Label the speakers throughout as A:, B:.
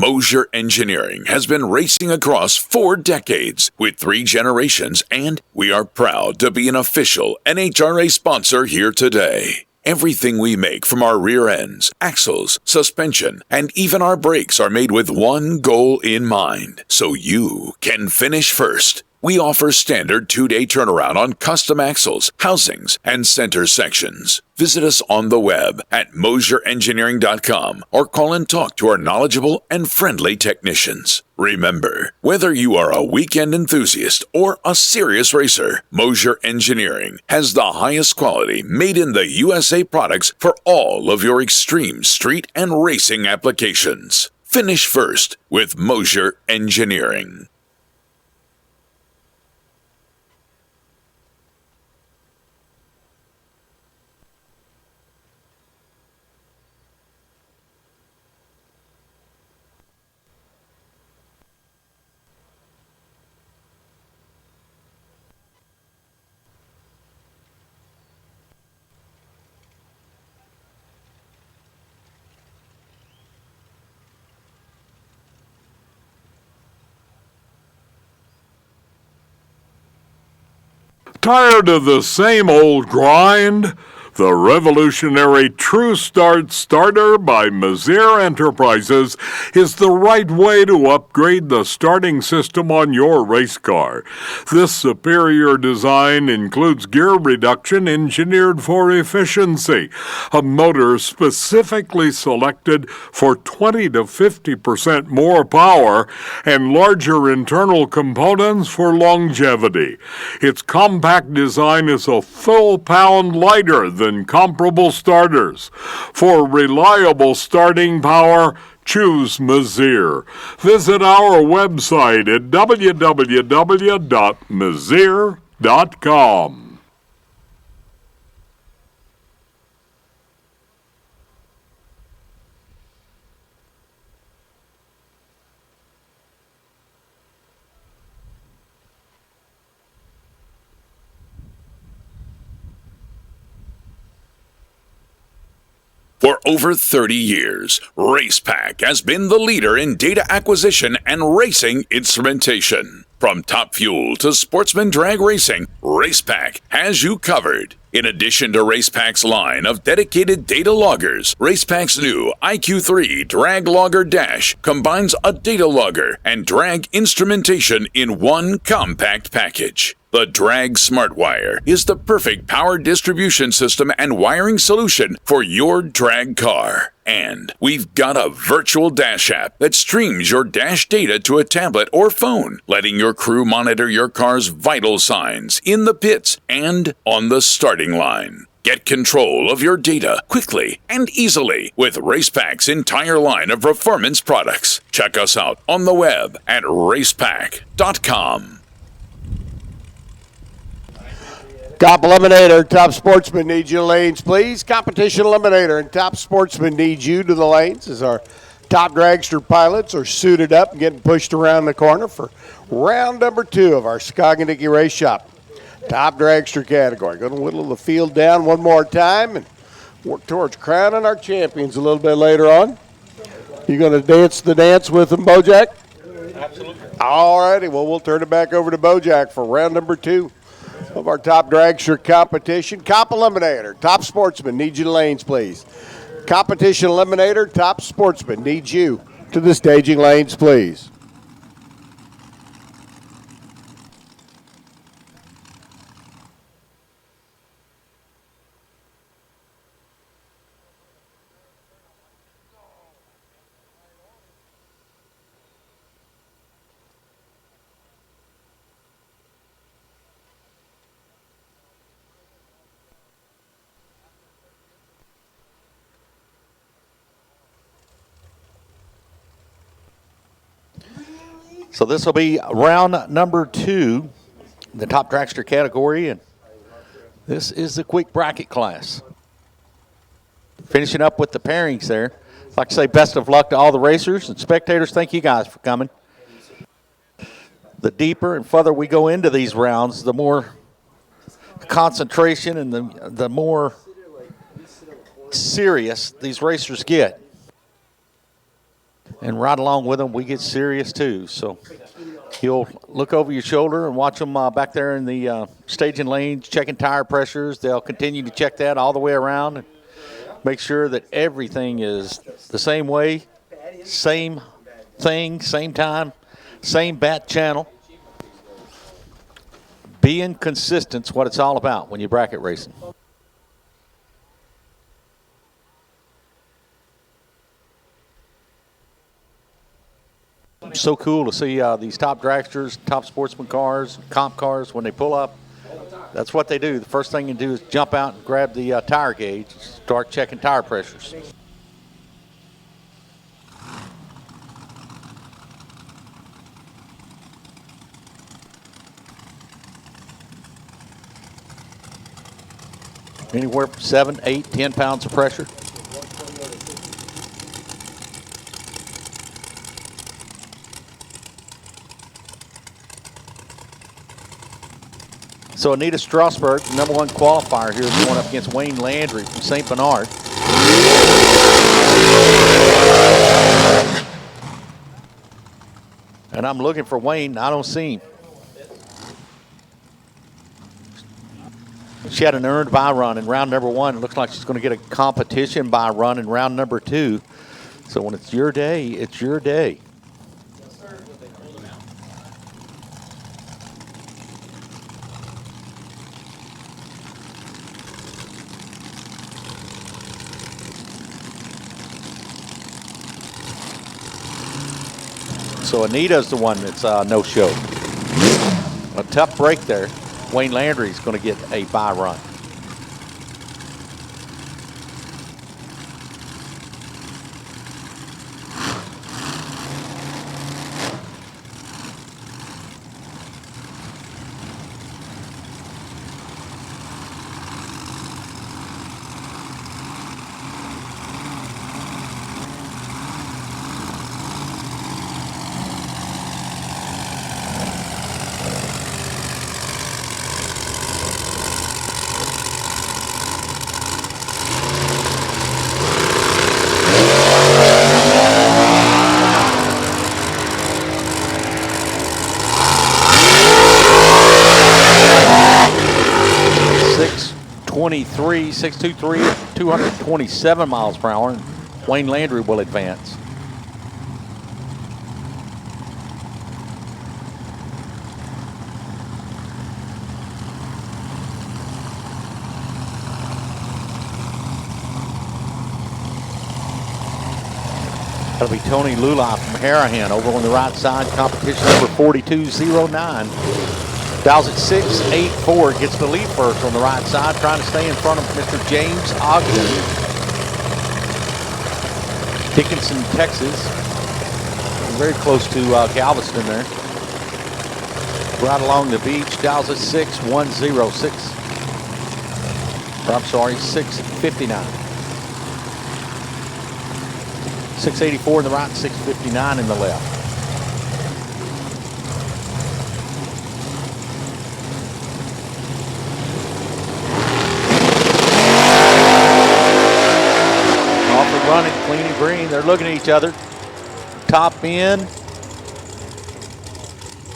A: Moser Engineering has been racing across 4 decades with 3 generations, and we are proud to be an official NHRA sponsor here today. Everything we make, from our rear ends, axles, suspension, and even our brakes, are made with one goal in mind: so you can finish first. We offer standard 2-day turnaround on custom axles, housings, and center sections. Visit us on the web at moserengineering.com or call and talk to our knowledgeable and friendly technicians. Remember, whether you are a weekend enthusiast or a serious racer, Moser Engineering has the highest quality, made in the USA products for all of your extreme street and racing applications. Finish first with Moser Engineering.
B: Tired of the same old grind? The revolutionary True Start Starter by Moser Enterprises is the right way to upgrade the starting system on your race car. This superior design includes gear reduction engineered for efficiency, a motor specifically selected for 20 to 50% more power, and larger internal components for longevity. Its compact design is a full pound lighter than comparable starters. For reliable starting power, choose Moser. Visit our website at www.moser.com.
A: For over 30 years, RacePack has been the leader in data acquisition and racing instrumentation. From Top Fuel to Sportsman drag racing, RacePack has you covered. In addition to RacePack's line of dedicated data loggers, RacePack's new IQ3 Drag Logger Dash combines a data logger and drag instrumentation in one compact package. The Drag SmartWire is the perfect power distribution system and wiring solution for your drag car. And we've got a virtual dash app that streams your dash data to a tablet or phone, letting your crew monitor your car's vital signs in the pits and on the starting line. Get control of your data quickly and easily with RacePack's entire line of performance products. Check us out on the web at racepack.com.
C: Top Eliminator, Top Sportsman needs you to lanes, please. Competition Eliminator and Top Sportsman needs you to the lanes as our top dragster pilots are suited up and getting pushed around the corner for round number 2 of our Skogenicky Race Shop. Top dragster category. Going to whittle the field down one more time and work towards crowning our champions a little bit later on. You going to dance the dance with them, Bojack?
D: Absolutely.
C: All righty. Well, we'll turn it back over to Bojack for round number 2 of our top dragster competition. Cop Eliminator, Top Sportsman, need you to lanes, please. Competition Eliminator, Top Sportsman, needs you to the staging lanes, please.
D: So this will be round number 2, the top dragster category, and this is the quick bracket class. Finishing up with the pairings there. I'd like to say best of luck to all the racers and spectators. Thank you guys for coming. The deeper and further we go into these rounds, the more concentration and the more serious these racers get. And right along with them, we get serious too. So you'll look over your shoulder and watch them back there in the staging lanes, checking tire pressures. They'll continue to check that all the way around and make sure that everything is the same way, same thing, same time, same bat channel. Being consistent's what it's all about when you're bracket racing. So cool to see these top dragsters, top sportsman cars, comp cars, when they pull up. That's what they do. The first thing you do is jump out and grab the tire gauge, start checking tire pressures. Anywhere from 7, 8, 10 pounds of pressure. So Anita Strasberg, the #1 qualifier here, is going up against Wayne Landry from St. Bernard. And I'm looking for Wayne. I don't see him. She had an earned bye run in round #1. It looks like she's going to get a competition bye run in round #2. So when it's your day, it's your day. So Anita's the one that's no-show. A tough break there. Wayne Landry's going to get a bye run. .623, 227 miles per hour. And Wayne Landry will advance. That'll be Tony Lula from Harahan over on the right side. Competition number 4209. Dials at 684, gets the lead first on the right side, trying to stay in front of Mr. James Ogden. Dickinson, Texas. Very close to Galveston there. Right along the beach, dials at 6106. I'm sorry, 659. 684 in the right, 659 in the left. Running clean and green. They're looking at each other. Top end.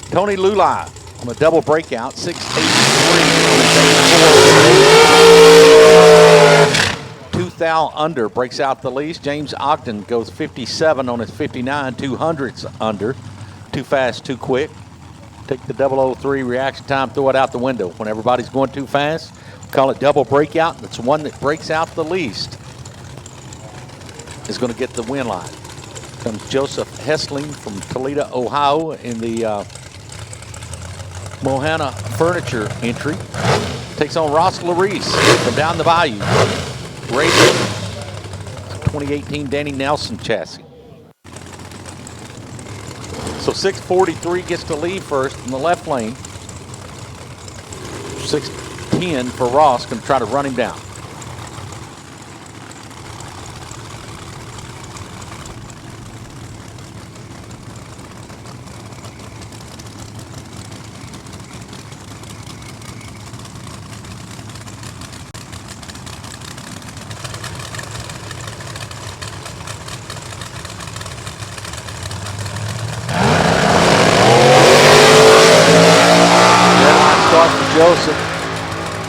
D: Tony Lulai on a double breakout. 683. 2 thou under breaks out the least. James Ogden goes 57 on his 59. 200s under. Too fast, too quick. Take the 003 reaction time, throw it out the window. When everybody's going too fast, we call it double breakout. That's one that breaks out the least is going to get the win line. Comes Joseph Hessling from Toledo, Ohio in the Mohana Furniture entry. Takes on Ross Larice from down the bayou. Racing 2018 Danny Nelson chassis. So 643 gets the lead first in the left lane. 610 for Ross, going to try to run him down.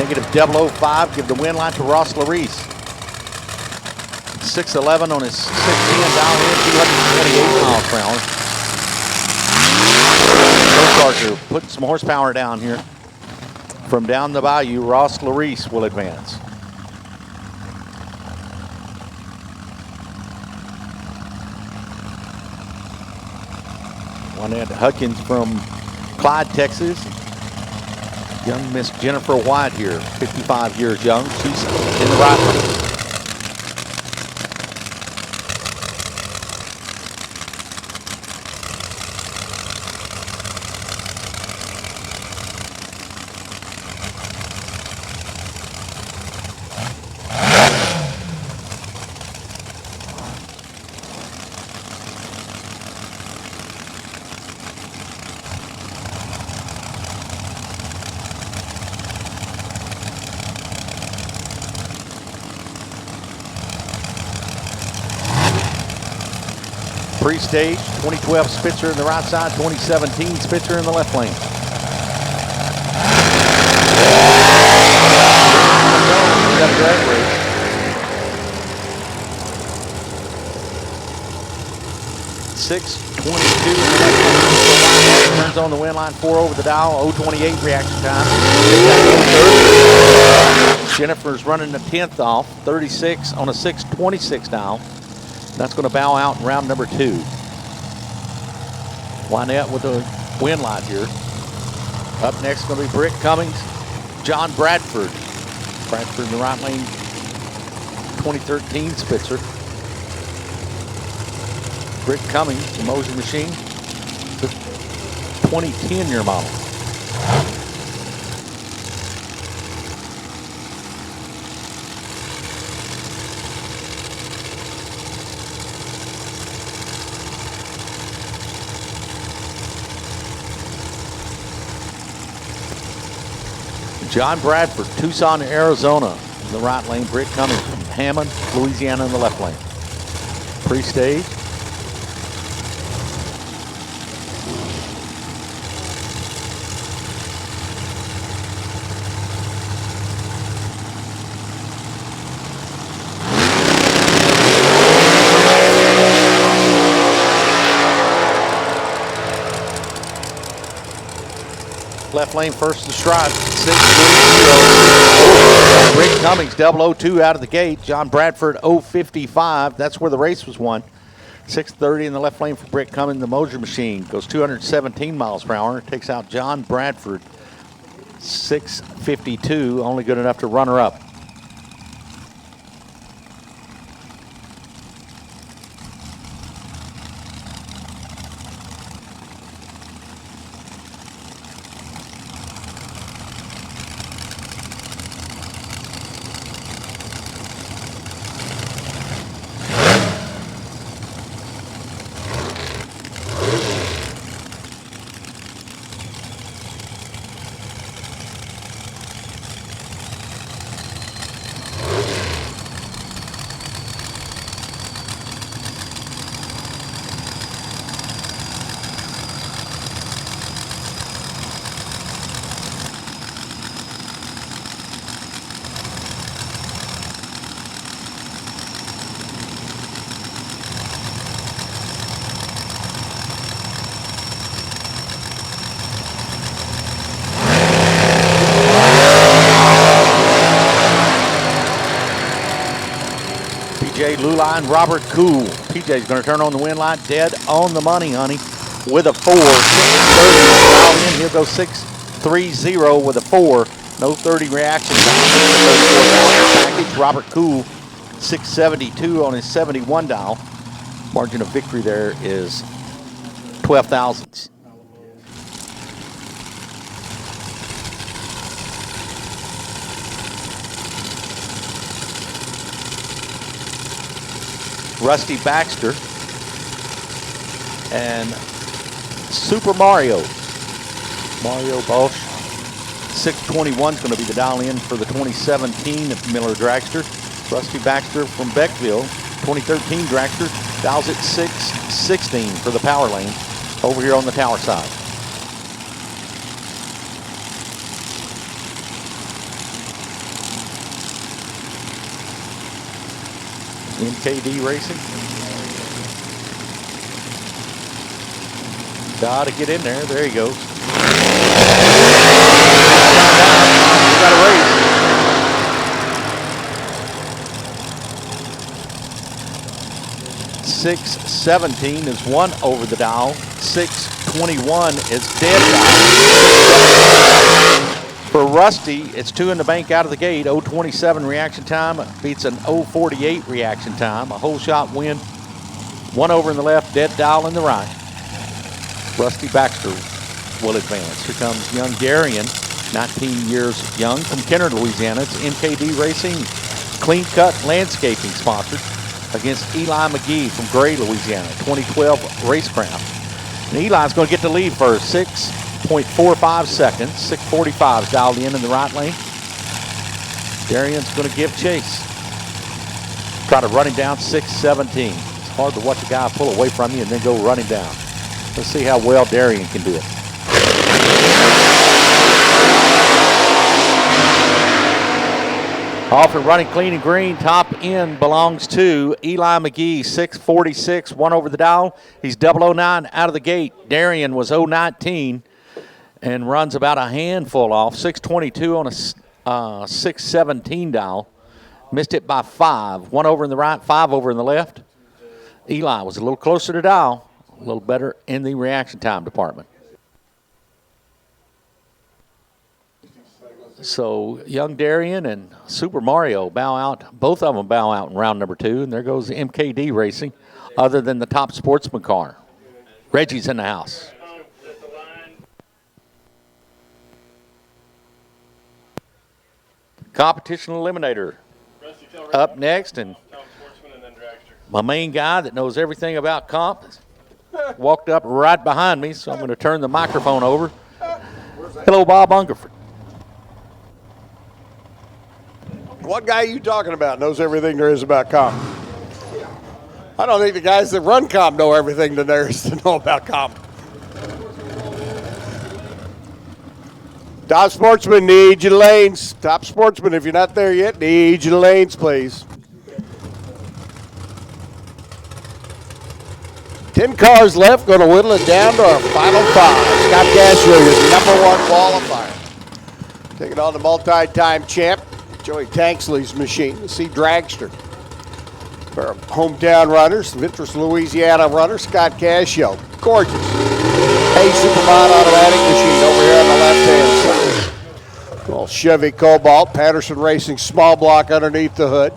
D: Negative 005, give the win line to Ross Larice. 611 on his 610 dial in, 228 miles per hour. Go Charger, putting some horsepower down here. From down the bayou, Ross Larice will advance. Juanette Huckins from Clyde, Texas. Young Miss Jennifer White here, 55 years young. She's in the right lane. Pre-stage, 2012 Spitzer in the right side, 2017 Spitzer in the left lane. Got a drag race. 6:22 in the left lane. Turns on the win line, 4 over the dial, 0:28 reaction time. Jennifer's running the 10th off, 36 on a 6:26 dial. That's going to bow out in round number 2. Wynette with the win line here. Up next going to be Britt Cummings, John Bradford. Bradford in the right lane, 2013 Spitzer. Britt Cummings, the Moser machine, the 2010 year model. John Bradford, Tucson, Arizona, in the right lane. Britt Cummings from Hammond, Louisiana, in the left lane. Pre-stage. Left lane first to stride, 6:30. Britt Cummings, 002 out of the gate. John Bradford, 055. That's where the race was won. 6:30 in the left lane for Britt Cummings. The Moser machine goes 217 miles per hour. Takes out John Bradford, 6:52. Only good enough to run her up. PJ Luline, Robert Cool. PJ's going to turn on the win line, dead on the money, honey, with a 4. 6:30 in. He'll go 6:30 with a 4. No 30 reaction time. Package. Robert Cool, 672 on his 71 dial. Margin of victory there is 12 thousandths. Rusty Baxter and Super Mario. Mario Bosch. 621 is going to be the dial in for the 2017 Miller Dragster. Rusty Baxter from Beckville, 2013 Dragster, dials at 616 for the power lane over here on the tower side. NKD Racing. Got to get in there. There he goes.
C: We got a race.
D: 6:17 is one over the dial. 6:21 is dead dial. For Rusty, it's 2 in the bank out of the gate. 0:27 reaction time beats an 0:48 reaction time. A whole shot win. 1 over in the left, dead dial in the right. Rusty Baxter will advance. Here comes young Darian, 19 years young, from Kenner, Louisiana. It's NKD Racing, Clean Cut Landscaping sponsored, against Eli McGee from Gray, Louisiana, 2012 Racecraft. And Eli's going to get the lead first, 6.45 seconds. 6:45 is dialed in the right lane. Darian's going to give chase. Try to run him down, 6:17. It's hard to watch a guy pull away from you and then go running down. Let's see how well Darian can do it. Off and running clean and green. Top end belongs to Eli McGee, 6:46, 1 over the dial. He's 009 out of the gate. Darian was 019 and runs about a handful off. 6:22 on a 6:17 dial. Missed it by 5. 1 over in the right, 5 over in the left. Eli was a little closer to dial, a little better in the reaction time department. So young Darian and Super Mario bow out. Both of them bow out in round number 2. And there goes MKD Racing, other than the top Sportsman car. Reggie's in the house. Competition eliminator up next. And my main guy that knows everything about comp walked up right behind me, so I'm going to turn the microphone over. Hello, Bob Ungerford.
C: What guy are you talking about knows everything there is about comp? I don't think the guys that run comp know everything that there is to know about comp. Top Sportsman, need you to lanes. Top Sportsman, if you're not there yet, need you to lanes, please. 10 cars left, going to whittle it down to our final 5. Scott Gashier is the #1 qualifier. Taking on the multi-time champ, Joey Tanksley's machine, the C Dragster. For our hometown runners, Ventress, Louisiana runner, Scott Cascio. Gorgeous. A Supermod automatic machine over here on the left-hand side. Little Chevy Cobalt, Patterson Racing small block underneath the hood.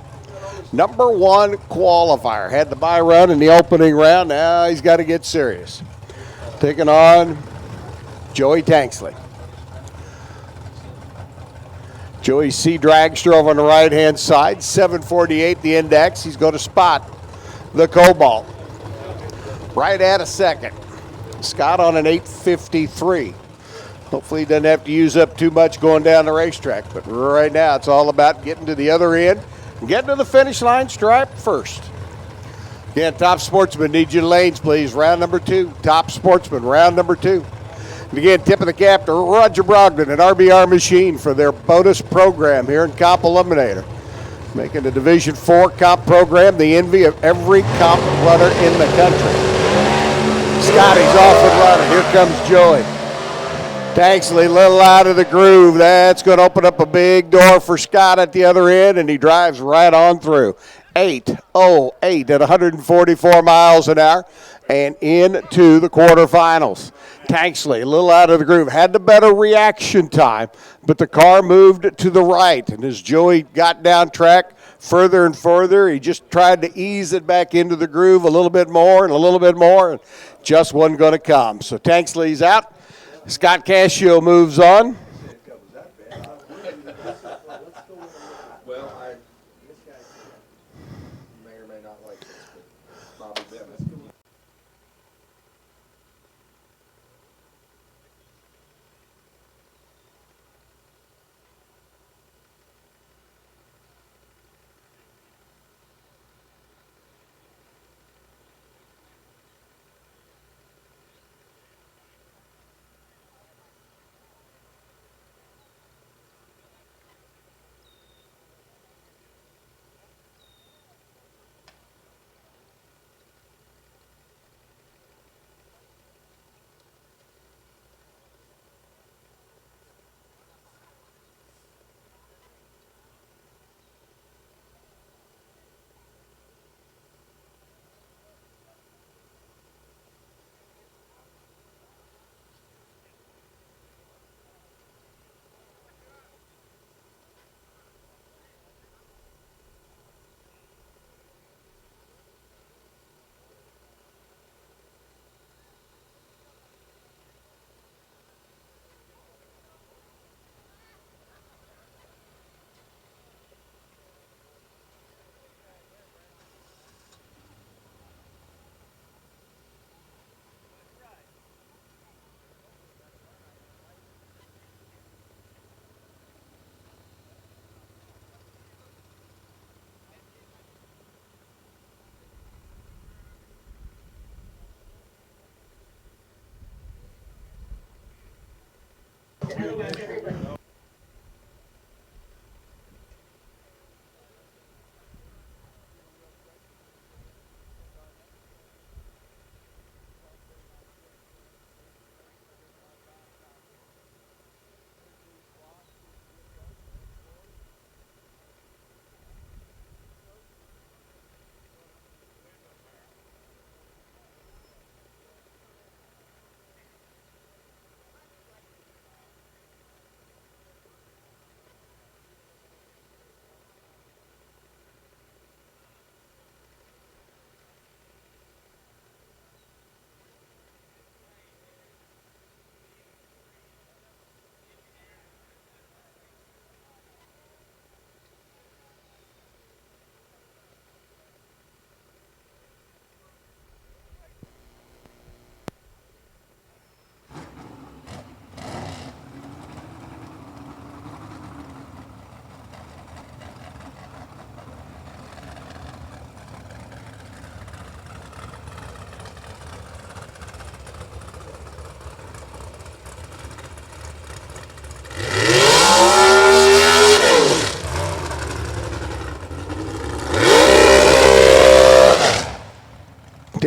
C: #1 qualifier. Had the bye run in the opening round. Now he's got to get serious. Taking on Joey Tanksley. Joey C. Dragster over on the right-hand side. 748 the index. He's going to spot the Cobalt. Right at a second. Scott on an 8:53. Hopefully he doesn't have to use up too much going down the racetrack. But right now it's all about getting to the other end and getting to the finish line stripe first. Again, Top Sportsman, need you lanes, please. Round number 2. Top Sportsman, round number 2. And again, tip of the cap to Roger Brogdon and RBR Machine for their bonus program here in Comp Eliminator. Making the Division 4 comp program the envy of every comp runner in the country. Scotty's off and running. Here comes Joey. Tanksley, a little out of the groove. That's going to open up a big door for Scott at the other end, and he drives right on through. 8:08 at 144 miles an hour and into the quarterfinals. Tanksley, a little out of the groove, had the better reaction time, but the car moved to the right. And as Joey got down track further and further, he just tried to ease it back into the groove a little bit more and a little bit more, and just wasn't going to come. So Tanksley's out. Scott Cascio moves on.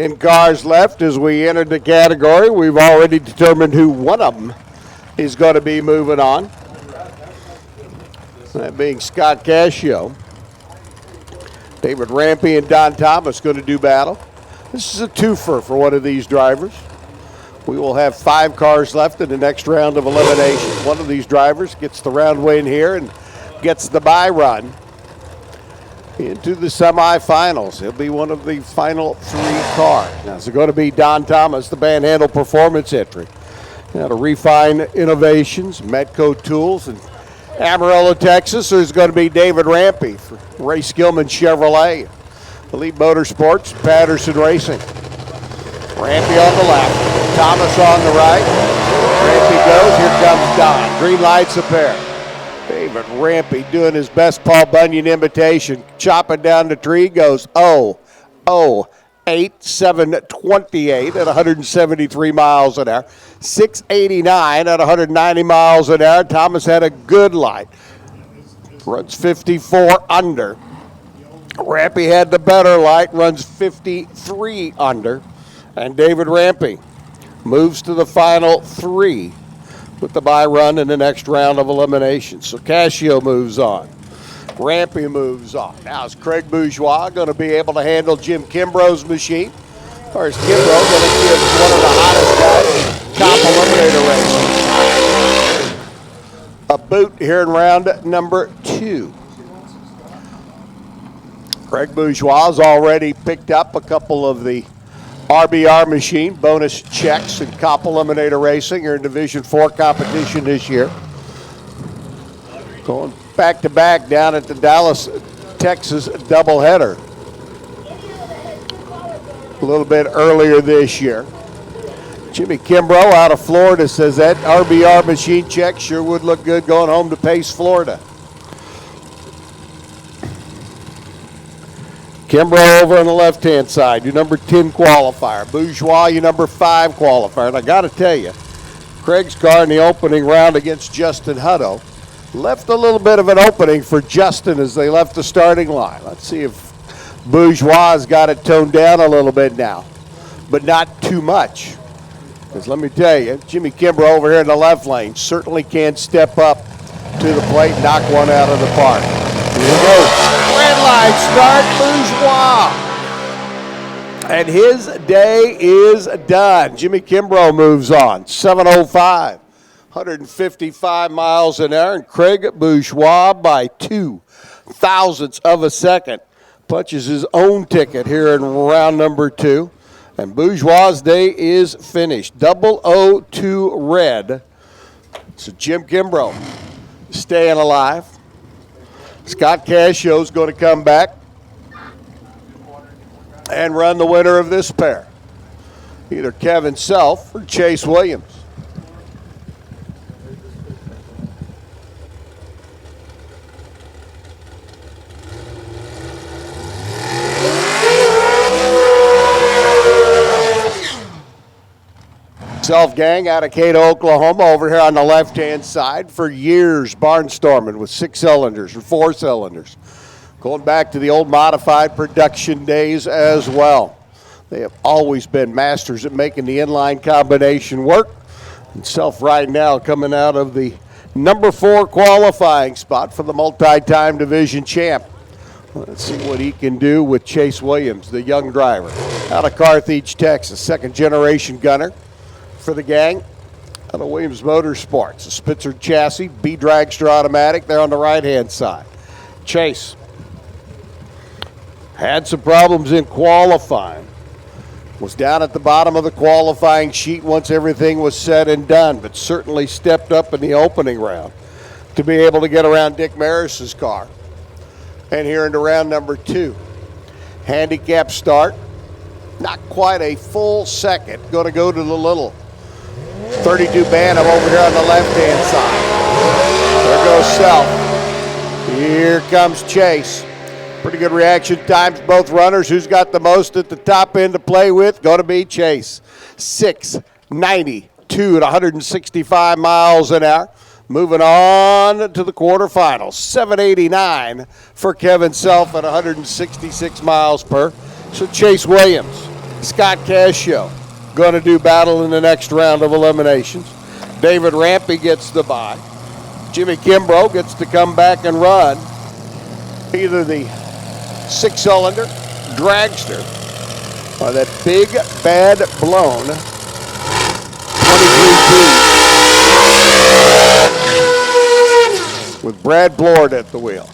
C: 10 cars left as we enter the category. We've already determined who one of them is going to be moving on. That being Scott Cascio. David Rampy and Don Thomas going to do battle. This is a twofer for one of these drivers. We will have 5 cars left in the next round of elimination. One of these drivers gets the round win here and gets the bye run into the semifinals. He'll be one of the final 3 cars. Now, it's going to be Don Thomas, the Panhandle Performance entry. Now, to Refine Innovations, Metco Tools, and Amarillo, Texas, there's going to be David Rampy for Ray Skillman Chevrolet, Elite Motorsports, Patterson Racing. Rampy on the left, Thomas on the right. Rampy goes, here comes Don. Green lights a pair. David Rampy doing his best Paul Bunyan imitation, chopping down the tree, goes 8, 728 at 173 miles an hour, 689 at 190 miles an hour. Thomas had a good light, runs 54 under. Rampy had the better light, runs 53 under. And David Rampy moves to the final 3 with the bye run in the next round of elimination. So Cascio moves on. Rampy moves on. Now is Craig Bourgeois going to be able to handle Jim Kimbrough's machine? Or is Kimbrough going to give one of the hottest guys top eliminator race a boot here in round number 2? Craig Bourgeois has already picked up a couple of the RBR machine bonus checks in Cop Eliminator Racing here in Division 4 competition this year. Going back-to-back down at the Dallas, Texas doubleheader a little bit earlier this year. Jimmy Kimbrough out of Florida says that RBR machine check sure would look good going home to Pace, Florida. Kimbrough over on the left-hand side, your number 10 qualifier. Bourgeois, your number 5 qualifier. And I got to tell you, Craig's car in the opening round against Justin Hutto left a little bit of an opening for Justin as they left the starting line. Let's see if Bourgeois has got it toned down a little bit now, but not too much. Because let me tell you, Jimmy Kimbrough over here in the left lane certainly can step up to the plate and knock one out of the park. Here we go. Red light start, Bourgeois. And his day is done. Jimmy Kimbrough moves on, 7:05. 155 miles an hour, and Craig Bourgeois by 0.02 of a second punches his own ticket here in round number 2. And Bourgeois' day is finished. 002 red. So Jim Kimbrough staying alive. Scott Casio's going to come back and run the winner of this pair. Either Kevin Self or Chase Williams. Self gang out of Cato, Oklahoma, over here on the left-hand side. For years, barnstorming with 6 cylinders and 4 cylinders. Going back to the old modified production days as well. They have always been masters at making the inline combination work. And Self right now coming out of the number 4 qualifying spot for the multi-time division champ. Let's see what he can do with Chase Williams, the young driver. Out of Carthage, Texas, second-generation gunner for the gang out of Williams Motorsports. A Spitzer chassis, B dragster automatic there on the right-hand side. Chase had some problems in qualifying. Was down at the bottom of the qualifying sheet once everything was said and done, but certainly stepped up in the opening round to be able to get around Dick Maris's car. And here into round number 2. Handicap start. Not quite a full second. Going to go to the little 32 Bantam over here on the left-hand side. There goes Self. Here comes Chase. Pretty good reaction times, both runners. Who's got the most at the top end to play with? Going to be Chase. 6:92 at 165 miles an hour. Moving on to the quarterfinals. 7:89 for Kevin Self at 166 miles per. So Chase Williams Scott Cascio going to do battle in the next round of eliminations. David Rampy gets the bye. Jimmy Kimbrough gets to come back and run either the 6-cylinder dragster or that big bad blown 23P with Brad Blord at the wheel.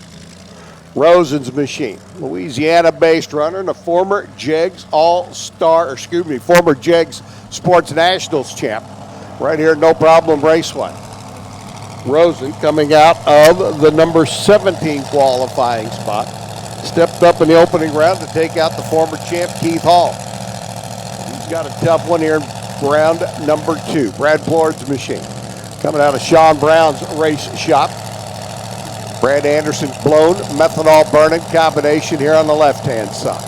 C: Rosen's machine, Louisiana-based runner and a former Jegs former Jegs Sports Nationals champ, right here at No Problem Raceway. Rosen coming out of the number 17 qualifying spot, stepped up in the opening round to take out the former champ Keith Hall. He's got a tough one here in round number 2. Brad Blord's machine, coming out of Sean Brown's race shop. Brad Anderson blown methanol burning combination here on the left-hand side.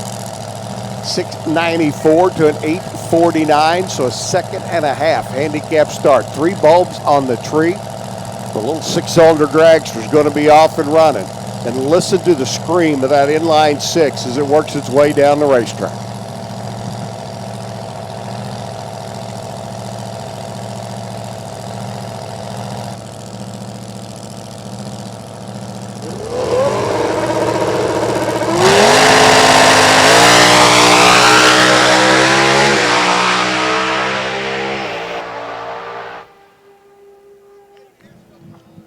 C: 694 to an 849, so a second and a half handicap start. 3 bulbs on the tree. The little 6-cylinder dragster is going to be off and running. And listen to the scream of that inline 6 as it works its way down the racetrack.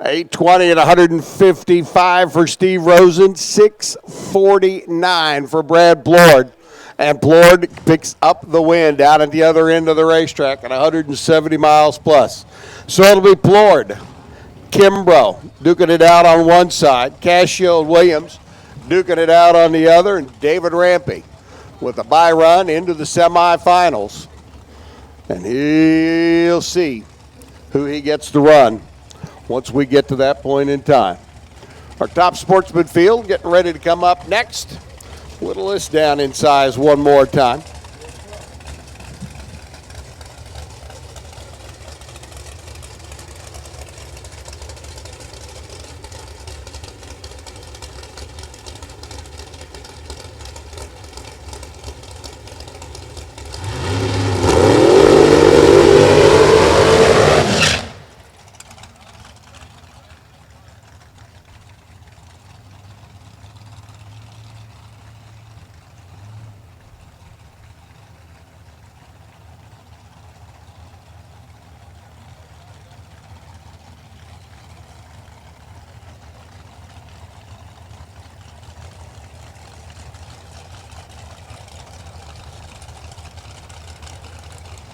C: $820 at 155 for Steve Rosen, 649 for Brad Blord. And Blord picks up the win down at the other end of the racetrack at 170 miles plus. So it'll be Blord, Kimbrough duking it out on one side, Cascio and Williams duking it out on the other, and David Rampy with a bye run into the semifinals. And he'll see who he gets to run once we get to that point in time. Our top sportsman field getting ready to come up next. Whittle this down in size one more time.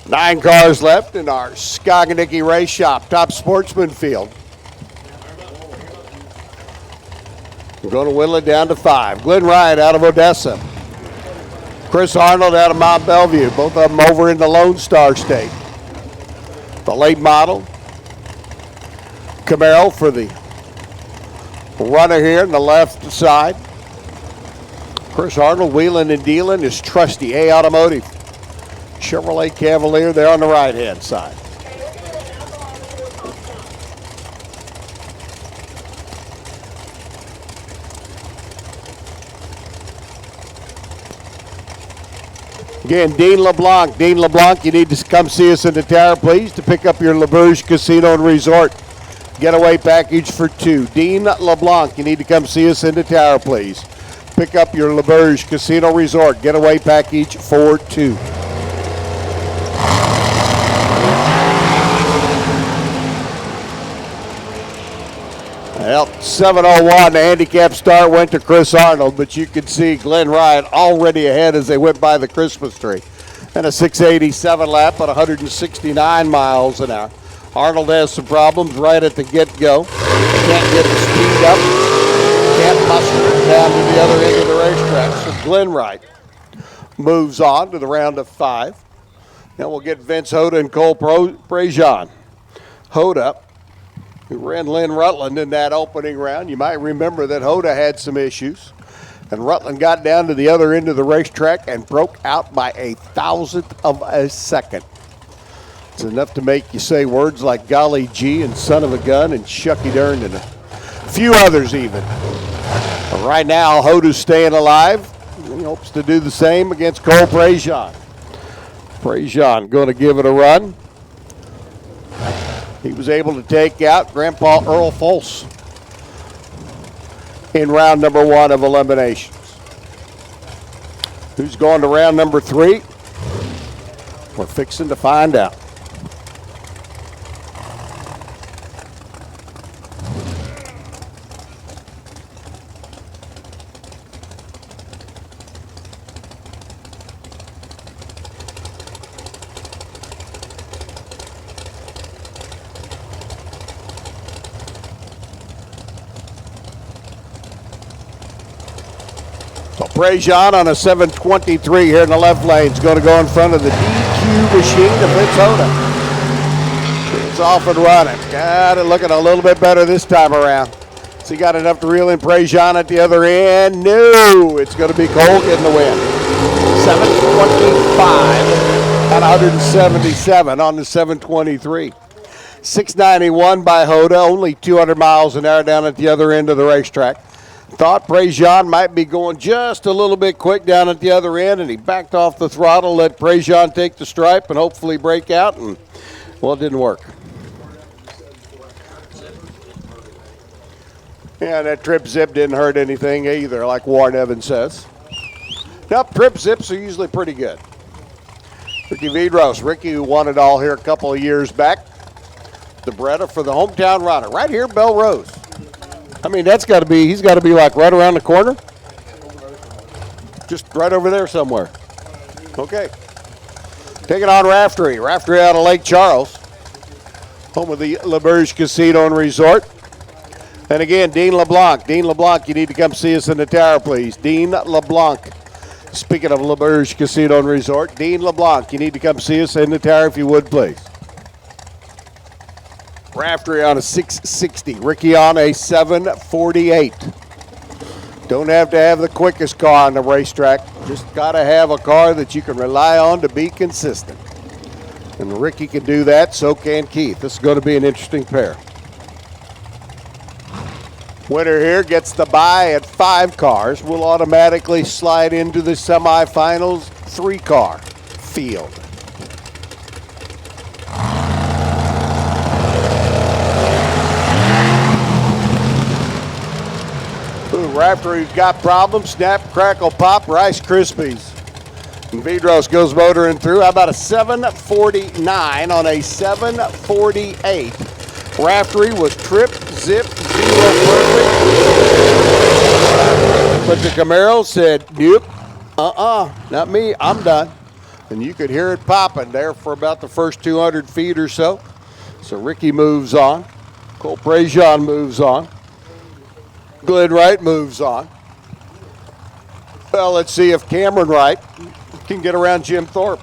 C: Nine cars left in our Skognicky Race Shop top sportsman field. We're going to whittle it down to 5. Glenn Wright out of Odessa. Chris Arnold out of Mount Bellevue. Both of them over in the Lone Star State. The late model. Camaro for the runner here on the left side. Chris Arnold wheeling and dealing his trusty A Automotive Chevrolet Cavalier there on the right-hand side. Again, Dean LeBlanc. Dean LeBlanc, you need to come see us in the tower, please, to pick up your LaBerge Casino and Resort getaway package for 2. Dean LeBlanc, you need to come see us in the tower, please. Pick up your LaBerge Casino Resort getaway package for 2. Well, 7:01, the handicap start went to Chris Arnold, but you can see Glenn Wright already ahead as they went by the Christmas tree. And a 687 lap at 169 miles an hour. Arnold has some problems right at the get-go. Can't get the speed up. Can't muster it down to the other end of the racetrack. So Glenn Wright moves on to the round of 5. Then we'll get Vince Hoda and Cole Prejean. Hoda, who ran Lynn Rutland in that opening round. You might remember that Hoda had some issues. And Rutland got down to the other end of the racetrack and broke out by 1,000th of a second. It's enough to make you say words like golly gee and son of a gun and shucky darn and a few others even. But right now, Hoda's staying alive. He hopes to do the same against Cole Prejean. Prejean going to give it a run. He was able to take out Grandpa Earl Folse in round number 1 of eliminations. Who's going to round number 3? We're fixing to find out. Prejean on a 723 here in the left lane is going to go in front of the DQ machine of Vince Hoda. It's off and running. Got it looking a little bit better this time around. Has he got enough to reel in Prejean at the other end? No, it's going to be Cole getting the win. 725 at 177 on the 723. 691 by Hoda, only 200 miles an hour down at the other end of the racetrack. Thought Prejean might be going just a little bit quick down at the other end, and he backed off the throttle, let Prejean take the stripe and hopefully break out, and, well, it didn't work. Yeah, that trip zip didn't hurt anything either, like Warren Evans says. Nope, trip zips are usually pretty good. Ricky Vidros, Ricky who won it all here a couple of years back. The Beretta for the hometown runner, right here, Belrose. I mean, he's got to be like right around the corner. Just right over there somewhere. Okay. Taking on Raftery. Raftery out of Lake Charles. Home of the LaBerge Casino and Resort. And again, Dean LeBlanc. Dean LeBlanc, you need to come see us in the tower, please. Dean LeBlanc. Speaking of LaBerge Casino and Resort, Dean LeBlanc, you need to come see us in the tower if you would, please. Raftery on a 660. Ricky on a 748. Don't have to have the quickest car on the racetrack. Just got to have a car that you can rely on to be consistent. And Ricky can do that, so can Keith. This is going to be an interesting pair. Winner here gets the bye at 5 cars. Will automatically slide into the semifinals 3-car field. Raftery's got problems. Snap, crackle, pop, Rice Krispies. And Vidros goes motoring through. How about a 749 on a 748? Raftery was trip, zip, 0 perfect. But the Camaro said, nope, not me, I'm done. And you could hear it popping there for about the first 200 feet or so. So Ricky moves on. Cole Prejean moves on. Glenn Wright moves on. Well, let's see if Cameron Wright can get around Jim Thorpe.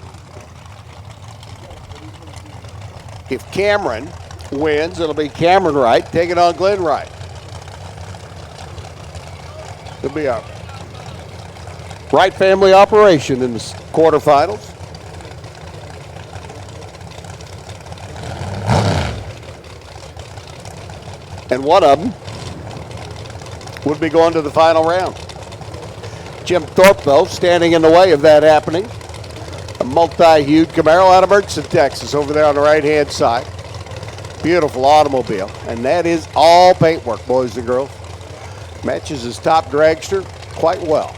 C: If Cameron wins, it'll be Cameron Wright taking on Glenn Wright. It'll be a Wright family operation in the quarterfinals. And one of them would be going to the final round. Jim Thorpe, though, standing in the way of that happening. A multi-hued Camaro out of Mertzon, Texas, over there on the right-hand side. Beautiful automobile. And that is all paintwork, boys and girls. Matches his top dragster quite well.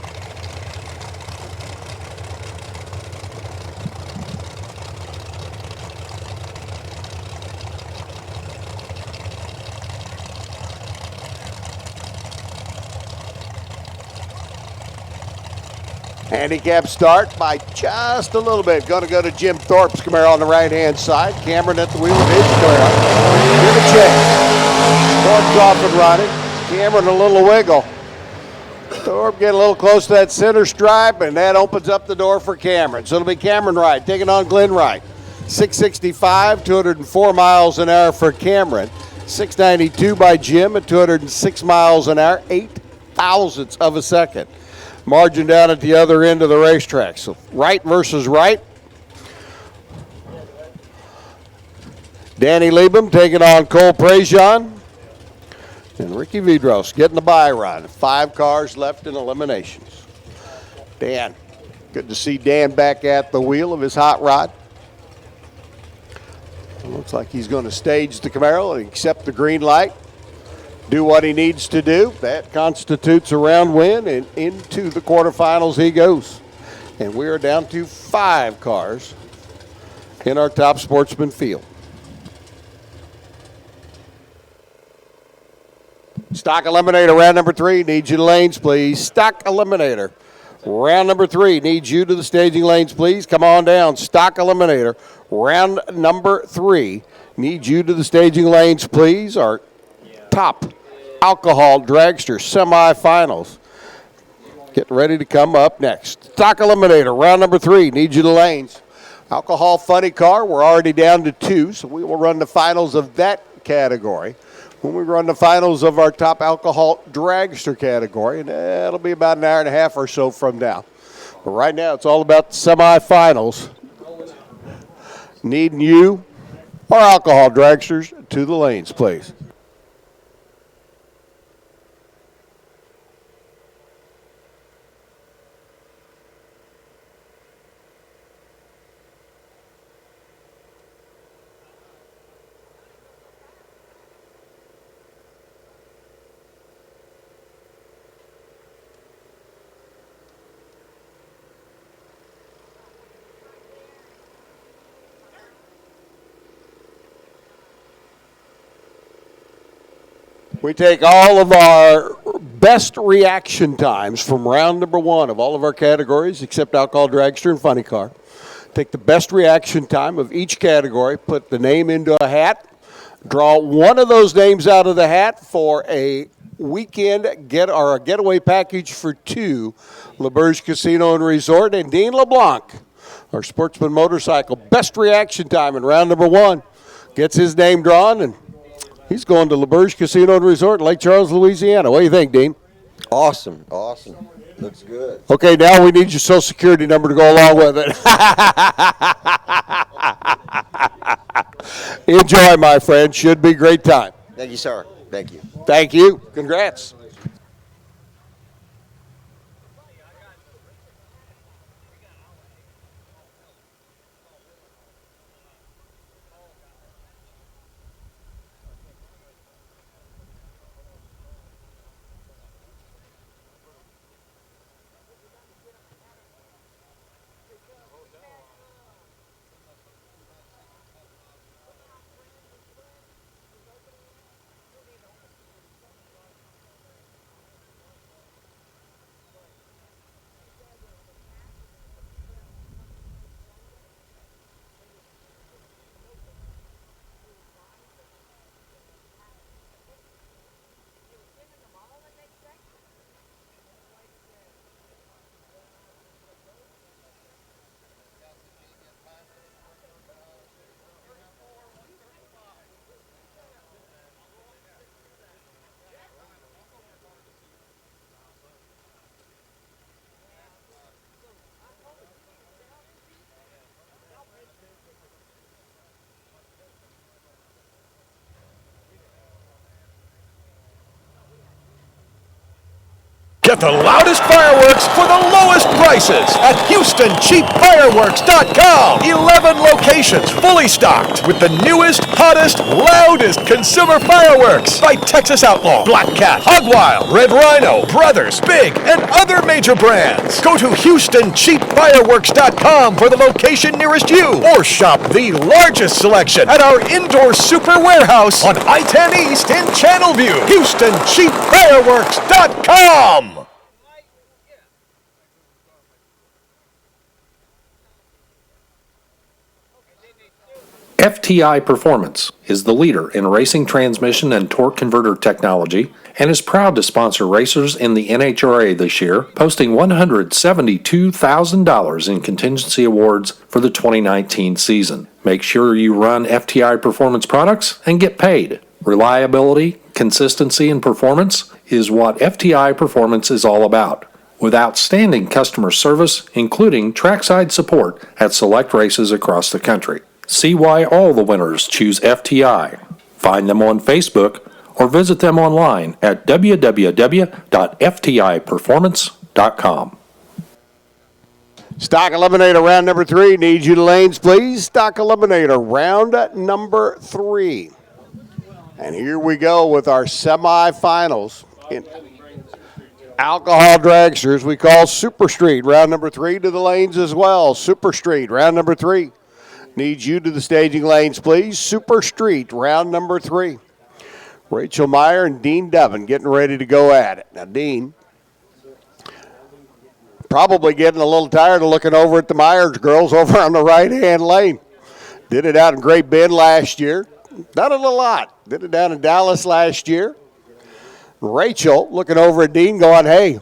C: Handicap start by just a little bit. Going to go to Jim Thorpe's Camaro on the right-hand side. Cameron at the wheel of his Camaro. Give a check. Thorpe's off and running. Cameron a little wiggle. Thorpe getting a little close to that center stripe, and that opens up the door for Cameron. So it'll be Cameron Wright taking on Glenn Wright. 665, 204 miles an hour for Cameron. 692 by Jim at 206 miles an hour, 8 thousandths of a second. Margin down at the other end of the racetrack. So Wright versus Wright. Danny Liebem taking on Cole Prejean. And Ricky Vidros getting the bye run. 5 cars left in eliminations. Dan, Good to see Dan back at the wheel of his hot rod. Looks like he's going to stage the Camaro and accept the green light. Do what he needs to do. That constitutes a round win, and into the quarterfinals he goes. And we are down to 5 cars in our Top Sportsman field. Stock Eliminator, round number 3. Need you to lanes, please. Stock Eliminator. Round number 3 needs you to the staging lanes, please. Come on down. Stock Eliminator. Round number 3 needs you to the staging lanes, please. Our top alcohol dragster semifinals. Getting ready to come up next. Stock Eliminator. Round number 3 needs you to lanes. Alcohol funny car. We're already down to 2, so we will run the finals of that category when we run the finals of our top alcohol dragster category, and that'll be about an hour and a half or so from now. But right now, it's all about the semifinals. Needing you, our alcohol dragsters, to the lanes, please. We take all of our best reaction times from round number 1 of all of our categories, except alcohol dragster and funny car. Take the best reaction time of each category, put the name into a hat, draw one of those names out of the hat for a weekend a getaway package for 2, LeBurge Casino and Resort, and Dean LeBlanc, our Sportsman motorcycle. Best reaction time in round number 1 gets his name drawn, and he's going to LeBurge Casino and Resort in Lake Charles, Louisiana. What do you think, Dean?
E: Awesome. Looks good.
C: Okay, now we need your Social Security number to go along with it. Enjoy, my friend. Should be a great time.
E: Thank you, sir. Thank you.
C: Thank you. Congrats.
F: Get the loudest fireworks for the lowest prices at HoustonCheapFireworks.com. 11 locations fully stocked with the newest, hottest, loudest consumer fireworks by Texas Outlaw, Black Cat, Hogwild, Red Rhino, Brothers, Big, and other major brands. Go to HoustonCheapFireworks.com for the location nearest you, or shop the largest selection at our indoor super warehouse on I-10 East in Channelview. HoustonCheapFireworks.com.
G: FTI Performance is the leader in racing transmission and torque converter technology and is proud to sponsor racers in the NHRA this year, posting $172,000 in contingency awards for the 2019 season. Make sure you run FTI Performance products and get paid. Reliability, consistency, and performance is what FTI Performance is all about, with outstanding customer service, including trackside support at select races across the country. See why all the winners choose FTI. Find them on Facebook or visit them online at www.ftiperformance.com.
C: Stock eliminator round number 3. Need you to lanes, please. Stock eliminator round number 3. And here we go with our semifinals in alcohol dragsters. We call Super Street round number 3 to the lanes as well. Super Street round number 3. Need you to the staging lanes, please. Super Street round number 3. Rachel Meyer and Dean Devon getting ready to go at it. Now, Dean probably getting a little tired of looking over at the Myers girls over on the right-hand lane. Did it out in Great Bend last year. Done it a lot. Did it down in Dallas last year. Rachel looking over at Dean going, hey,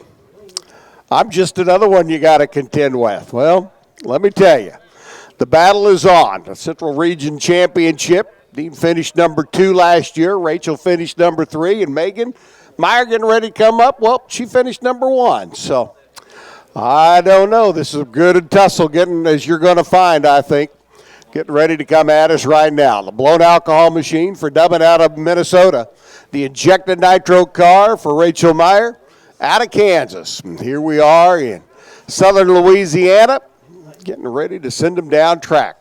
C: I'm just another one you got to contend with. Well, let me tell you, the battle is on. The Central Region Championship. Dean finished number 2 last year. Rachel finished number 3. And Megan Meyer getting ready to come up. Well, she finished number 1. So I don't know. This is a good tussle getting, as you're going to find, I think, getting ready to come at us right now. The blown alcohol machine for Dubbin out of Minnesota. The injected nitro car for Rachel Meyer out of Kansas. And here we are in southern Louisiana, getting ready to send them down track.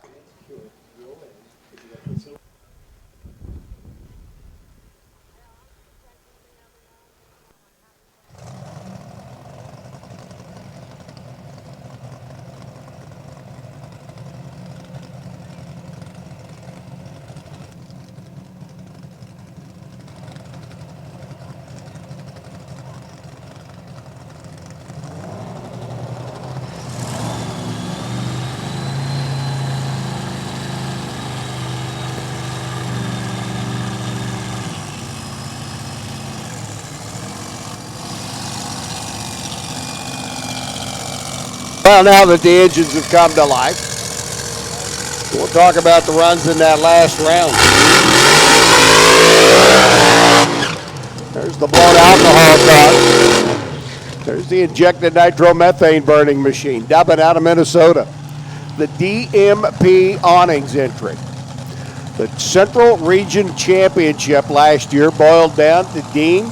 C: Well, now that the engines have come to life, we'll talk about the runs in that last round. There's the blown alcohol car. There's the injected nitromethane burning machine. Dubbin out of Minnesota. The DMP awnings entry. The Central Region Championship last year boiled down to Dean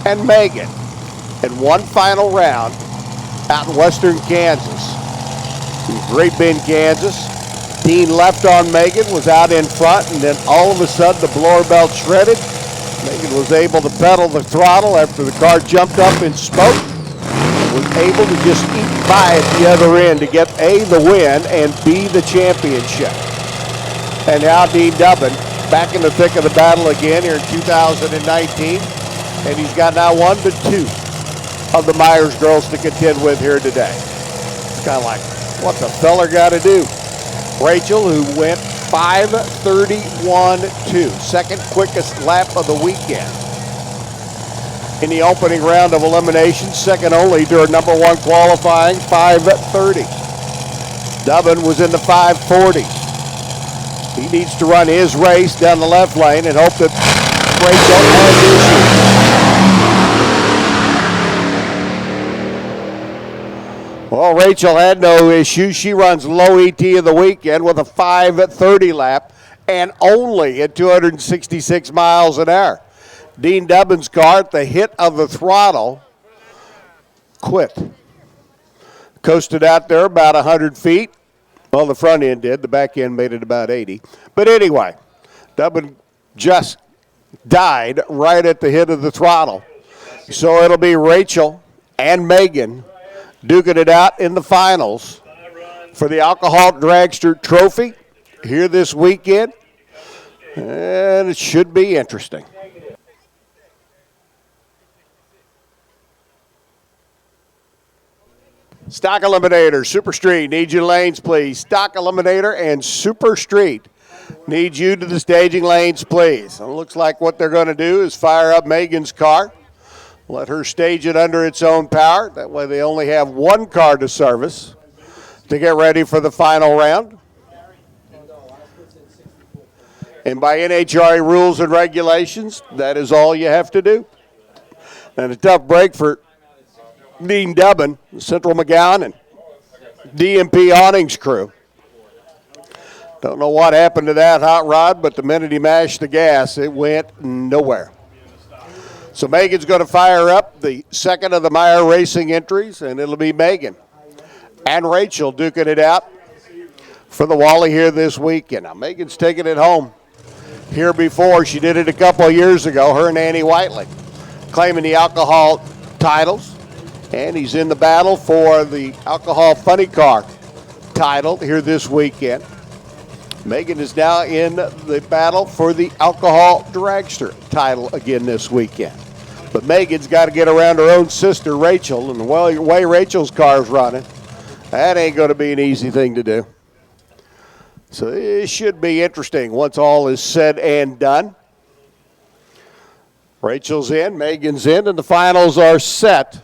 C: and Megan in one final round out in western Kansas. In Great Bend, Kansas. Dean left on Megan, was out in front, and then all of a sudden the blower belt shredded. Megan was able to pedal the throttle after the car jumped up in smoke. Was able to just eke by at the other end to get A, the win, and B, the championship. And now Dean Dubbin back in the thick of the battle again here in 2019. And he's got now 1-2 of the Myers girls to contend with here today. It's kind of like, what the feller got to do? Rachel, who went 5:31.2, second quickest lap of the weekend. In the opening round of elimination, second only to her number 1 qualifying, 5:30. Dubbin was in the 5:40s. He needs to run his race down the left lane and hope that Rachel has issues. Well, Rachel had no issue. She runs low ET of the weekend with a 5:30 lap and only at 266 miles an hour. Dean Dubbin's car at the hit of the throttle quit. Coasted out there about 100 feet. Well, the front end did. The back end made it about 80. But anyway, Dubbin just died right at the hit of the throttle. So it'll be Rachel and Megan duking it out in the finals for the Alcohol Dragster Trophy here this weekend. And it should be interesting. Stock Eliminator, Super Street, need you lanes, please. Stock Eliminator and Super Street need you to the staging lanes, please. It looks like what they're going to do is fire up Megan's car. Let her stage it under its own power. That way they only have one car to service to get ready for the final round. And by NHRA rules and regulations, that is all you have to do. And a tough break for Dean Dubbin, Central McGowan, and DMP Awnings crew. Don't know what happened to that hot rod, but the minute he mashed the gas, it went nowhere. So Megan's going to fire up the second of the Meyer Racing entries, and it'll be Megan and Rachel duking it out for the Wally here this weekend. Now, Megan's taking it home. Here before, she did it a couple of years ago, her and Annie Whiteley, claiming the alcohol titles. And he's in the battle for the alcohol funny car title here this weekend. Megan is now in the battle for the alcohol dragster title again this weekend. But Megan's got to get around her own sister, Rachel, and the way Rachel's car's running, that ain't going to be an easy thing to do. So it should be interesting once all is said and done. Rachel's in, Megan's in, and the finals are set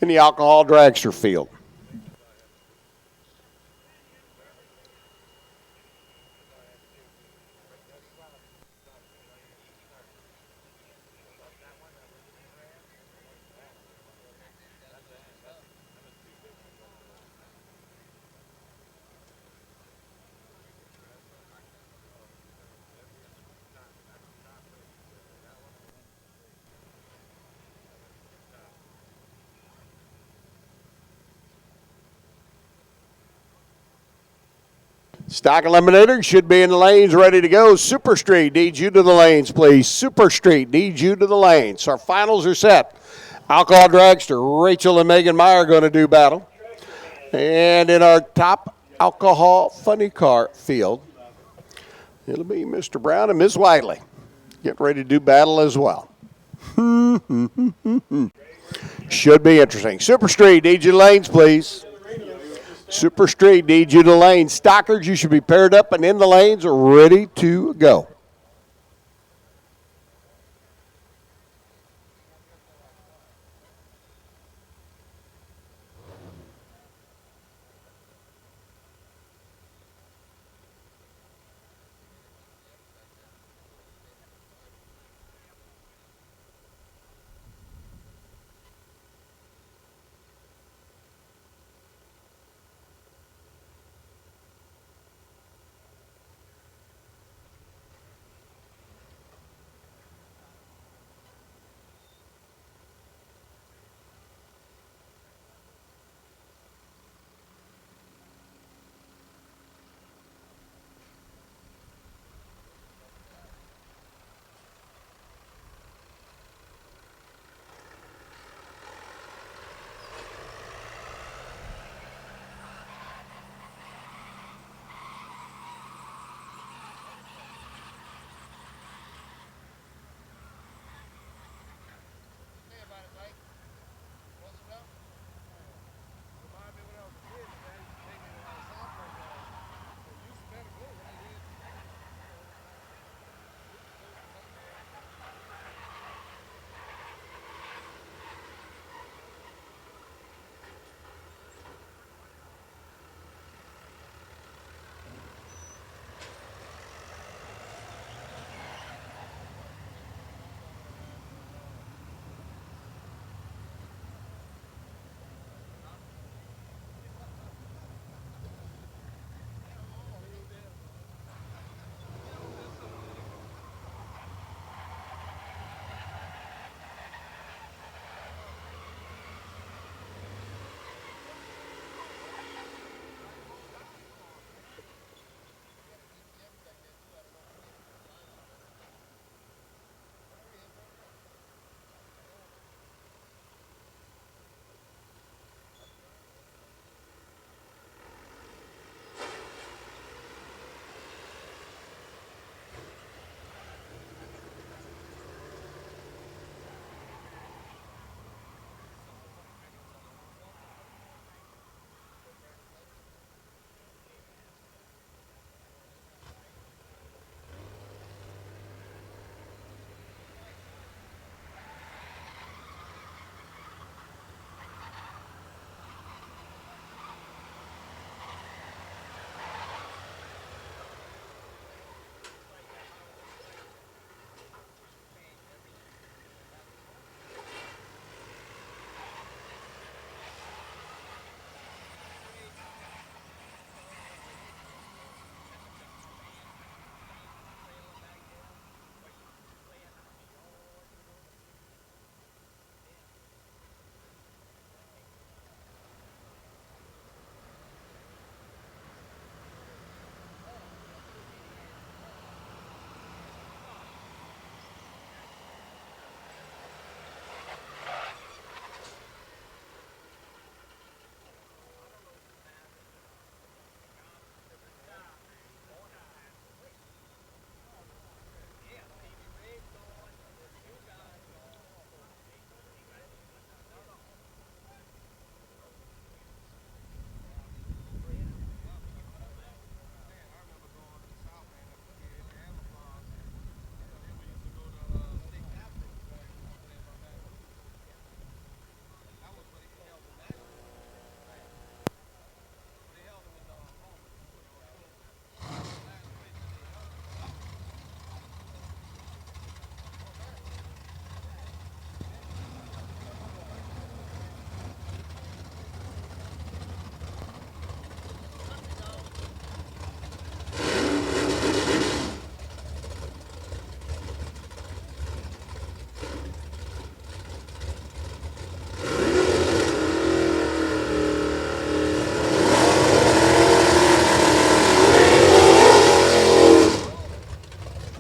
C: in the alcohol dragster field. Stock Eliminator should be in the lanes, ready to go. Super Street needs you to the lanes, please. Super Street needs you to the lanes. So our finals are set. Alcohol Dragster, Rachel and Megan Meyer are going to do battle. And in our top alcohol funny car field, it'll be Mr. Brown and Ms. Whiteley. Get ready to do battle as well. Should be interesting. Super Street needs you to the lanes, please. Super Street needs you to the lanes. Stockers, you should be paired up and in the lanes, ready to go.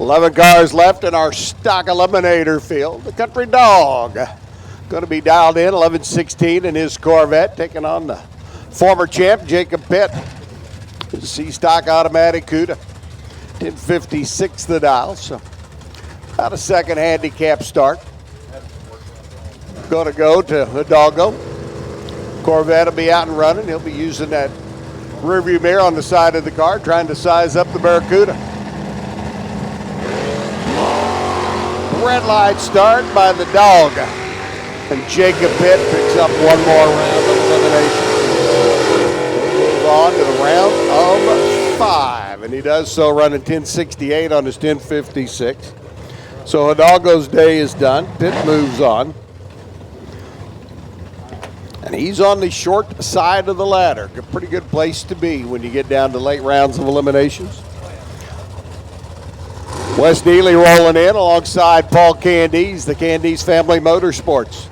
C: 11 cars left in our stock eliminator field. The Country Dog going to be dialed in, 11-16 in his Corvette, taking on the former champ, Jacob Pitt. C-Stock automatic CUDA, 1056 the dial, so about a second handicap start. Going to go to Hidalgo. Corvette will be out and running. He'll be using that rearview mirror on the side of the car, trying to size up the Barracuda. Red light start by the Dog. And Jacob Pitt picks up one more round of elimination. Move on to the round of 5. And he does so running 1068 on his 1056. So Hidalgo's day is done. Pitt moves on. And he's on the short side of the ladder. A pretty good place to be when you get down to late rounds of eliminations. Wes Neely rolling in alongside Paul Candies, the Candies Family Motorsports.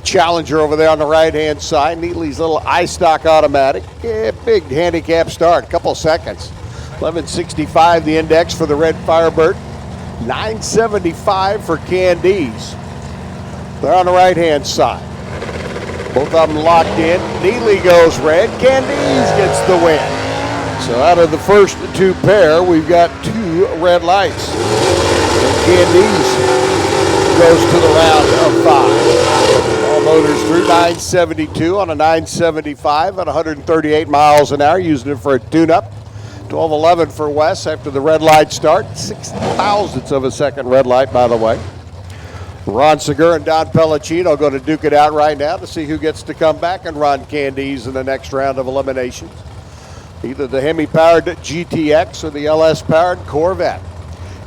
C: Challenger over there on the right-hand side. Neely's little iStock automatic. Yeah, big handicap start, couple seconds. 1165 the index for the Red Firebird. 975 for Candies. They're on the right-hand side. Both of them locked in. Neely goes red. Candies gets the win. So out of the first two pair, we've got 2 red lights. And Candies goes to the round of 5. All motors through 972 on a 975 at 138 miles an hour, using it for a tune-up. 12:11 for Wes after the red light start. 0.06 of a second red light, by the way. Ron Segura and Don Pellicino going to duke it out right now to see who gets to come back and run Candies in the next round of eliminations. Either the Hemi-powered GTX or the LS-powered Corvette.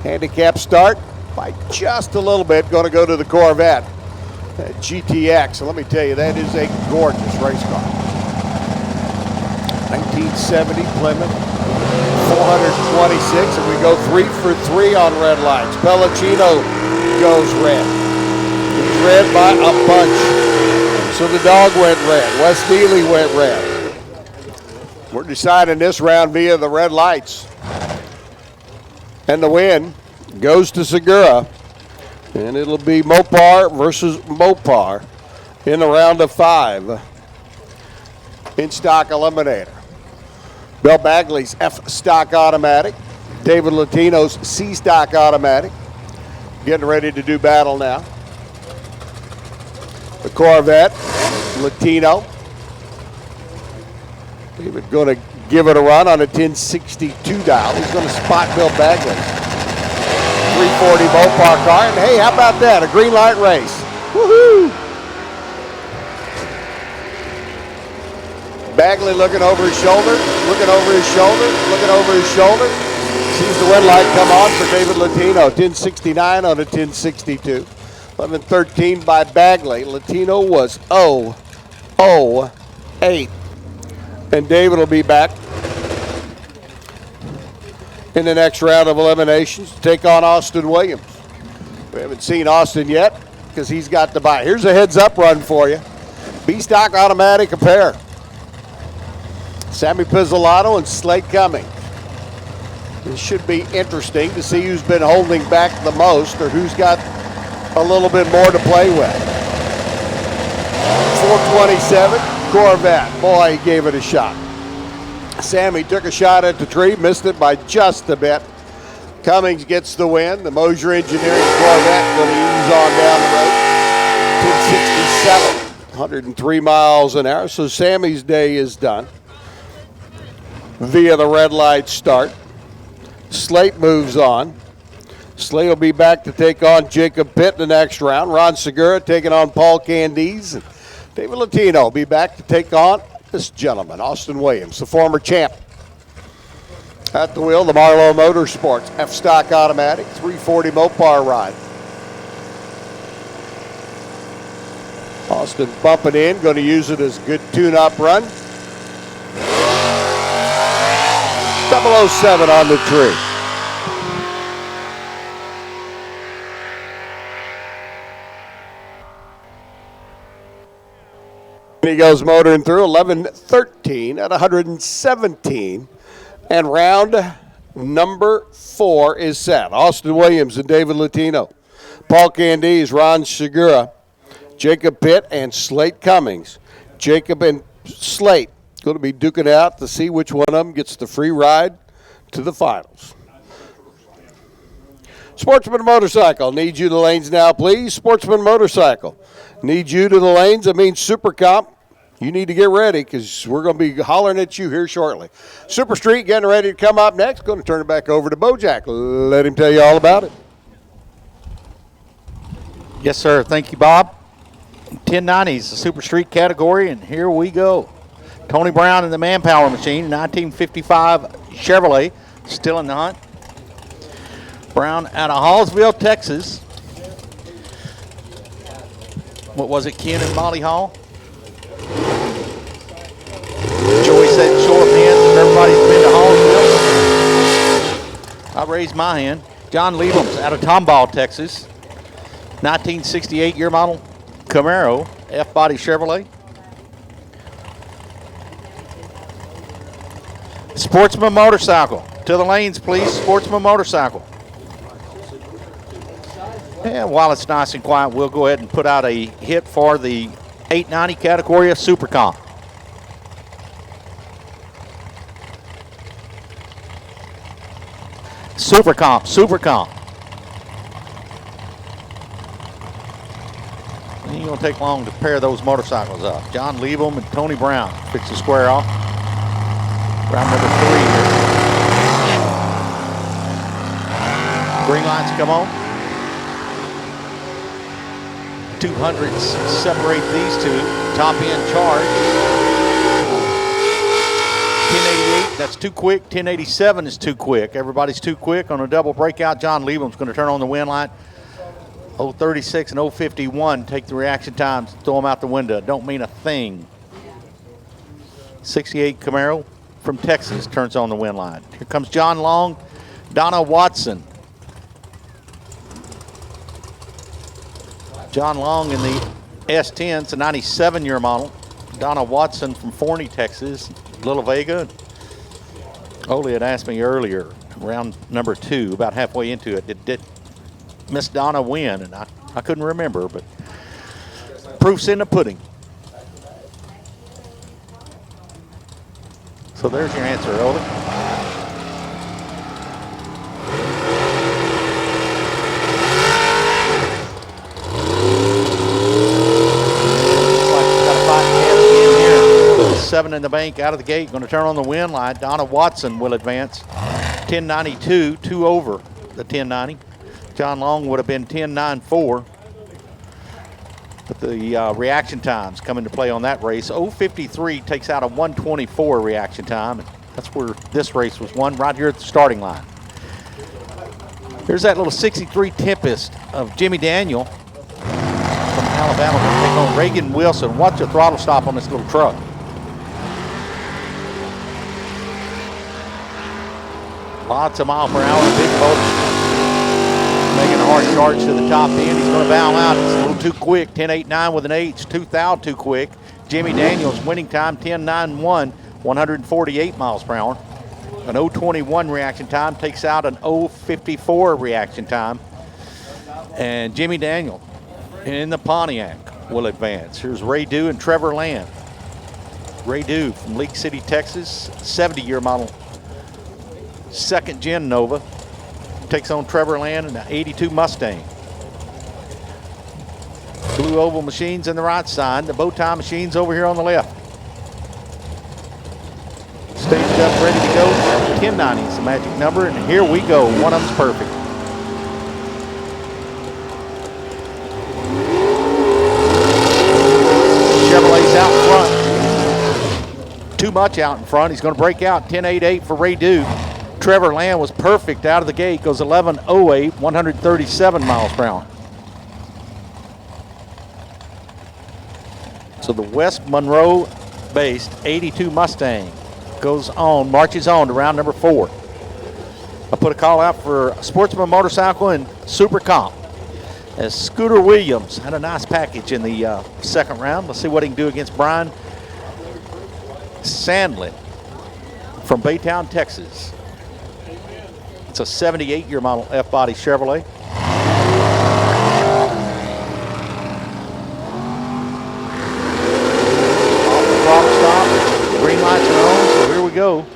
C: Handicap start by just a little bit. Going to go to the Corvette. GTX, and let me tell you, that is a gorgeous race car. 1970 Plymouth, 426, and we go 3 for 3 on red lights. Pellicino goes red. He's red by a bunch. So the Dog went red. Wes Neely went red. We're deciding this round via the red lights. And the win goes to Segura. And it'll be Mopar versus Mopar in the round of 5. In stock eliminator. Bill Bagley's F-Stock automatic. David Latino's C-Stock automatic. Getting ready to do battle now. The Corvette, Latino. David going to give it a run on a 1062 dial. He's going to spot Bill Bagley. 340 Mopar car. And hey, how about that? A green light race. Woohoo! Bagley looking over his shoulder, looking over his shoulder, looking over his shoulder. Sees the red light come on for David Latino. 1069 on a 1062. 11-13 by Bagley. Latino was 0-0-8. And David will be back in the next round of eliminations to take on Austin Williams. We haven't seen Austin yet because he's got the bye. Here's a heads-up run for you. B-Stock automatic a pair. Sammy Pizzolato and Slate Cummings. It should be interesting to see who's been holding back the most or who's got a little bit more to play with. 427 Corvette. Boy, he gave it a shot. Sammy took a shot at the tree, missed it by just a bit. Cummings gets the win. The Moser Engineering Corvette going to ease on down the road. 1067, 103 miles an hour. So Sammy's day is done via the red light start. Slate moves on. Slate will be back to take on Jacob Pitt in the next round. Ron Segura taking on Paul Candies. David Latino will be back to take on this gentleman, Austin Williams, the former champ. At the wheel, the Marlowe Motorsports F-Stock automatic, 340 Mopar ride. Austin bumping in, going to use it as a good tune-up run. 007 on the tree. He goes motoring through 11-13 at 117. And round number 4 is set. Austin Williams and David Latino. Paul Candies, Ron Segura, Jacob Pitt, and Slate Cummings. Jacob and Slate going to be duking out to see which one of them gets the free ride to the finals. Sportsman Motorcycle, need you to the lanes now, please. Sportsman Motorcycle, need you to the lanes. That means Super Comp. You need to get ready because we're going to be hollering at you here shortly. Super Street getting ready to come up next. Going to turn it back over to Bojack. Let him tell you all about it.
D: Yes, sir. Thank you, Bob. 1090s, the Super Street category, and here we go. Tony Brown and the Manpower Machine, 1955 Chevrolet, still in the hunt. Brown out of Hallsville, Texas. What was it, Ken and Molly Hall? Joey said show of hands if everybody's been to Hallsville. I raised my hand. John Liebums out of Tomball, Texas. 1968 year model Camaro, F-body Chevrolet. Sportsman Motorcycle. To the lanes, please. Sportsman Motorcycle. And while it's nice and quiet, we'll go ahead and put out a hit for the 890 category of Super Comp. Super Comp, Super Comp. It ain't gonna take long to pair those motorcycles up. John Liebum and Tony Brown fix the square off. Round number 3 here. Green lights come on. 200s separate these two. Top end charge. 1088, that's too quick. 1087 is too quick. Everybody's too quick on a double breakout. John Liebum's going to turn on the wind light. 036 and 051 take the reaction times, throw them out the window. Don't mean a thing. 68 Camaro from Texas turns on the wind light. Here comes John Long, Donna Watson. John Long in the S10, it's a 97 year model. Donna Watson from Forney, Texas, Little Vega. Ole had asked me earlier, round number 2, about halfway into it, did Miss Donna win? And I couldn't remember, but proof's in the pudding. So there's your answer, Ole. Seven in the bank out of the gate, going to turn on the wind light. Donna Watson will advance. 1092, 2 over the 1090. John Long would have been 1094. But the reaction times come into play on that race. 053 takes out a 124 reaction time. And that's where this race was won, right here at the starting line. Here's that little 63 Tempest of Jimmy Daniel from Alabama. Going to take on Reagan Wilson. Watch the throttle stop on this little truck. Lots of mile per hour, big motor. Making a hard charge to the top end. He's going to bow out. It's a little too quick. 10.89 with an H. 2,000 too quick. Jimmy Daniels winning time 10.91, 148 miles per hour. An 0.21 reaction time takes out an 0.54 reaction time. And Jimmy Daniel in the Pontiac will advance. Here's Ray Dew and Trevor Land. Ray Dew from League City, Texas, 70-year model. Second gen Nova takes on Trevor Land and an 82 Mustang. Blue oval machines in the right side, the bow tie machines over here on the left. Staged up, ready to go. 1090 is the magic number, and here we go. One of them's perfect. Chevrolet's out in front. Too much out in front. He's going to break out. 10.88 for Ray Dew. Trevor Land was perfect out of the gate, goes 11.08, 137 miles per hour. So the West Monroe-based 82 Mustang marches on to round number 4. I put a call out for Sportsman Motorcycle and Super Comp, as Scooter Williams had a nice package in the second round. Let's see what he can do against Brian Sandlin from Baytown, Texas. It's a 78-year model F-body Chevrolet. Off the throttle stop. Green lights are on, so here we go.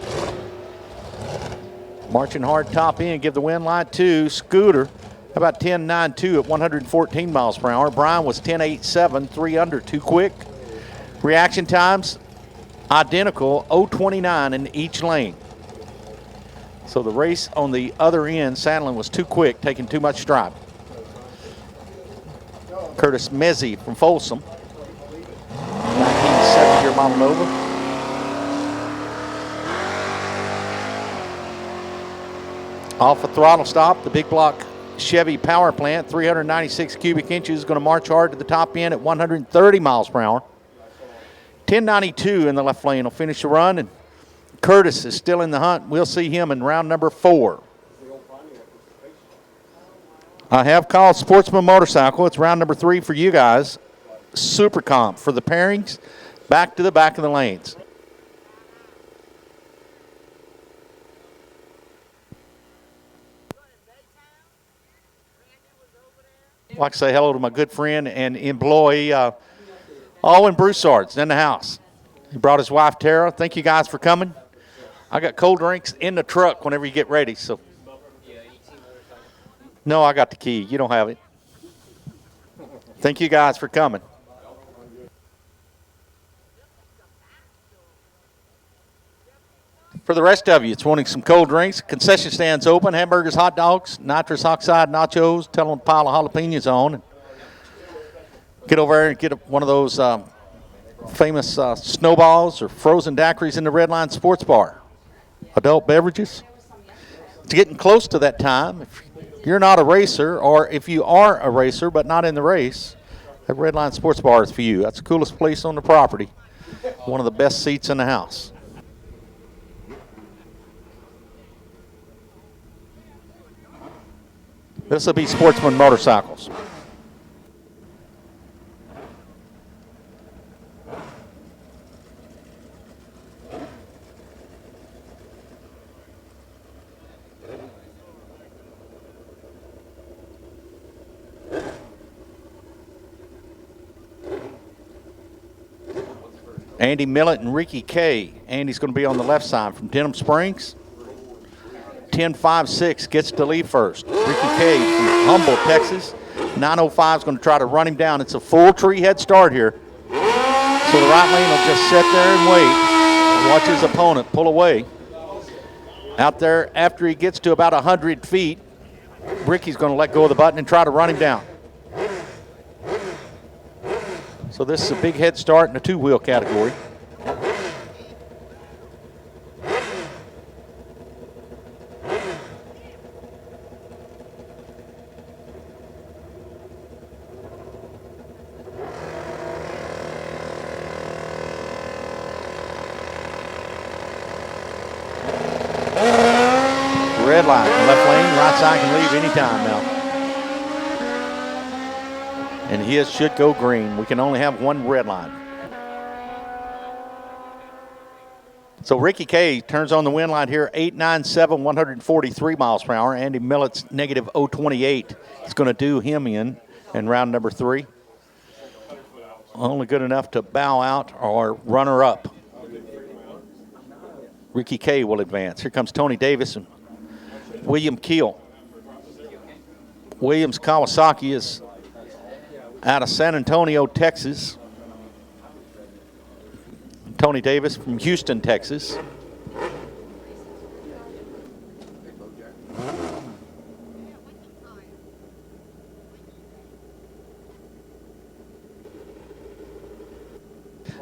D: Marching hard top end, give the wind light to Scooter. How about 10.92 at 114 miles per hour? Brian was 10.87, 3 under, too quick. Reaction times, identical, 0.29 in each lane. So the race on the other end, Sandlin was too quick, taking too much stripe. Curtis Mezzi from Folsom, 1970-year model Nova. Off a throttle stop, the big block Chevy power plant, 396 cubic inches, going to march hard to the top end at 130 miles per hour. 10.92 in the left lane will finish the run, and Curtis is still in the hunt. We'll see him in round number 4. I have called Sportsman Motorcycle. It's round number 3 for you guys. Super comp for the pairings, back to the back of the lanes. I'd like to say hello to my good friend and employee, Owen Broussard's in the house. He brought his wife, Tara. Thank you guys for coming. I got cold drinks in the truck whenever you get ready. So, no, I got the key. You don't have it. Thank you guys for coming. For the rest of you, it's wanting some cold drinks. Concession stands open, hamburgers, hot dogs, nitrous oxide nachos. Tell them to pile of jalapenos on. And get over there and get one of those famous snowballs or frozen daiquiris in the Red Line Sports Bar. Adult beverages. It's getting close to that time. If you're not a racer, or if you are a racer but not in the race, that Red Line Sports Bar is for you. That's the coolest place on the property. One of the best seats in the house. This will be Sportsman Motorcycles. Andy Millett and Ricky Kay. Andy's going to be on the left side from Denham Springs. 10.56 gets to lead first. Ricky Kay from Humboldt, Texas. 9.05 is going to try to run him down. It's a full tree head start here. So the right lane will just sit there and wait. Watch his opponent pull away. Out there, after he gets to about 100 feet, Ricky's going to let go of the button and try to run him down. So this is a big head start in the two-wheel category. Red line, left lane, right side can leave anytime now. And his should go green. We can only have one red line. So Ricky Kay turns on the wind line here, 897, 143 miles per hour. Andy Millett's negative 028 is going to do him in round number 3. Only good enough to bow out or runner up. Ricky Kay will advance. Here comes Tony Davis and William Keel. Williams Kawasaki is out of San Antonio, Texas. Tony Davis from Houston, Texas.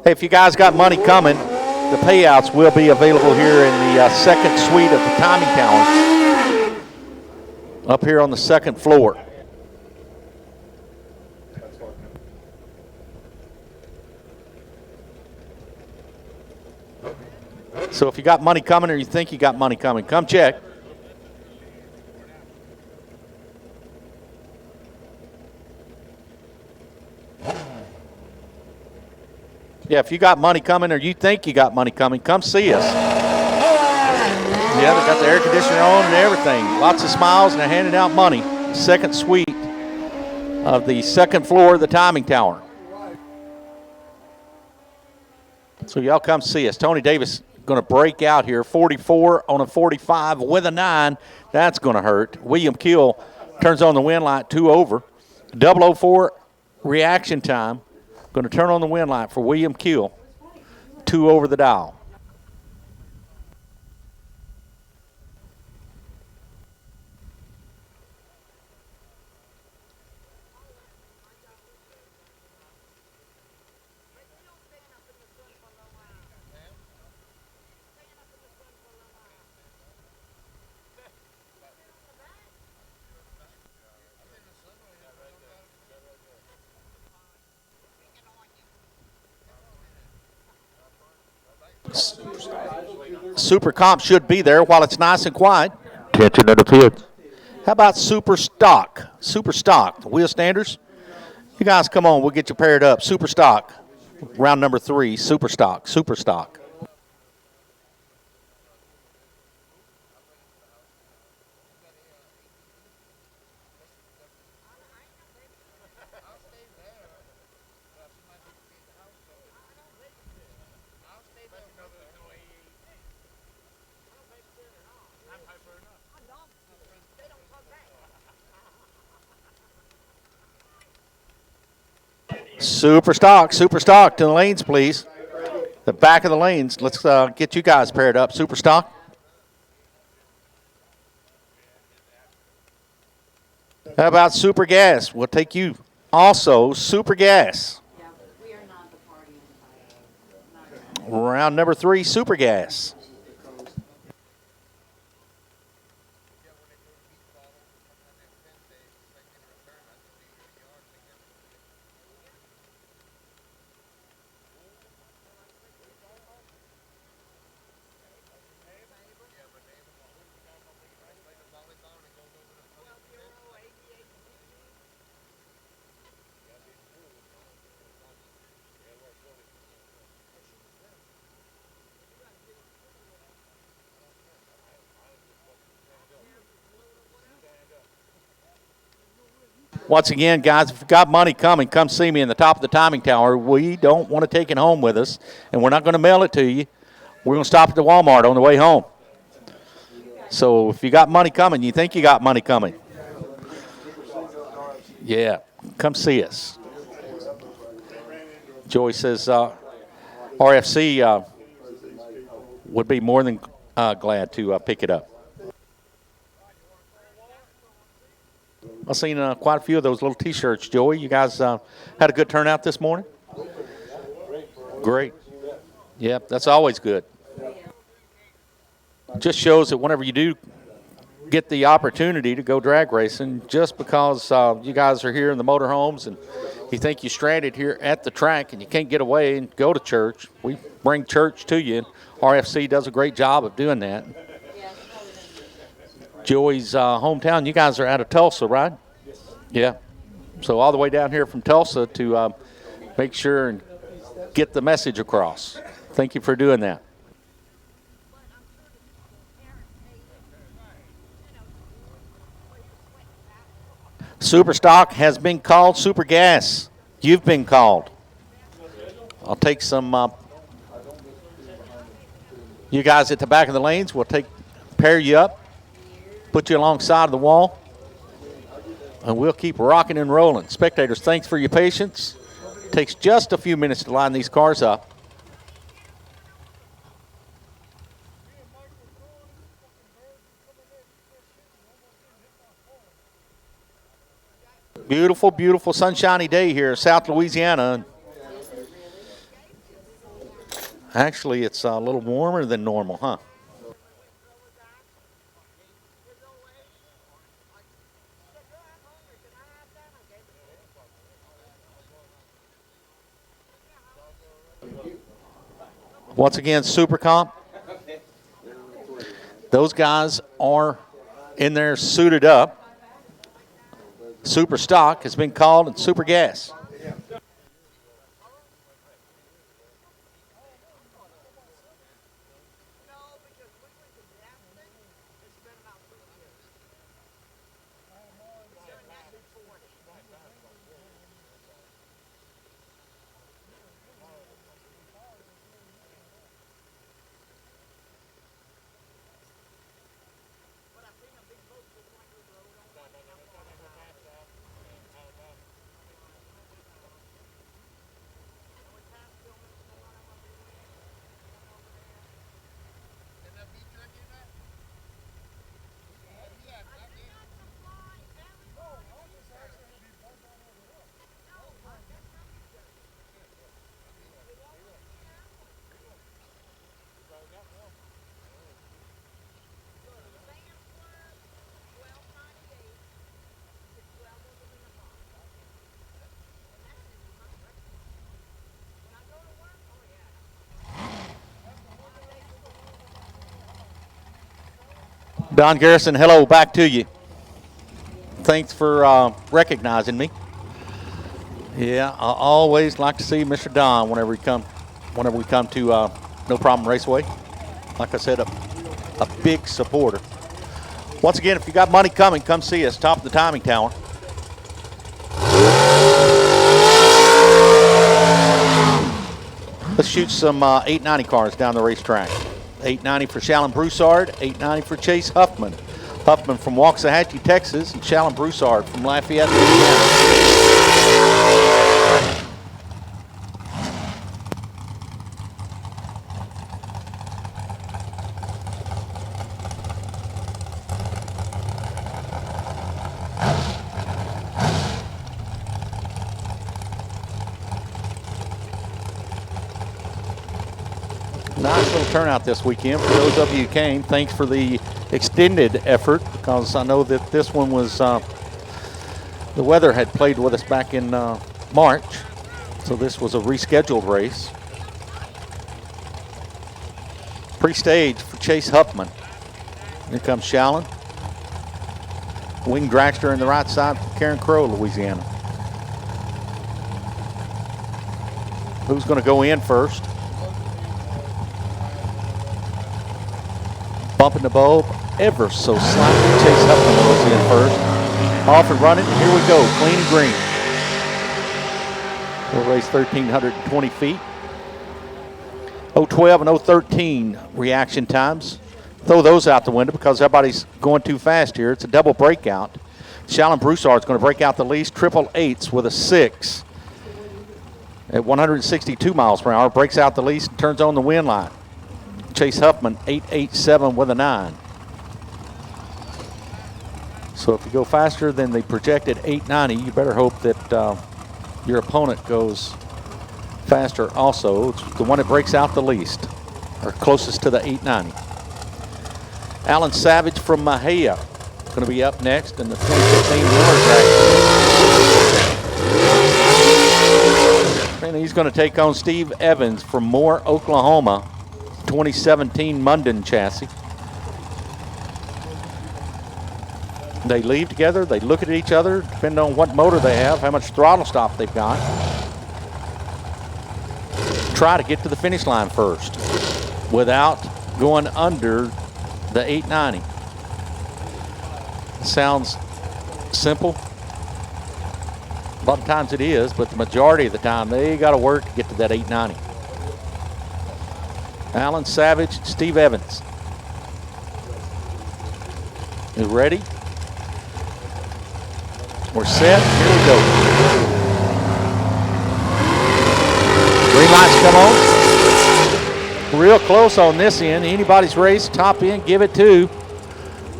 D: Hey, if you guys got money coming, the payouts will be available here in the second suite of the timing tower up here on the second floor. So if you got money coming or you think you got money coming, come check. Yeah, if you got money coming or you think you got money coming, come see us. Yeah, they got the air conditioner on and everything. Lots of smiles, and they're handing out money. Second suite of the second floor of the timing tower. So y'all come see us. Tony Davis going to break out here. 44 on a 45 with a 9. That's going to hurt. William Keel turns on the wind light, 2 over. 004 reaction time. Going to turn on the wind light for William Keel, 2 over the dial. Super Comp should be there while it's nice and quiet.
H: Attention to the field.
D: How about Super Stock? Super Stock, the wheel standers. You guys come on, we'll get you paired up. Super Stock, round number 3, Super Stock, Super Stock. Super Stock to the lanes, please. The back of the lanes. Let's get you guys paired up. Super Stock. How about Super Gas? We'll take you also. Super Gas. Round number 3, Super Gas. Once again, guys, if you've got money coming, come see me in the top of the timing tower. We don't want to take it home with us, and we're not going to mail it to you. We're going to stop at the Walmart on the way home. So if you got money coming, you think you got money coming, yeah, come see us. Joey says RFC would be more than glad to pick it up. I've seen quite a few of those little T-shirts, Joey. You guys had a good turnout this morning? Great. Yep, that's always good. Just shows that whenever you do get the opportunity to go drag racing, just because you guys are here in the motorhomes and you think you're stranded here at the track and you can't get away and go to church, we bring church to you. RFC does a great job of doing that. Joey's hometown, you guys are out of Tulsa, right? Yeah. So all the way down here from Tulsa to make sure and get the message across. Thank you for doing that. Super Stock has been called. Super Gas, you've been called. I'll take some, you guys at the back of the lanes, we'll pair you up. Put you alongside the wall, and we'll keep rocking and rolling. Spectators, thanks for your patience. It takes just a few minutes to line these cars up. Beautiful, beautiful sunshiny day here in South Louisiana. Actually, it's a little warmer than normal, huh? Once again, Super Comp. Those guys are in there suited up. Super Stock has been called, and Super Gas. Don Garrison, hello, back to you. Thanks for recognizing me. Yeah, I always like to see Mr. Don whenever we come to No Problem Raceway. Like I said, a big supporter. Once again, if you got money coming, come see us, top of the timing tower. Let's shoot some 890 cars down the racetrack. 890 for Shallon Broussard, 890 for Chase Huffman. Huffman from Waxahachie, Texas, and Shallon Broussard from Lafayette, Louisiana. Nice little turnout this weekend for those of you who came. Thanks for the extended effort, because I know that this one was, the weather had played with us back in March, so this was a rescheduled race. Pre-stage for Chase Huffman. Here comes Shallon. Wing dragster in the right side from Karen Crow, Louisiana. Who's going to go in first? Bumping the bulb ever so slightly. Chase Huffman goes in first. Off and running. Here we go. Clean and green. We'll race 1,320 feet. 012 and 013 reaction times. Throw those out the window because everybody's going too fast here. It's a double breakout. Shallon Broussard's going to break out the least. 888s with a 6 at 162 miles per hour. Breaks out the least and turns on the win line. Chase Huffman, 887 with a 9. So if you go faster than the projected 890, you better hope that your opponent goes faster also. It's the one that breaks out the least, or closest to the 890. Alan Savage from Mahia going to be up next in the 2015 Miller Dragster. And he's going to take on Steve Evans from Moore, Oklahoma. 2017 Munden chassis. They leave together, they look at each other, depending on what motor they have, how much throttle stop they've got. Try to get to the finish line first without going under the 890. Sounds simple. A lot of times it is, but the majority of the time they got to work to get to that 890. Alan Savage, Steve Evans. You ready? We're set. Here we go. Green lights come on. Real close on this end. Anybody's race, top end, give it to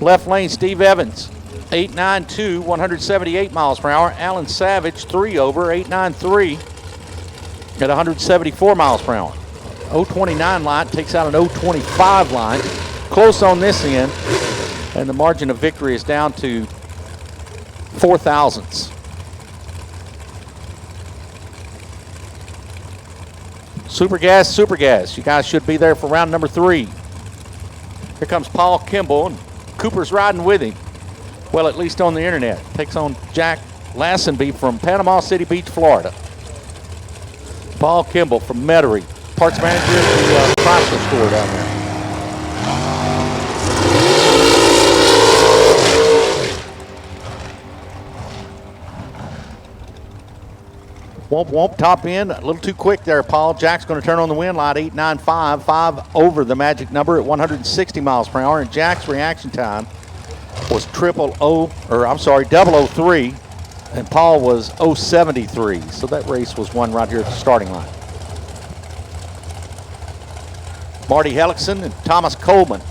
D: left lane, Steve Evans. 892, 178 miles per hour. Alan Savage, 3 over, 893 at 174 miles per hour. 029 line takes out an 025 line. Close on this end, and the margin of victory is down to 4 thousandths. Super gas, super gas. You guys should be there for round number 3. Here comes Paul Kimball, and Cooper's riding with him. Well, at least on the internet. Takes on Jack Lassenby from Panama City Beach, Florida. Paul Kimball from Metairie. Parts manager at the Chrysler store down there. Womp, top end, a little too quick there, Paul. Jack's going to turn on the wind light, 895, 5 over the magic number at 160 miles per hour, and Jack's reaction time was 003, and Paul was 073. So that race was won right here at the starting line. Marty Hellickson and Thomas Coleman.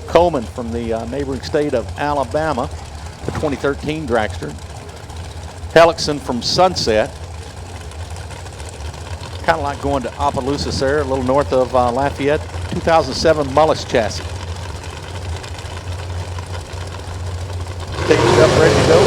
D: Coleman from the neighboring state of Alabama, the 2013 dragster. Hellickson from Sunset. Kind of like going to Opelousas there, a little north of Lafayette. 2007 Mullis chassis. Take it up, ready to go.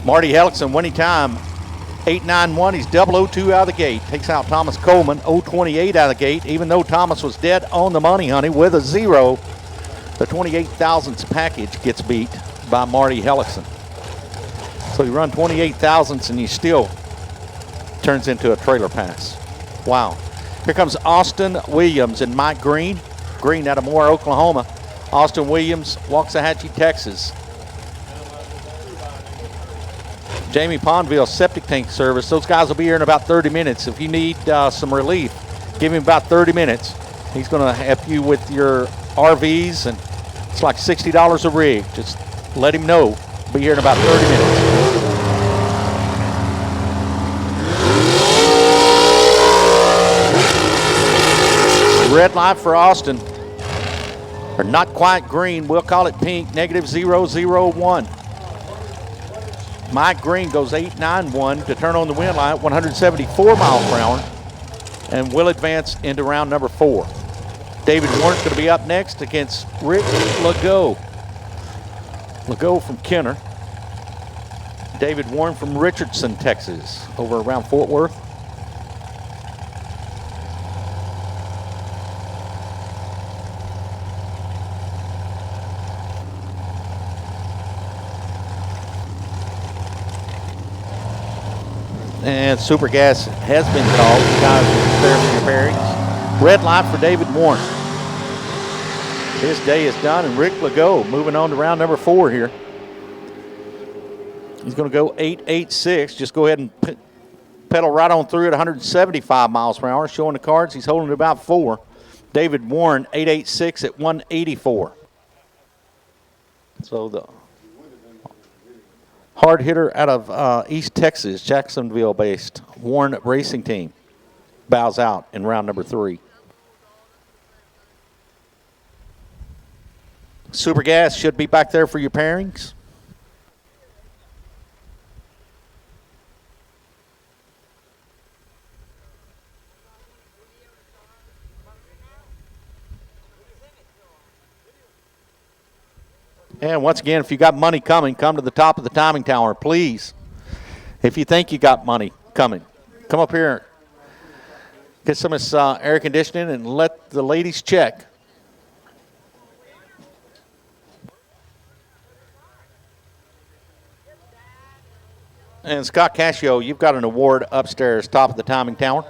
D: Marty Hellickson winning time, 8.91. He's 002 out of the gate. Takes out Thomas Coleman, 028 out of the gate. Even though Thomas was dead on the money, honey, with a 0, the 28 thousandths package gets beat by Marty Hellickson. So you run 28 thousandths and you still turns into a trailer pass. Wow. Here comes Austin Williams and Mike Green. Green out of Moore, Oklahoma. Austin Williams, Waxahachie, Texas. Jamie Pondville, septic tank service. Those guys will be here in about 30 minutes. If you need some relief, give him about 30 minutes. He's going to help you with your RVs, and it's like $60 a rig. Just let him know. Be here in about 30 minutes. Red light for Austin. Or not quite green. We'll call it pink. -001. Mike Green goes 8.91 to turn on the wind light, 174 miles per hour, and will advance into round number 4. David Warren's going to be up next against Rick Legault. Legault from Kenner. David Warren from Richardson, Texas, over around Fort Worth. And super gas has been called. You guys are prepare for your pairings. Red light for David Warren. His day is done, and Rick Legault moving on to round number 4 here. He's going to go 8.86. Just go ahead and pedal right on through at 175 miles per hour. Showing the cards, he's holding at about 4. David Warren, 8.86 at 184. So the hard hitter out of East Texas, Jacksonville-based Warren Racing Team, bows out in round number 3. Super gas should be back there for your pairings. And once again, if you got money coming, come to the top of the timing tower, please. If you think you got money coming, come up here, get some of this air conditioning, and let the ladies check. And Scott Cascio, you've got an award upstairs, top of the timing tower.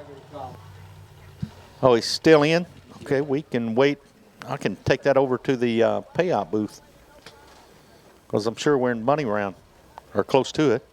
D: Oh, he's still in? Okay, we can wait. I can take that over to the payout booth, because I'm sure we're in money round, or close to it.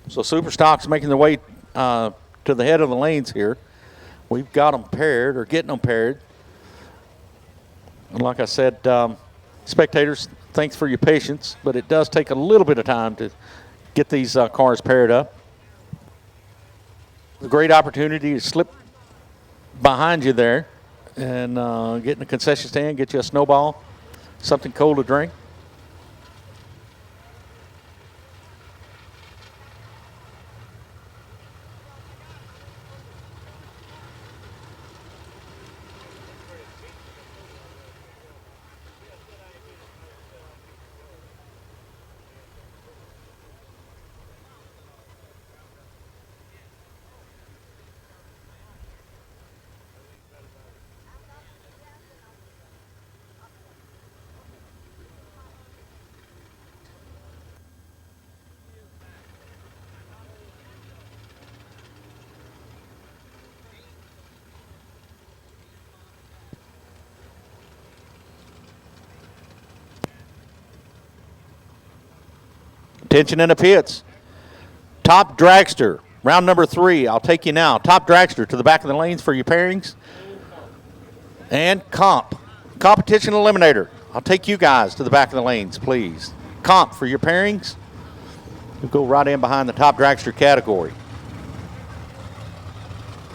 D: So Superstock's making their way to the head of the lanes here. We've got them paired, or getting them paired. And like I said, spectators, thanks for your patience, but it does take a little bit of time to get these cars paired up. A great opportunity to slip behind you there and get in the concession stand, get you a snowball, something cold to drink. Attention in the pits. Top dragster, round number 3. I'll take you now. Top dragster to the back of the lanes for your pairings. And competition eliminator. I'll take you guys to the back of the lanes, please. Comp for your pairings. We'll go right in behind the top dragster category.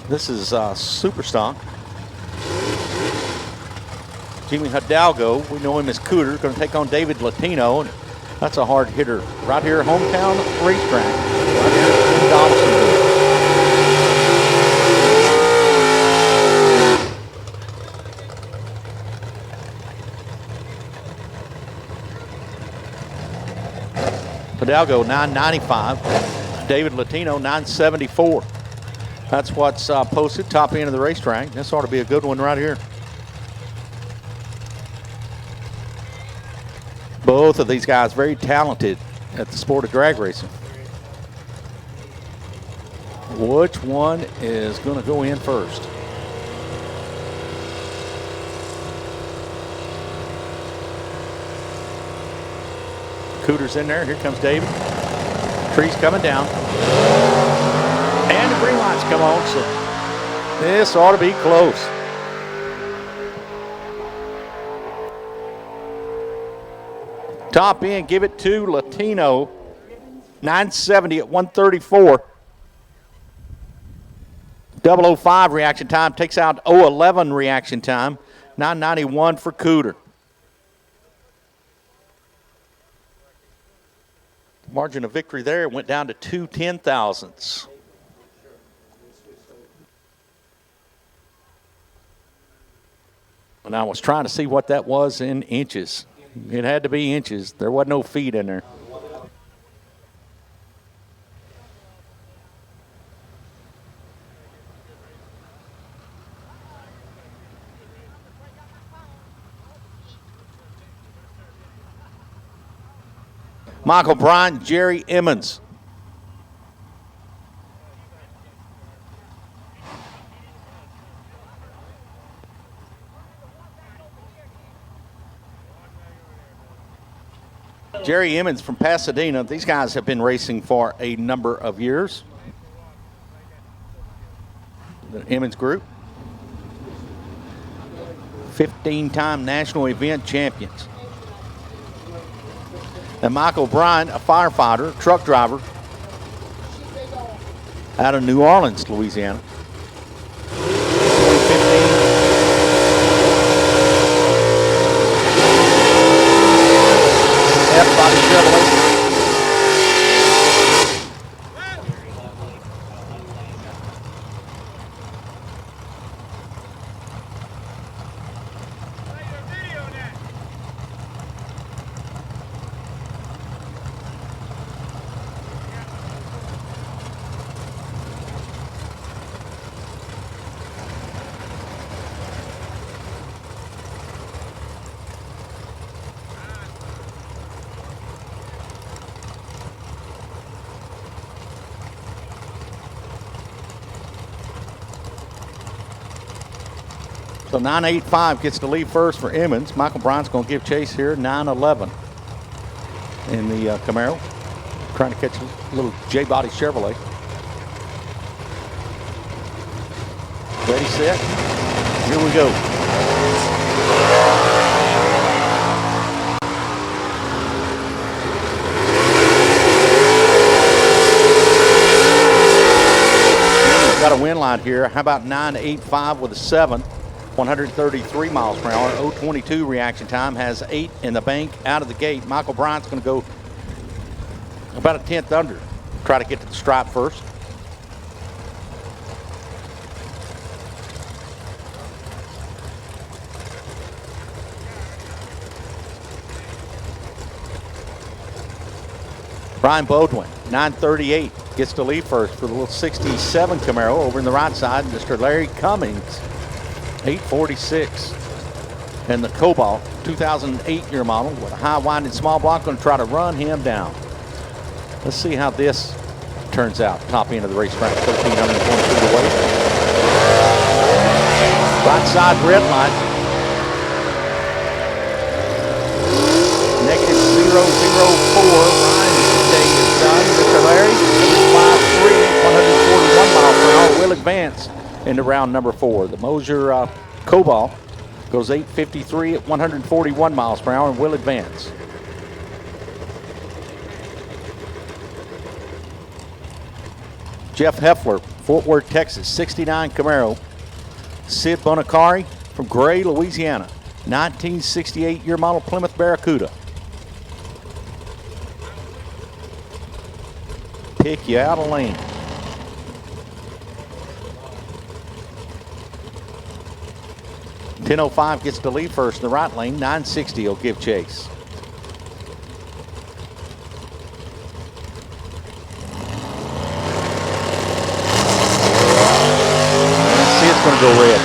D: This is super stock. Jimmy Hidalgo, we know him as Cooter, going to take on David Latino. And that's a hard hitter right here, hometown racetrack, right here in Donaldsonville. Hidalgo 995, David Latino 974. That's what's posted top end of the racetrack. This ought to be a good one right here. Both of these guys very talented at the sport of drag racing. Which one is going to go in first? Cooter's in there. Here comes David. Tree's coming down. And the green lights come on, so this ought to be close. Top end, give it to Latino. 970 at 134. 005 reaction time takes out 011 reaction time. 991 for Cooter. Margin of victory there went down to 2 10,000ths. And I was trying to see what that was in inches. It had to be inches. There wasn't no feet in there. Michael Bryant, Jerry Emmons. Jerry Emmons from Pasadena. These guys have been racing for a number of years. The Emmons group. 15-time national event champions. And Michael Bryant, a firefighter, truck driver out of New Orleans, Louisiana. 2015. F-body Chevrolet. So 985 gets to lead first for Emmons. Michael Bryant's going to give chase here, 911 in the Camaro. Trying to catch a little J-body Chevrolet. Ready, set, here we go. Got a wind line here. How about 985 with a 7? 133 miles per hour, 022 reaction time, has 8 in the bank out of the gate. Michael Bryant's going to go about a 10th under. Try to get to the stripe first. Brian Bodwin, 938, gets to lead first for the little 67 Camaro over in the right side. Mr. Larry Cummings, 846. And the Cobalt, 2008 year model with a high winding small block, going to try to run him down. Let's see how this turns out. Top end of the racetrack, 1,320 feet away. Right side red light. -004. Ryan's day is done. Mr. Larry, 5'3", 141 miles per hour, will advance into round number 4. The Moser Cobalt Goes 8:53 at 141 miles per hour and will advance. Jeff Heffler, Fort Worth, Texas, 69 Camaro. Sid Bonacari from Gray, Louisiana, 1968 year model Plymouth Barracuda. Pick you out of lane. .1005 gets to lead first in the right lane. 960 will give chase. Sid's going to go red.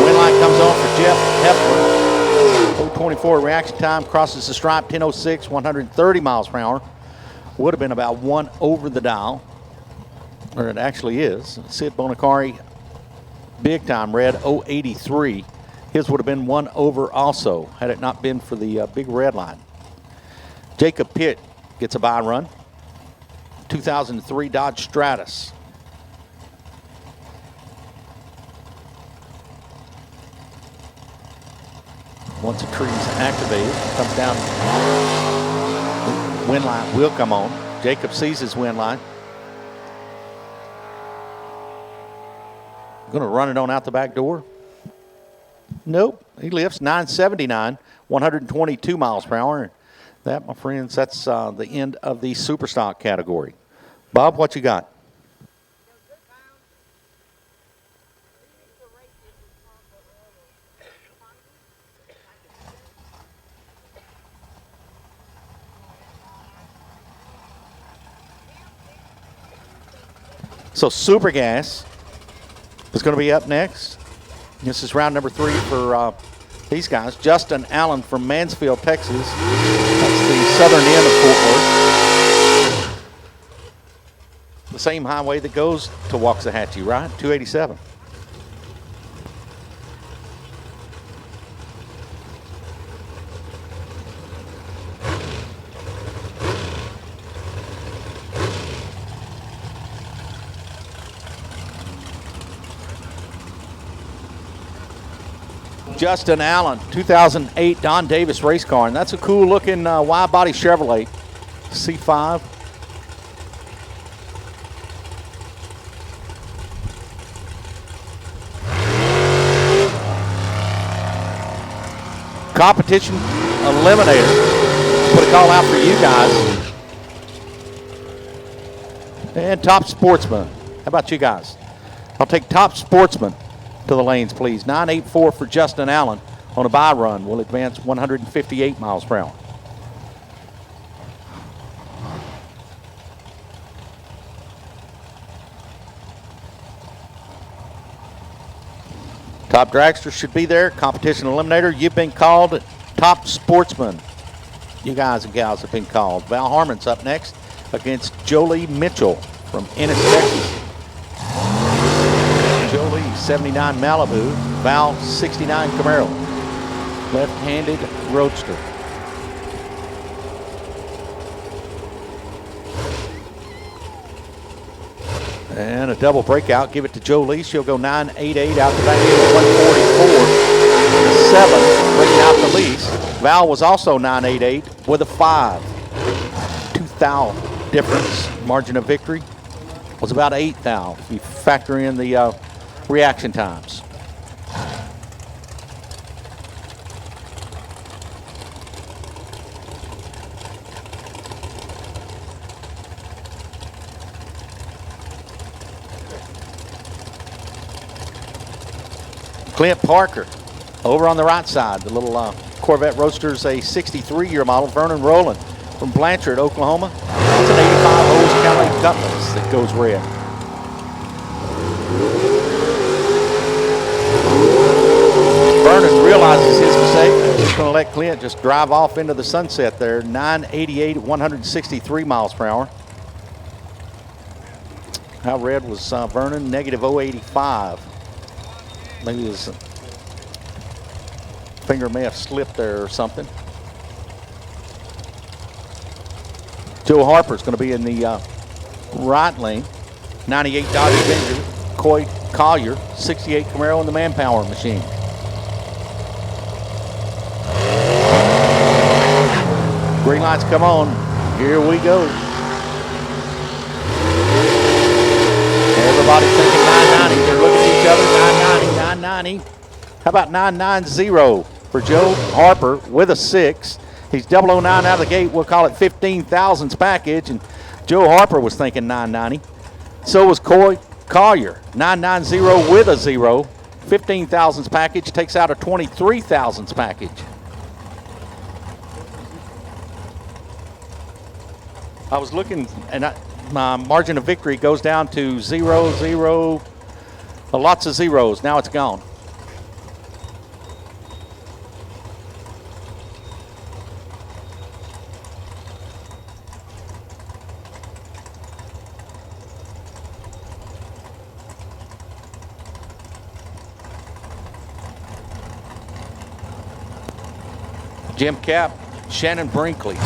D: Wind light comes on for Jeff Heffler. 024 reaction time, crosses the stripe. 1006, 130 miles per hour. Would have been about 1 over the dial. Or it actually is. Sid Bonacari, big time red, 083. His would have been 1 over also, had it not been for the big red line. Jacob Pitt gets a bye run. 2003 Dodge Stratus. Once the tree's activated, comes down. Wind line will come on. Jacob sees his wind line. Going to run it on out the back door? Nope. He lifts 979, 122 miles per hour. That, my friends, that's the end of the super stock category. Bob, what you got? So Super Gas is going to be up next. This is round number 3 for these guys. Justin Allen from Mansfield, Texas. That's the southern end of Fort Worth. The same highway that goes to Waxahachie, right? 287. Justin Allen, 2008 Don Davis race car, and that's a cool looking wide body Chevrolet C5. Competition eliminator. Put a call out for you guys. And Top Sportsman. How about you guys? I'll take Top Sportsman to the lanes, please. 984 for Justin Allen on a bye run. Will advance 158 miles per hour. Top Dragster should be there. Competition Eliminator. You've been called Top Sportsman. You guys and gals have been called. Val Harmon's up next against Jolie Mitchell from Ennis, Texas. Jolie, 79 Malibu. Val, 69 Camaro. Left-handed roadster. And a double breakout. Give it to Jolie. She'll go 988 out the back end, 144. 7, bringing out the lease. Val was also 988 with a 5. 2 thou difference. Margin of victory was about 8 thou. If you factor in the reaction times. Clint Parker over on the right side. The little Corvette Roadster's a 63-year model. Vernon Rowland from Blanchard, Oklahoma. It's an 85 Olds County Cutlass that goes red. Vernon realizes his mistake. He's going to let Clint just drive off into the sunset there. 988 at 163 miles per hour. How red was Vernon? Negative 085. Maybe his finger may have slipped there or something. Joe Harper's going to be in the right lane. 98 Dodge Avenger. Coy Collier, 68 Camaro in the manpower machine. Green lights come on. Here we go. Everybody's thinking 990. They're looking at each other. 990, 990. How about 990 for Joe Harper with a 6? He's 009 out of the gate. We'll call it 15 thousandths package. And Joe Harper was thinking 990. So was Coy Collier. 990 with a 0. 15 thousandths package takes out a 23 thousandths package. I was looking, and my margin of victory goes down to 0, 0, lots of zeros. Now it's gone. Jim Cap, Shannon Brinkley.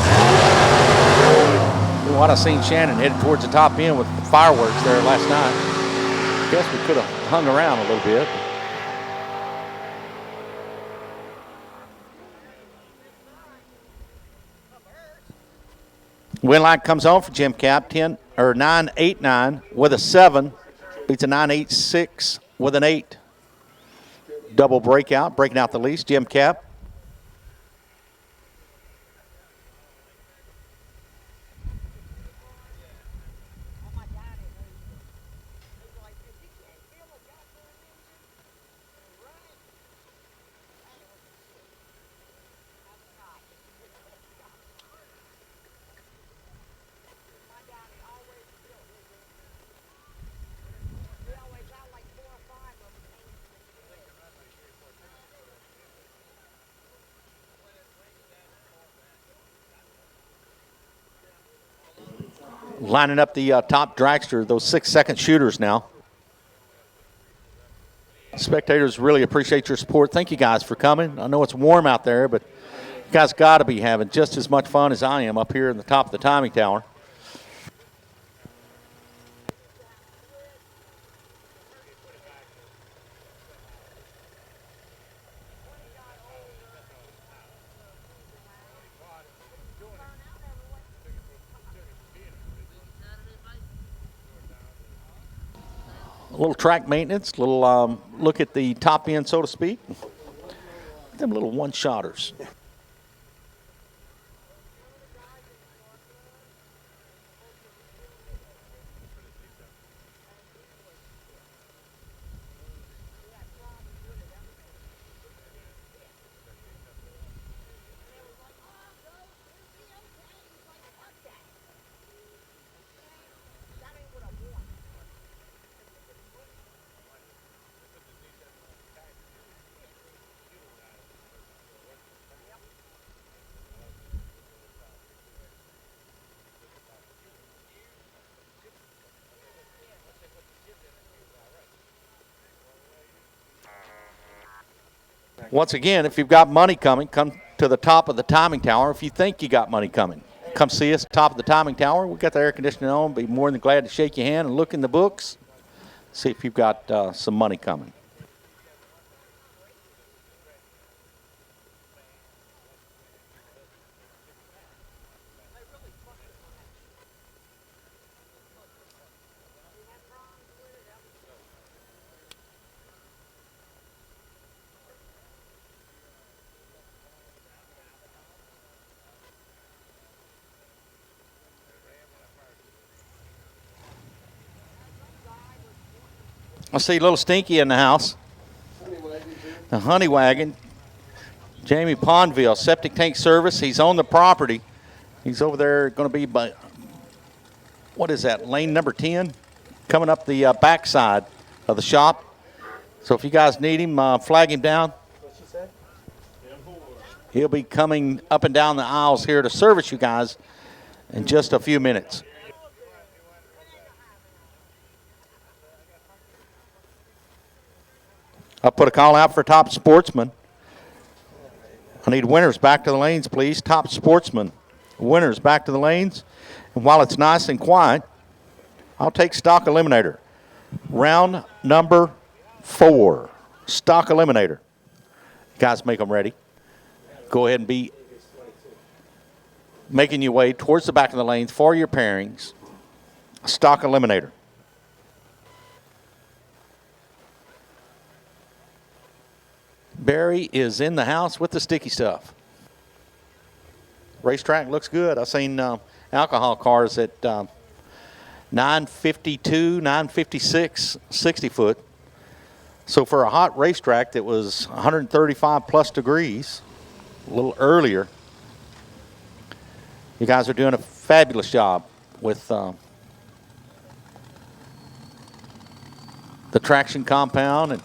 D: What I seen Shannon headed towards the top end with the fireworks there last night. Guess we could have hung around a little bit. Win line comes on for Jim Cap, 989 with a 7, beats a 986 with an 8. Double breakout, breaking out the lease. Jim Cap. Lining up the top dragster, those 6-second shooters now. Spectators really appreciate your support. Thank you guys for coming. I know it's warm out there, but you guys got to be having just as much fun as I am up here in the top of the timing tower. A little track maintenance, a little look at the top end, so to speak. Them little one-shotters. Once again, if you've got money coming, come to the top of the timing tower. If you think you got money coming, come see us top of the timing tower. We've got the air conditioning on. Be more than glad to shake your hand and look in the books, see if you've got some money coming. I see little Stinky in the house. The Honey Wagon. Jamie Pondville, septic tank service. He's on the property. He's over there going to be by, what is that, lane number 10? Coming up the backside of the shop. So if you guys need him, flag him down. He'll be coming up and down the aisles here to service you guys in just a few minutes. I'll put a call out for top sportsman. I need winners back to the lanes, please. Top sportsman. Winners back to the lanes. And while it's nice and quiet, I'll take stock eliminator. Round number 4, stock eliminator. Guys, make them ready. Go ahead and be making your way towards the back of the lanes for your pairings. Stock eliminator. Barry is in the house with the sticky stuff. Racetrack looks good. I've seen alcohol cars at 952, 956, 60 foot. So for a hot racetrack that was 135 plus degrees a little earlier, you guys are doing a fabulous job with the traction compound. And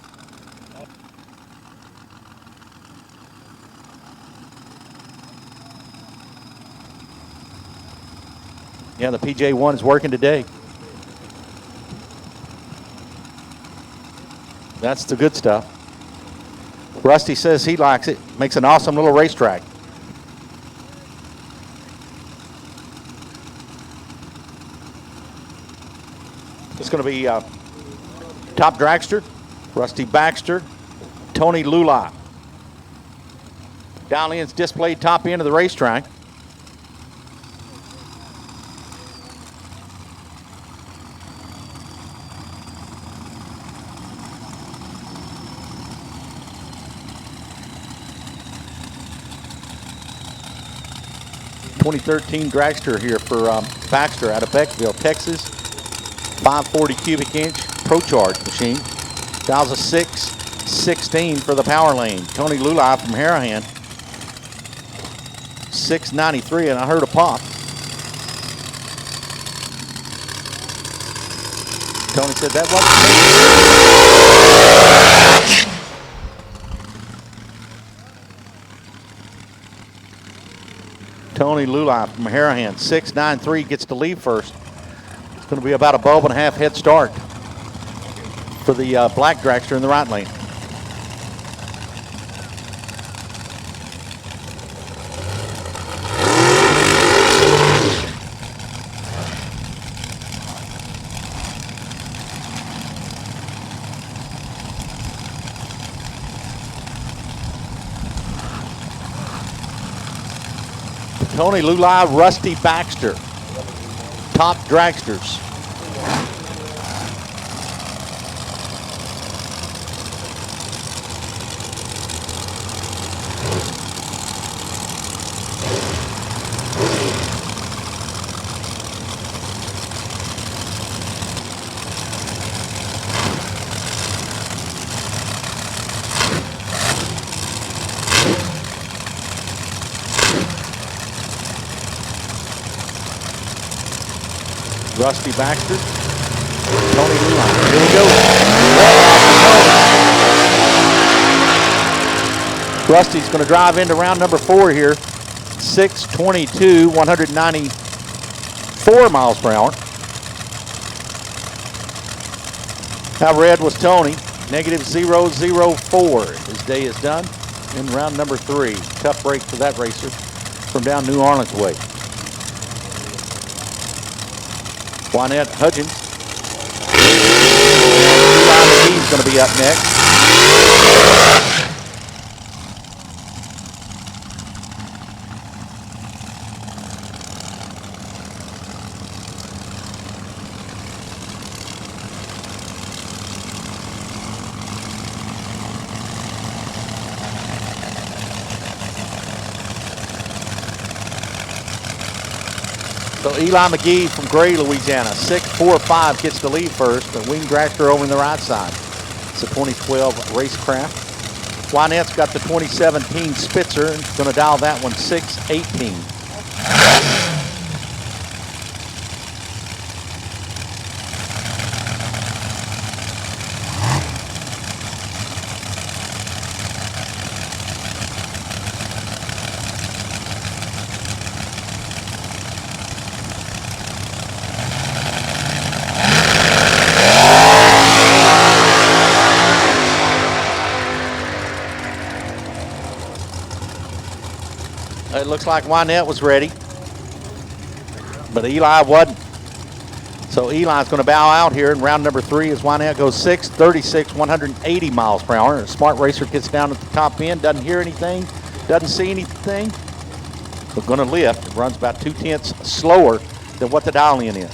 D: yeah, the PJ1 is working today. That's the good stuff. Rusty says he likes it. Makes an awesome little racetrack. It's going to be top dragster, Rusty Baxter, Tony Lula. Dial-ins displayed top end of the racetrack. .2013 dragster here for Baxter out of Beckville, Texas. 540 cubic inch Pro Charge machine. Dials a 616 for the power lane. Tony Lula from Harahan. 693, and I heard a pop. Tony said that wasn't me. Tony Lula from Harahan, 693, gets to lead first. It's going to be about a bulb and a half head start for the black dragster in the right lane. Tony Lula, Rusty Baxter, top dragsters. Rusty Baxter, Tony Lula. Here we go. Rusty's going to drive into round number 4 here. 622, 194 miles per hour. Now red was Tony, -004. His day is done in round number 3. Tough break for that racer from down New Orleans way. Juanette Hudgens. He's going to be up next. So Eli McGee from Gray, Louisiana, 645 gets the lead first. The wing dragster over on the right side. It's a 2012 Racecraft. Juanette's got the 2017 Spitzer and going to dial that one 618. It looks like Wynette was ready, but Eli wasn't. So Eli's going to bow out here in round number 3 as Wynette goes 6:36, 180 miles per hour. A smart racer gets down at the top end, doesn't hear anything, doesn't see anything, but going to lift. It runs about 2/10 slower than what the dial-in is.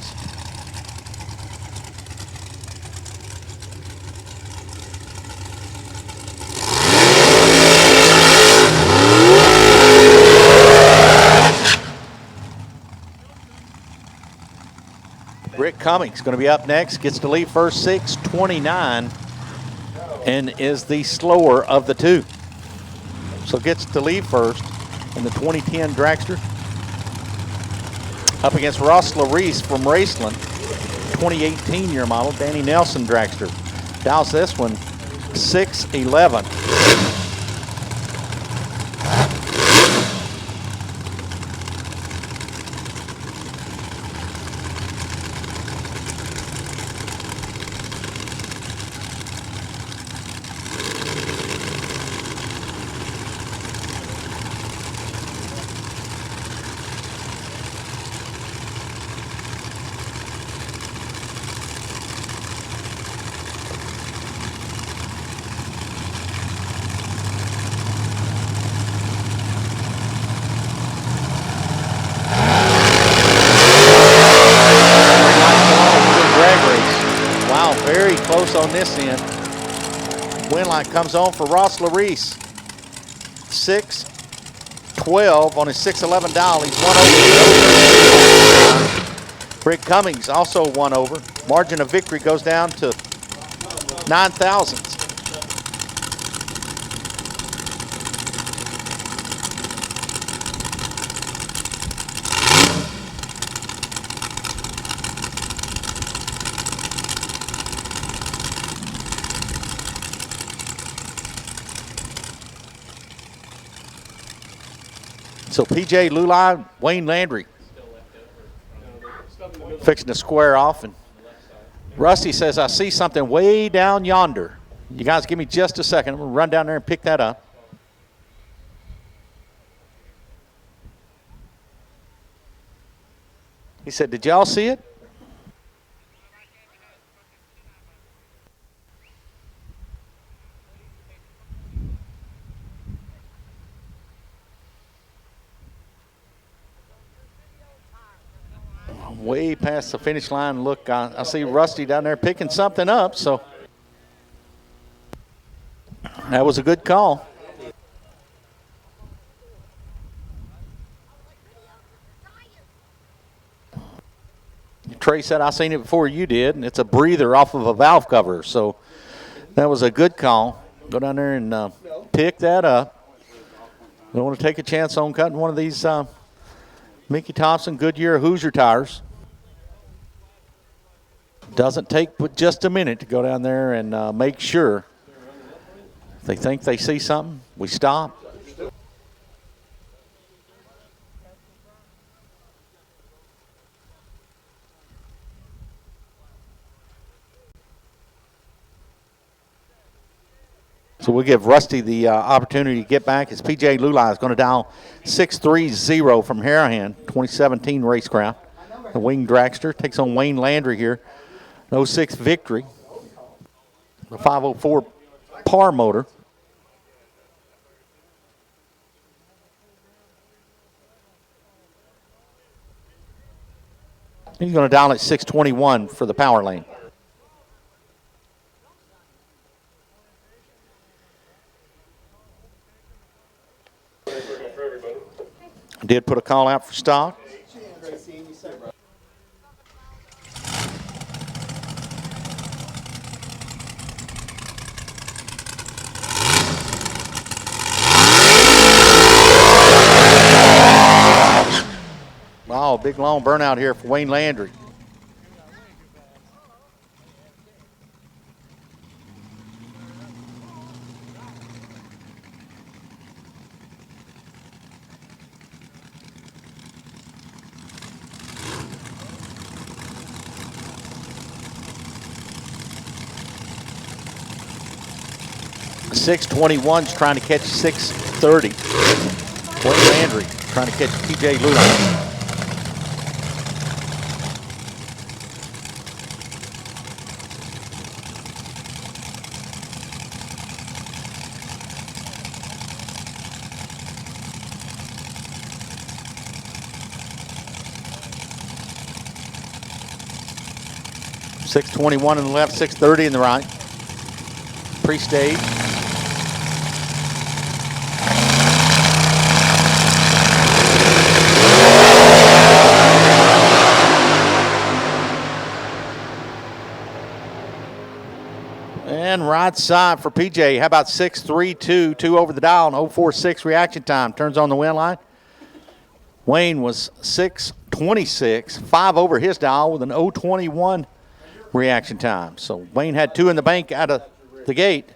D: Rick Cummings going to be up next, gets to lead first, 6:29, and is the slower of the two. So gets to lead first in the 2010 dragster. Up against Ross Larice from Raceland, 2018 year model, Danny Nelson dragster. Dials this one 6:11. Very close on this end. Win light comes on for Ross Larice. 6:12 on his 6:11 dial. He's 1 over. Rick Cummings also 1 over. Margin of victory goes down to 9 thousandths. So PJ Lulai, Wayne Landry fixing to square off. And Rusty says, I see something way down yonder. You guys give me just a second. I'm going to run down there and pick that up. He said, did y'all see it? Way past the finish line. Look, I see Rusty down there picking something up, so that was a good call. Trey said, I seen it before you did, and it's a breather off of a valve cover, so that was a good call. Go down there and pick that up. Don't want to take a chance on cutting one of these Mickey Thompson Goodyear Hoosier tires. Doesn't take but just a minute to go down there and make sure. If they think they see something, we stop. So we'll give Rusty the opportunity to get back as PJ Lulai is going to dial 630 from Harahan, 2017 racecraft. The wing dragster takes on Wayne Landry here. 06 victory. The 504 par motor. He's going to dial at 621 for the power lane. Did put a call out for stock. Wow, big long burnout here for Wayne Landry. .621's trying to catch 630. Wayne Landry trying to catch TJ Lula. 621 in the left, 630 in the right. Pre-stage. And right side for PJ. How about 6.32, 2 over the dial, and 0.46 reaction time. Turns on the win line. Wayne was 6.26, 5 over his dial with an 0.21 reaction time. So Wayne had 2 in the bank out of the gate,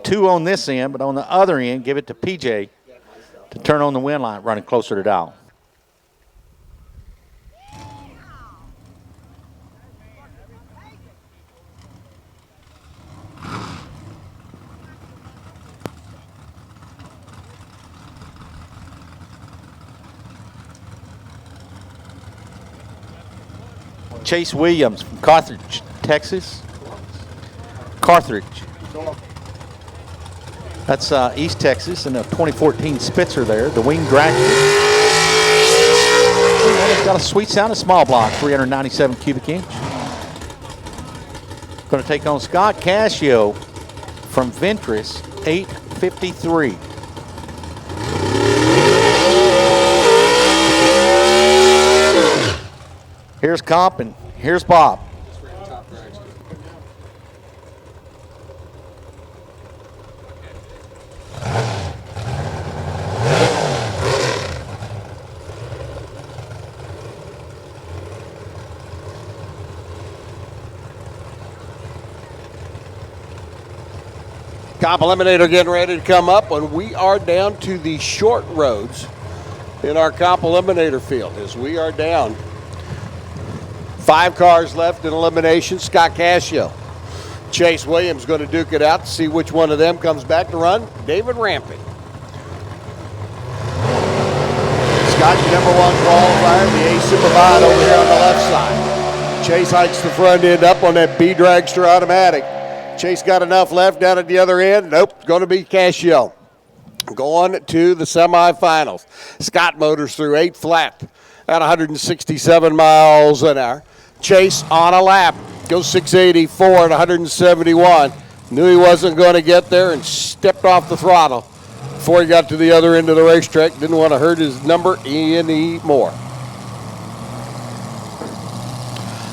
D: 2 on this end, but on the other end, give it to PJ to turn on the win line, running closer to dial. Chase Williams from Carthage, Texas. Carthage. That's East Texas and a 2014 Spitzer there, the wing dragster. It's got a sweet sound, a small block, 397 cubic inch. Going to take on Scott Cascio from Ventris, 853. Here's Comp and here's Bob.
C: Comp Eliminator getting ready to come up, and we are down to the short roads in our Comp Eliminator field as we are down. 5 cars left in elimination. Scott Cascio. Chase Williams going to duke it out to see which one of them comes back to run. David Rampy. Scott, your number 1 qualifier, the A Superbike over here on the left side. Chase hikes the front end up on that B dragster automatic. Chase got enough left down at the other end. Nope, going to be Cascio. Going to the semifinals. Scott motors through 8 flat at 167 miles an hour. Chase on a lap, goes 684 at 171. Knew he wasn't going to get there and stepped off the throttle before he got to the other end of the racetrack. Didn't want to hurt his number any more.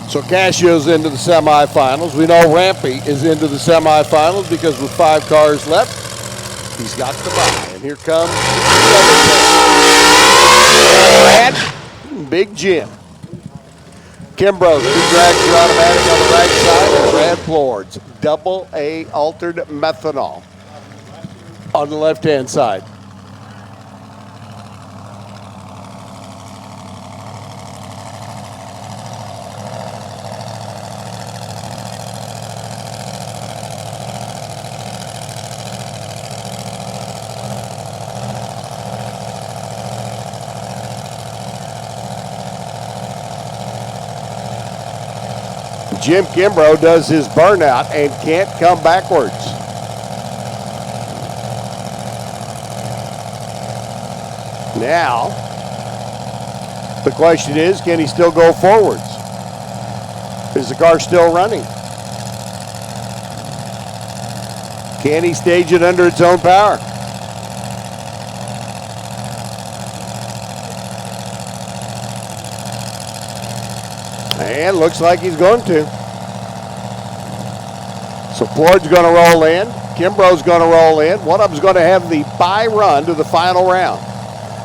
C: So Cascio's into the semifinals. We know Rampy is into the semifinals because with 5 cars left, he's got the bye. And here comes Brad, Big Jim. Kimbrough's 2 dragster automatic on the right side, and Brad Plord's double A altered methanol on the left-hand side. Jim Kimbrough does his burnout and can't come backwards. Now, the question is, can he still go forwards? Is the car still running? Can he stage it under its own power? And looks like he's going to. So Plord's going to roll in. Kimbrough's going to roll in. One of them's going to have the bye run to the final round.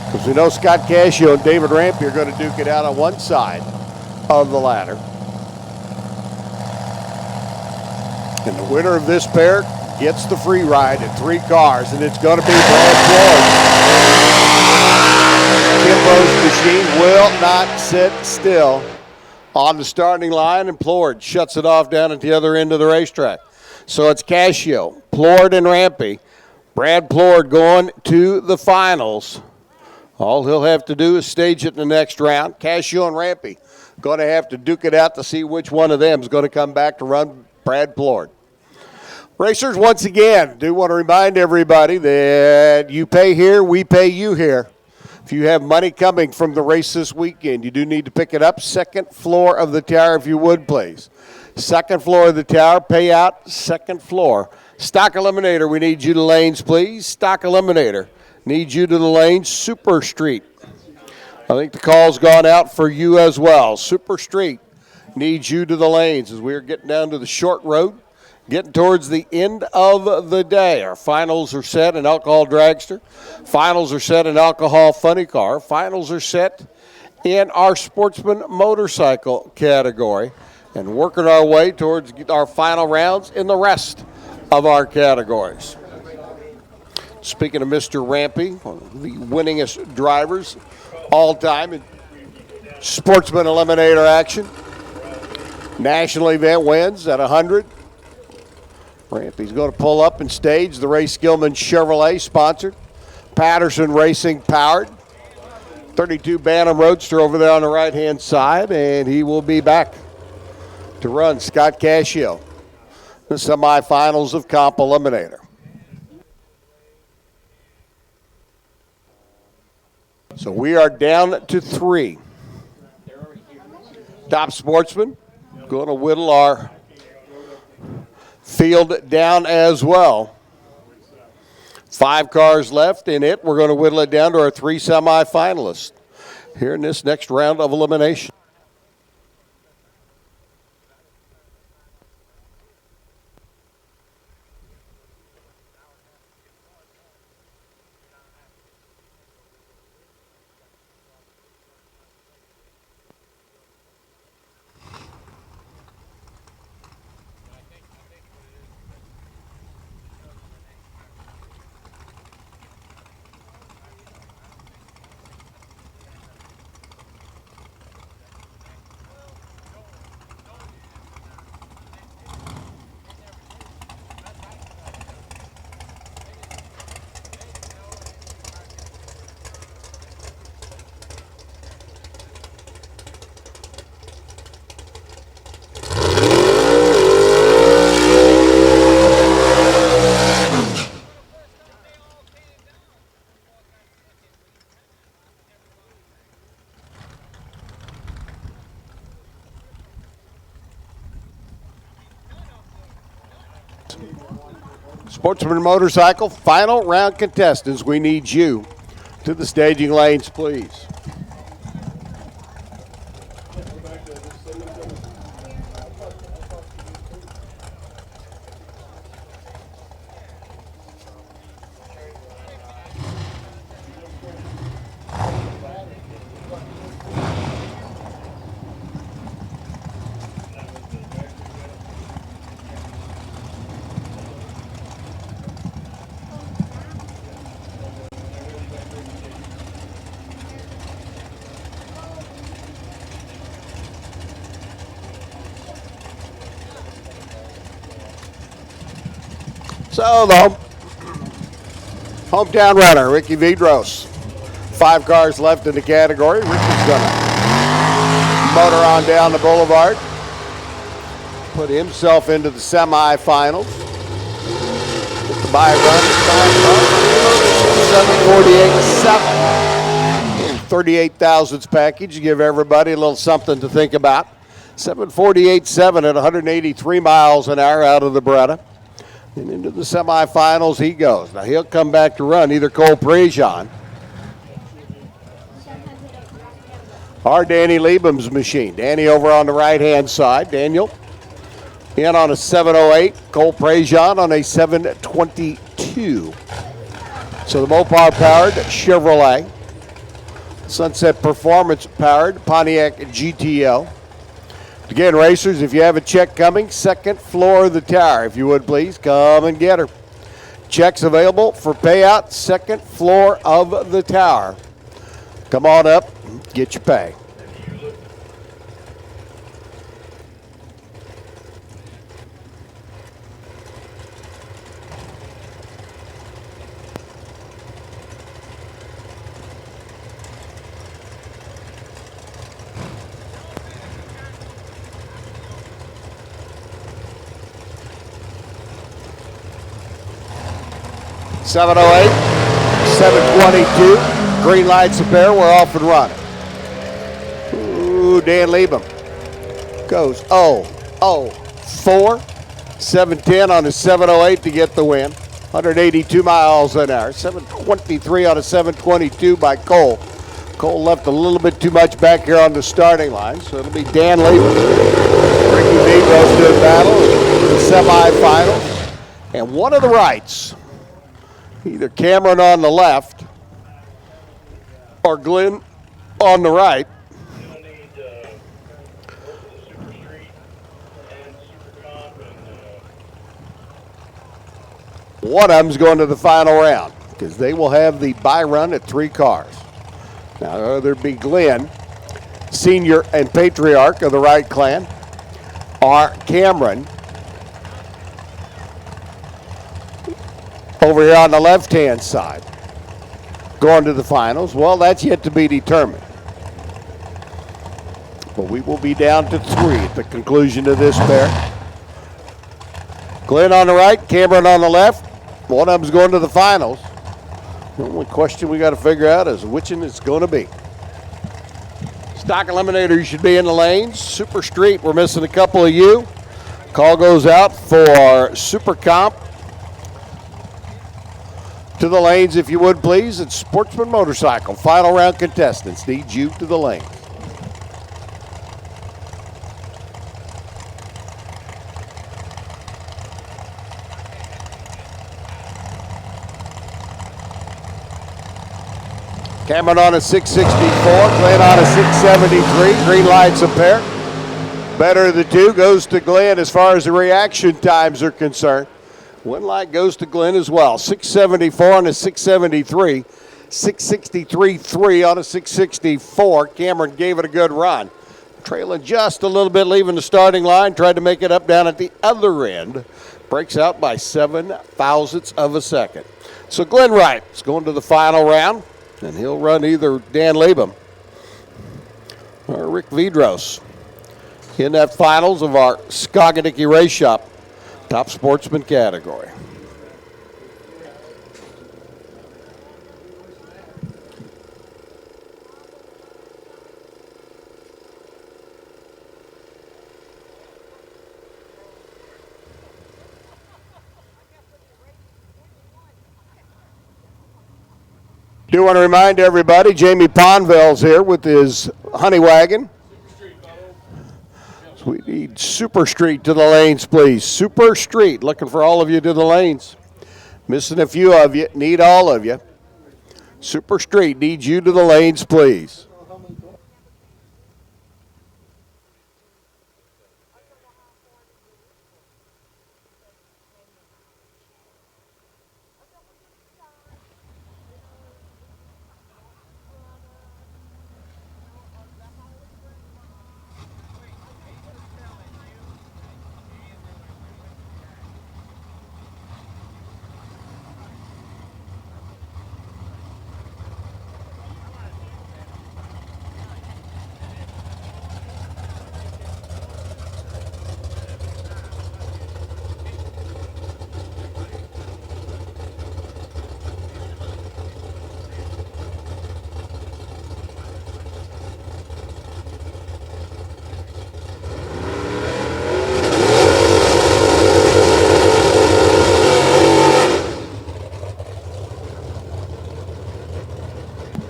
C: Because we know Scott Cascio and David Rampy are going to duke it out on one side of the ladder. And the winner of this pair gets the free ride in 3 cars, and it's going to be Brad Plord. Kimbrough's machine will not sit still on the starting line, and Plord shuts it off down at the other end of the racetrack. So it's Cascio, Plord, and Rampy. Brad Plord going to the finals. All he'll have to do is stage it in the next round. Cascio and Rampy going to have to duke it out to see which one of them is going to come back to run Brad Plord. Racers, once again, do want to remind everybody that you pay here, we pay you here. If you have money coming from the race this weekend, you do need to pick it up. 2nd floor of the tower, if you would, please. Second floor of the tower, payout, second floor. Stock eliminator, we need you to lanes, please. Stock eliminator, need you to the lanes. Super Street. I think the call's gone out for you as well. Super Street needs you to the lanes as we're getting down to the short road, getting towards the end of the day. Our finals are set in alcohol dragster. Finals are set in alcohol funny car. Finals are set in our sportsman motorcycle category. And working our way towards our final rounds in the rest of our categories. Speaking of Mr. Rampy, one of the winningest drivers all time in sportsman eliminator action. National event wins at 100. Rampy's going to pull up and stage the Ray Skillman Chevrolet sponsored. Patterson Racing powered. 32 Bantam Roadster over there on the right-hand side, and he will be back to run Scott Cascio, the semifinals of Comp Eliminator. So we are down to 3. Top Sportsman going to whittle our field down as well. 5 cars left in it. We're going to whittle it down to our 3 semifinalists here in this next round of elimination. Sportsman Motorcycle, final round contestants, we need you to the staging lanes, please. So the hometown runner, Ricky Vidros. 5 cars left in the category. Ricky's gonna motor on down the boulevard. Put himself into the semifinals. With the buy run, 748.7. 38,000s package. Give everybody a little something to think about. 748.7 at 183 miles an hour out of the Beretta. And into the semifinals he goes. Now he'll come back to run either Cole Prejean or Danny Liebem's machine. Danny over on the right-hand side. Daniel in on a 708. Cole Prejean on a 722. So the Mopar-powered Chevrolet. Sunset Performance-powered Pontiac GTO. Again, racers, if you have a check coming, second floor of the tower, if you would please, come and get her. Checks available for payout, second floor of the tower. Come on up, get your pay. .708, 722, green lights appear, we're off and running. Ooh, Dan Liebem goes, oh, 704, 710 on a 708 to get the win. 182 miles an hour. 723 on a 722 by Cole. Cole left a little bit too much back here on the starting line, so it'll be Dan Levens. Ricky Vidros doing battle in the semifinals. And one of the rights, either Cameron on the left or Glenn on the right. One of them's going to the final round because they will have the bye run at 3 cars. Now, whether it be Glenn, senior and patriarch of the Wright clan, or Cameron, over here on the left-hand side, going to the finals, well, that's yet to be determined. But we will be down to 3 at the conclusion of this pair. Glenn on the right, Cameron on the left. One of them's going to the finals. The only question we got to figure out is which one it's going to be. Stock Eliminator, you should be in the lanes. Super Street, we're missing a couple of you. Call goes out for Super Comp. To the lanes, if you would, please. It's Sportsman Motorcycle. Final round contestants need you to the lane. Cameron on a 664, Glenn on a 673. Green lights a pair. Better of the two goes to Glenn as far as the reaction times are concerned. One light goes to Glenn as well. 674 on a 673. 663.3 on a 664. Cameron gave it a good run. Trailing just a little bit, leaving the starting line. Tried to make it up down at the other end. Breaks out by 7 thousandths of a second. So Glenn Wright is going to the final round. And he'll run either Dan Latham or Rick Vidros in that finals of our Skogadicki Race Shop Top Sportsman category. Do want to remind everybody, Jamie Ponville's here with his honey wagon. So we need Super Street to the lanes, please. Super Street, looking for all of you to the lanes. Missing a few of you, need all of you. Super Street needs you to the lanes, please.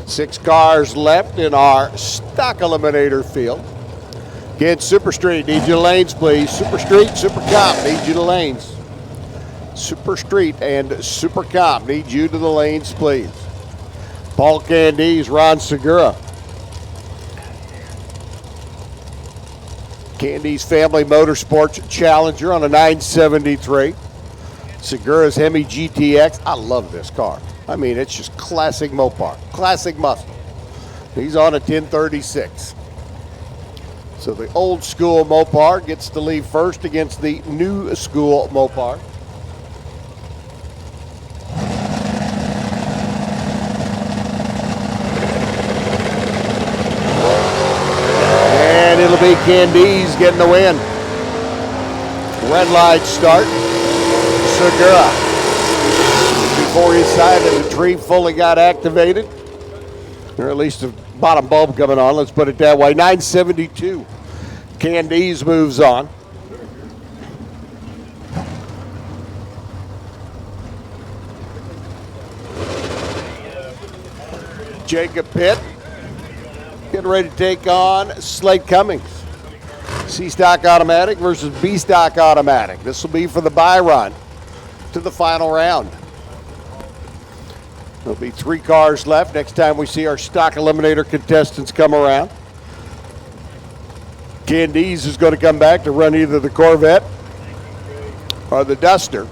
C: Six cars left in our stock eliminator field. Again, Super Street, need you to lanes, please. Super Street, Super Comp, need you to lanes. Super Street and Super Comp, need you to the lanes, please. Paul Candies, Ron Segura. Candies Family Motorsports Challenger on a 973. Segura's Hemi GTX. I love this car. I mean, it's just classic Mopar, classic muscle. He's on a 1036. So the old school Mopar gets to leave first against the new school Mopar. And it'll be Candies getting the win. Red light start. Segura. Before his side of the tree fully got activated, or at least the bottom bulb coming on, let's put it that way. 972. Candies moves on. Jacob Pitt getting ready to take on Slate Cummings. C-Stock Automatic versus B-Stock Automatic. This will be for the bye run to the final round. There'll be 3 cars left next time we see our stock eliminator contestants come around. Candice is going to come back to run either the Corvette or the Duster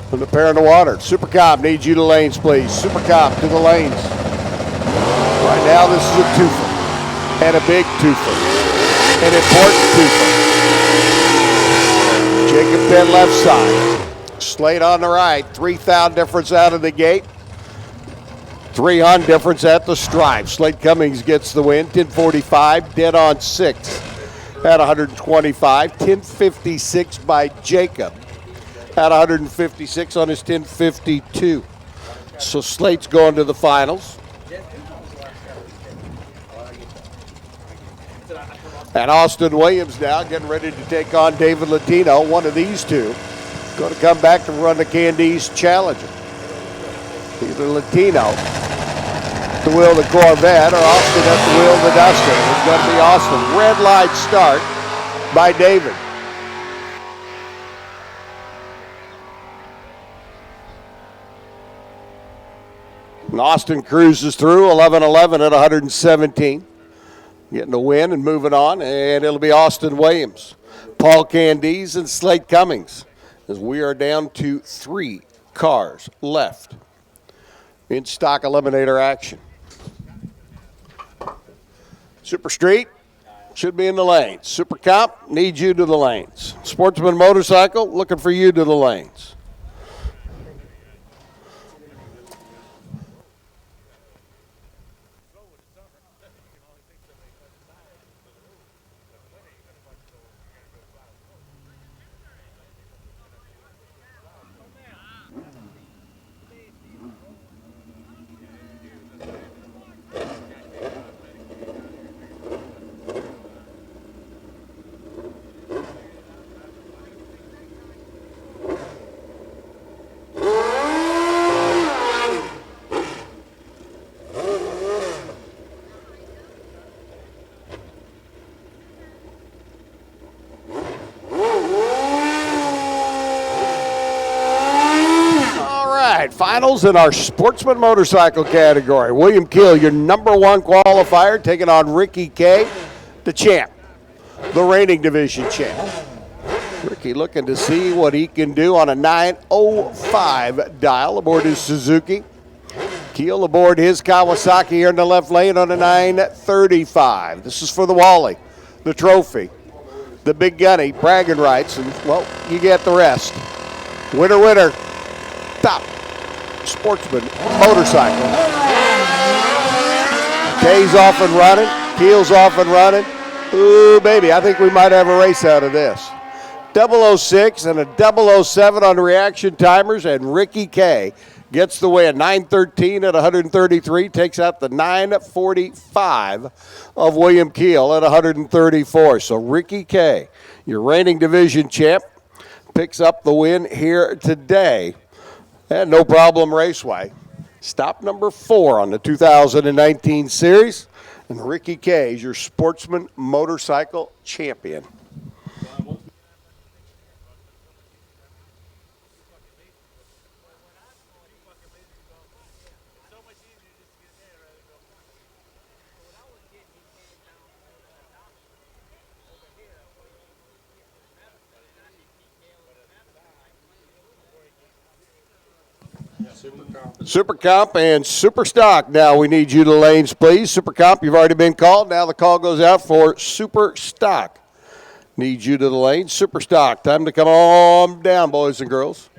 C: from the pair in the water. Super Cop needs you to lanes, please. Super Cop to the lanes. Right now, this is a twofer, and a big twofer, an important twofer. Jacob Pitt left side. Slate on the right. 3,000 difference out of the gate. 300 difference at the stripe. Slate Cummings gets the win. 10:45, dead on 6 at 125. 10:56 by Jacob at 156 on his 10:52. So Slate's going to the finals. And Austin Williams now getting ready to take on David Latino. One of these two going to come back to run the Candice Challenger. Either Latino at the wheel of the Corvette or Austin at the wheel of the Duster. It's going to be Austin. Red light start by David. And Austin cruises through 11-11 at 117. Getting a win and moving on, and it'll be Austin Williams, Paul Candice, and Slate Cummings, as we are down to 3 cars left in stock eliminator action. Super Street should be in the lanes. Super Cop needs you to the lanes. Sportsman Motorcycle looking for you to the lanes. Finals in our Sportsman Motorcycle category. William Keel, your number 1 qualifier, taking on Ricky K, the champ, the reigning division champ. Ricky looking to see what he can do on a 905 dial aboard his Suzuki. Keel aboard his Kawasaki here in the left lane on a 935. This is for the Wally, the trophy, the big gunny, bragging rights, and, well, you get the rest. Winner, winner, top Sportsman Motorcycle. K's off and running. Keel's off and running. Ooh, baby, I think we might have a race out of this. 006 and a 007 on the reaction timers, and Ricky K gets the win. 913 at 133, takes out the 945 of William Keel at 134. So Ricky K, your reigning division champ, picks up the win here today. And No Problem Raceway. Stop number 4 on the 2019 series. And Ricky K is your Sportsman Motorcycle champion. Super Comp and Super Stock. Now we need you to lanes, please. Super Comp, you've already been called. Now the call goes out for Super Stock. Need you to the lanes. Super Stock, time to come on down, boys and girls.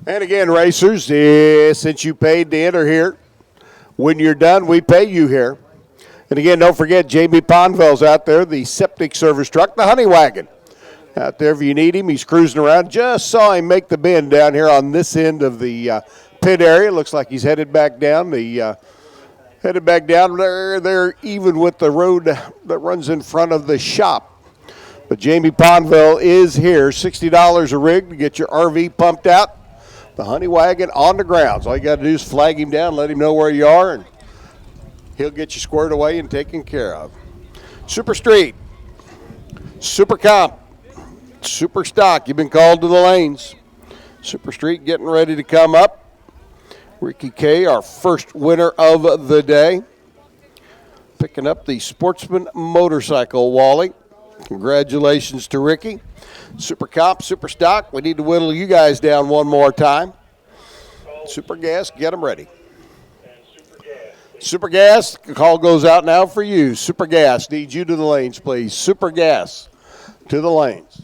C: And again, racers, since you paid to enter here, when you're done, we pay you here. And again, don't forget, Jamie Ponville's out there, the septic service truck, the Honey Wagon. Out there if you need him, he's cruising around. Just saw him make the bend down here on this end of the pit area. Looks like he's headed back down. Headed back down there. They're even with the road that runs in front of the shop. But Jamie Ponville is here. $60 a rig to get your RV pumped out. The Honey Wagon on the grounds. All you got to do is flag him down, let him know where you are, and he'll get you squared away and taken care of. Super Street, Super Comp, Super Stock, you've been called to the lanes. Super Street getting ready to come up. Ricky K, our first winner of the day. Picking up the Sportsman motorcycle, Wally. Congratulations to Ricky. Super Comp, Super Stock, we need to whittle you guys down one more time. Super Gas, get them ready. Super Gas, the call goes out now for you. Super Gas, need you to the lanes, please. Super Gas to the lanes.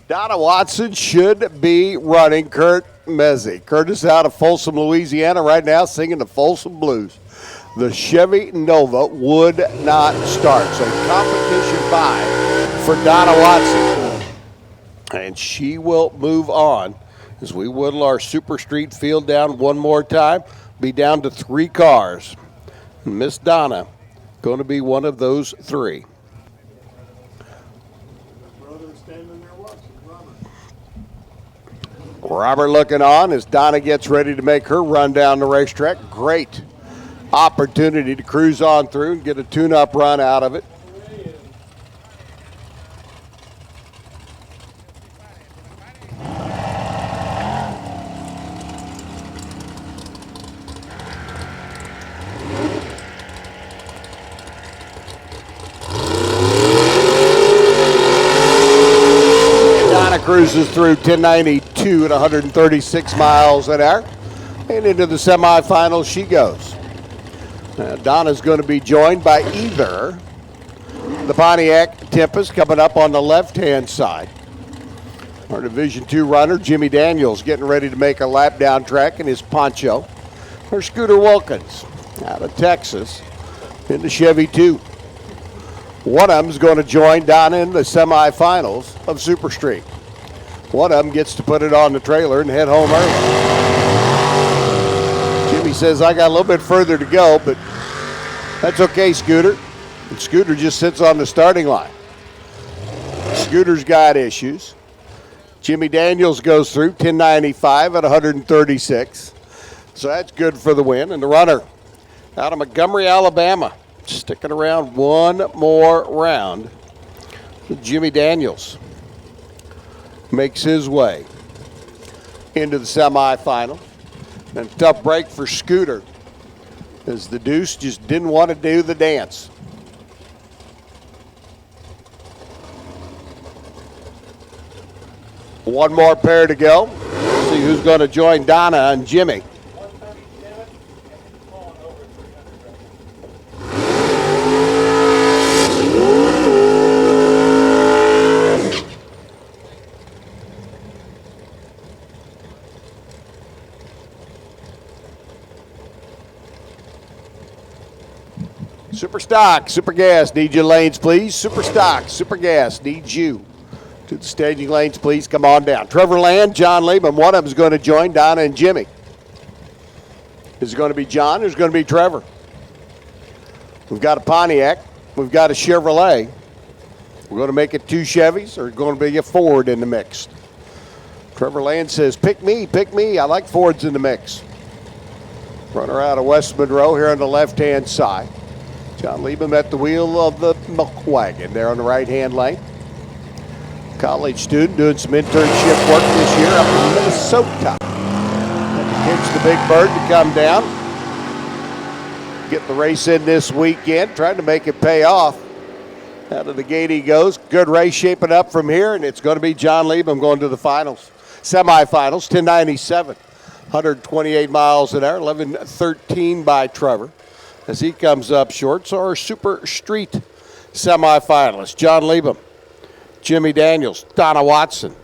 C: Donna Watson should be running Kurt Mezzi. Curtis out of Folsom, Louisiana right now singing the Folsom Blues. The Chevy Nova would not start. So competition 5 for Donna Watson. And she will move on as we whittle our Super Street field down one more time. Be down to 3 cars. Miss Donna going to be one of those 3. Robert looking on as Donna gets ready to make her run down the racetrack. Great opportunity to cruise on through and get a tune-up run out of it. Cruises through 1092 at 136 miles an hour. And into the semifinals she goes. Donna's going to be joined by either the Pontiac Tempest coming up on the left-hand side. Our Division II runner, Jimmy Daniels, getting ready to make a lap down track in his poncho. Or Scooter Wilkins out of Texas in the Chevy 2. One of them is going to join Donna in the semifinals of Super Street. One of them gets to put it on the trailer and head home early. Jimmy says, I got a little bit further to go, but that's okay, Scooter. And Scooter just sits on the starting line. Scooter's got issues. Jimmy Daniels goes through 1095 at 136. So that's good for the win. And the runner out of Montgomery, Alabama, sticking around one more round. Jimmy Daniels makes his way into the semifinal. And a tough break for Scooter as the Deuce just didn't want to do the dance. One more pair to go. See who's going to join Donna and Jimmy. Super Stock, Super Gas, need your lanes, please. Super Stock, Super Gas, needs you. To the staging lanes, please come on down. Trevor Land, John Liebman, one of them is going to join Donna and Jimmy. Is it going to be John or is it going to be Trevor? We've got a Pontiac. We've got a Chevrolet. We're going to make it two Chevys or going to be a Ford in the mix. Trevor Land says, pick me, pick me. I like Fords in the mix. Runner out of West Monroe here on the left-hand side. John Liebman at the wheel of the milk wagon there on the right-hand lane. College student doing some internship work this year up in Minnesota. Had to catch the big bird to come down. Get the race in this weekend, trying to make it pay off. Out of the gate he goes. Good race shaping up from here, and it's going to be John Liebman going to the finals. Semifinals, 1097. 128 miles an hour, 11:13 by Trevor. As he comes up short, so our Super Street semifinalists, John Liebman, Jimmy Daniels, Donna Watson.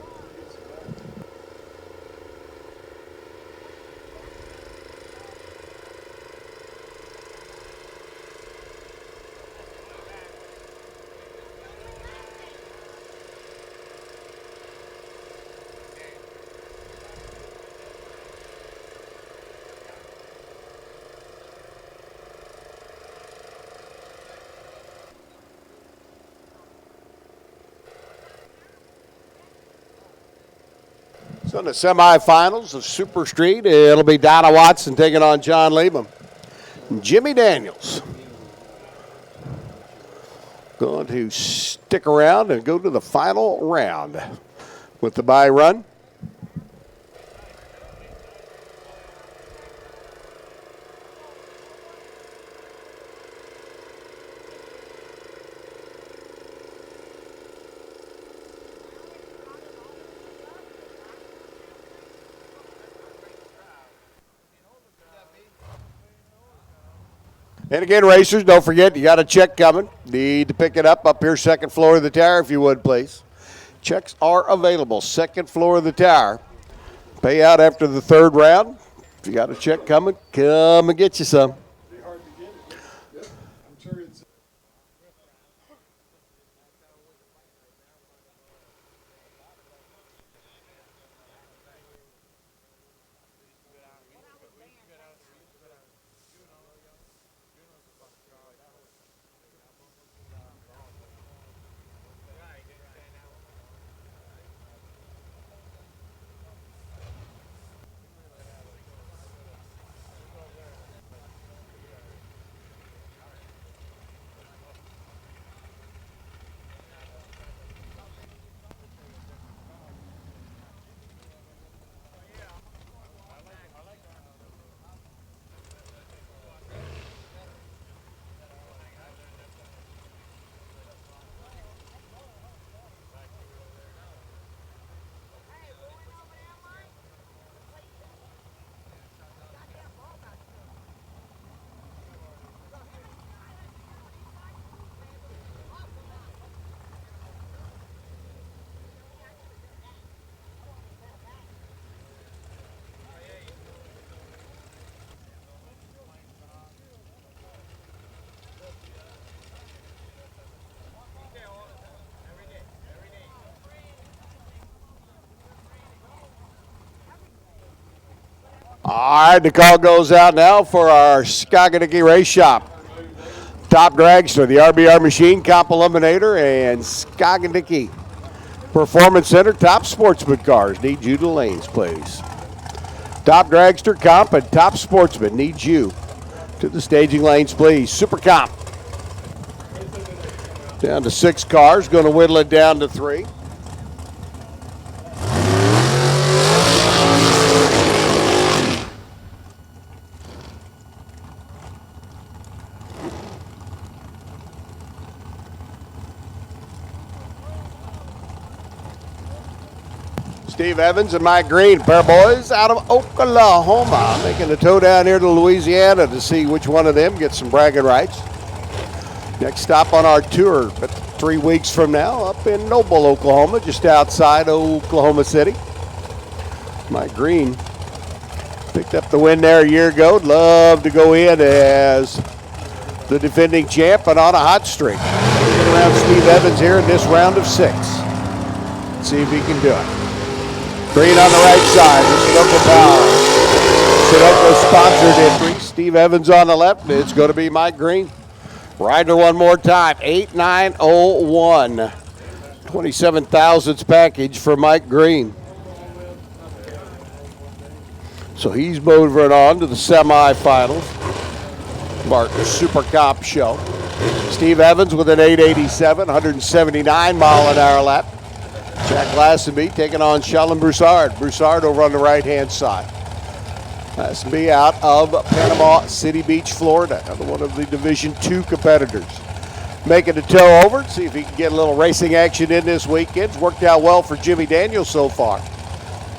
C: So in the semifinals of Super Street, it'll be Donna Watson taking on John Liebman. Jimmy Daniels going to stick around and go to the final round with the bye run. And again, racers, don't forget, you got a check coming. Need to pick it up here, second floor of the tower, if you would, please. Checks are available, second floor of the tower. Pay out after the third round. If you got a check coming, come and get you some. All right, the call goes out now for our Skaganiki Race Shop. Top dragster, the RBR Machine, Comp Eliminator, and Skaganiki Performance Center, Top Sportsman cars. Need you to lanes, please. Top dragster, Comp, and Top Sportsman need you to the staging lanes, please. Super Comp. Down to 6 cars, going to whittle it down to 3. Steve Evans and Mike Green, pair of boys out of Oklahoma, making a tow down here to Louisiana to see which one of them gets some bragging rights. Next stop on our tour, but 3 weeks from now, up in Noble, Oklahoma, just outside Oklahoma City. Mike Green picked up the win there a year ago. Love to go in as the defending champ and on a hot streak. Get around Steve Evans here in this round of 6. See if he can do it. Green on the right side, the Sunoco Power. Sunoco sponsored entry. Steve Evans on the left. It's going to be Mike Green. Rider one more time, 8901. 27 thousandths package for Mike Green. So he's moving on to the semifinals. Martin Super Comp show. Steve Evans with an 887, 179 mile an hour lap. Jack Lassenby taking on Sheldon Broussard. Broussard over on the right-hand side. Lassenby out of Panama City Beach, Florida. Another one of the Division II competitors. Making a tow over. See if he can get a little racing action in this weekend. It's worked out well for Jimmy Daniels so far.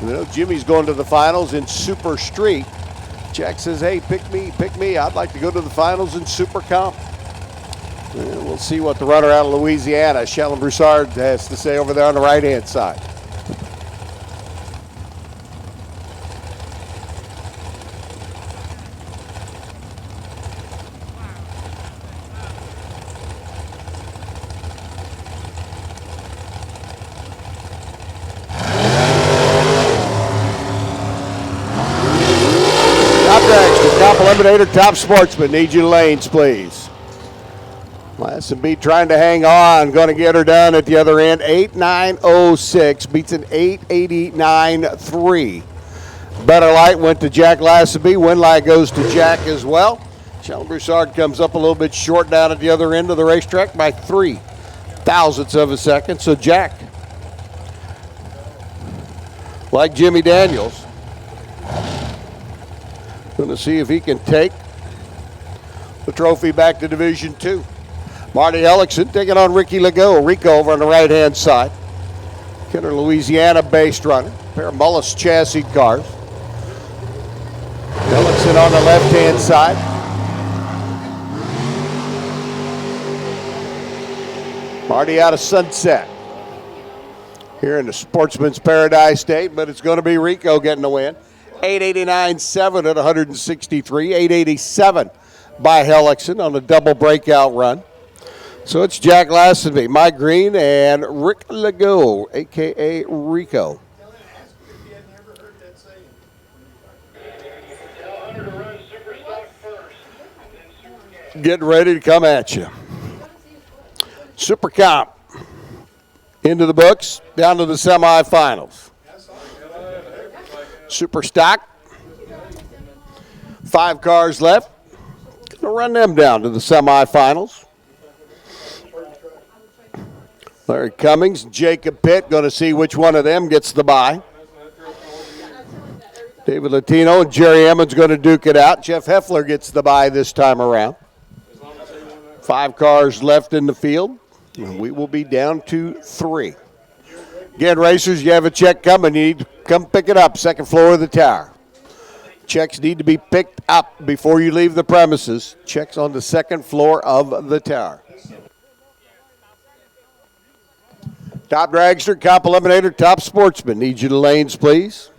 C: You know, Jimmy's going to the finals in Super Street. Jack says, hey, pick me. I'd like to go to the finals in Super Comp. And we'll see what the runner out of Louisiana, Sheldon Broussard, has to say over there on the right-hand side. Top dragster, Top Eliminator, Top Sportsman. Need you lanes, please. Lassenby trying to hang on. Going to get her done at the other end. 8906 beats an 889.3. Better light went to Jack Lassenby. Win light goes to Jack as well. Sheldon Broussard comes up a little bit short down at the other end of the racetrack by 3 thousandths of a second. So Jack, like Jimmy Daniels, going to see if he can take the trophy back to Division II. Marty Ellickson taking on Ricky Legault. Rico over on the right-hand side. Kenner, Louisiana-based runner. Pair of Mullis chassis cars. Ellickson on the left-hand side. Marty out of Sunset. Here in the Sportsman's Paradise State, but it's going to be Rico getting the win. 889.7 at 163. 887 by Hellickson on a double breakout run. So it's Jack Lassenby, Mike Green, and Rick Legault, a.k.a. Rico. Getting ready to come at you. Super Comp into the books, down to the semifinals. Super Stock, 5 cars left. Gonna run them down to the semifinals. Larry Cummings, Jacob Pitt, going to see which one of them gets the bye. David Latino and Jerry Emmons going to duke it out. Jeff Heffler gets the bye this time around. 5 cars left in the field. And we will be down to 3. Again, racers, you have a check coming. You need to come pick it up, second floor of the tower. Checks need to be picked up before you leave the premises. Checks on the second floor of the tower. Top dragster, Comp Eliminator, Top Sportsman. Need you to lanes, please.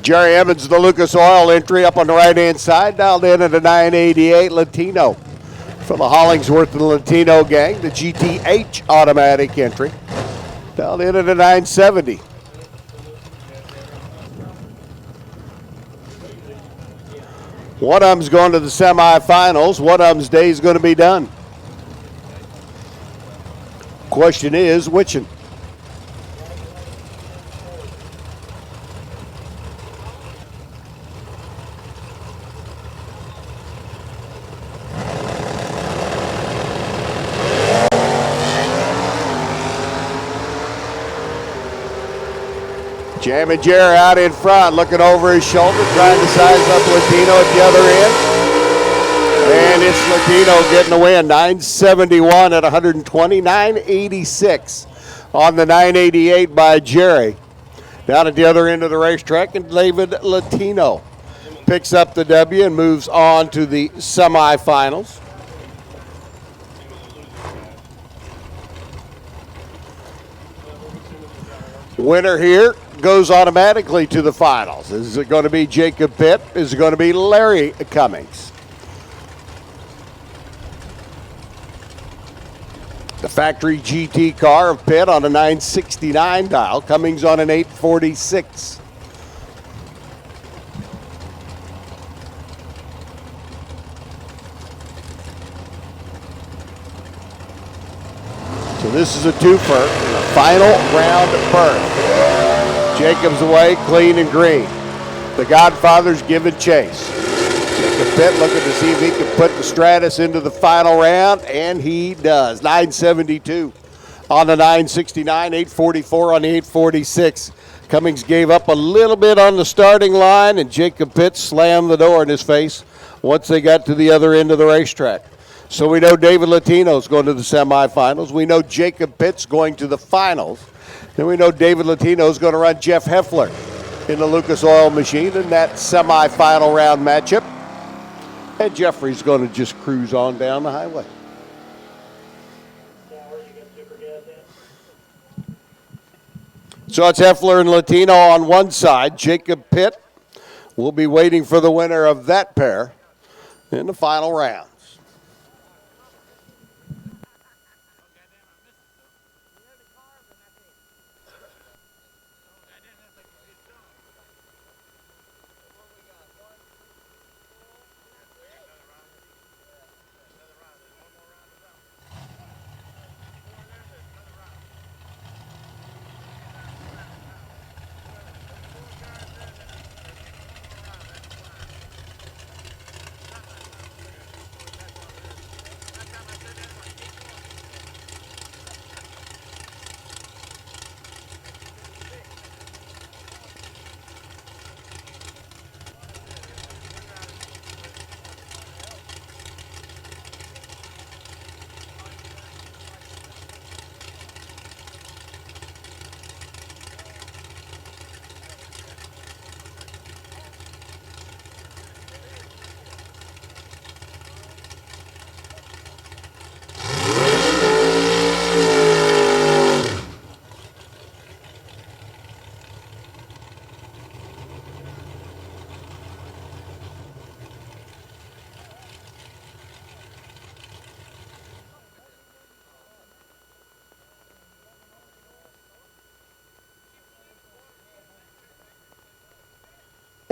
C: Jerry Evans, the Lucas Oil entry up on the right-hand side, dialed in at a 988 Latino. For the Hollingsworth and Latino gang, the GTH automatic entry, dialed in at a 970. One of them's going to the semifinals. One of them's day is going to be done. Question is, which one? Jammin' Jerry out in front, looking over his shoulder, trying to size up Latino at the other end. And it's Latino getting the win, 971 at 120, 986 on the 988 by Jerry. Down at the other end of the racetrack, and David Latino picks up the W and moves on to the semifinals. Winner here goes automatically to the finals. Is it going to be Jacob Pitt? Is it going to be Larry Cummings? The factory GT car of Pitt on a 969 dial. Cummings on an 846. So this is a twofer in the final round berth. Jacobs away, clean and green. The Godfather's giving chase. Jacob Pitt looking to see if he can put the Stratus into the final round, and he does. 972 on the 969, 844 on the 846. Cummings gave up a little bit on the starting line, and Jacob Pitt slammed the door in his face once they got to the other end of the racetrack. So we know David Latino's going to the semifinals. We know Jacob Pitt's going to the finals. And we know David Latino's going to run Jeff Heffler in the Lucas Oil machine in that semifinal round matchup. And Jeffrey's going to just cruise on down the highway. So it's Heffler and Latino on one side. Jacob Pitt will be waiting for the winner of that pair in the final round.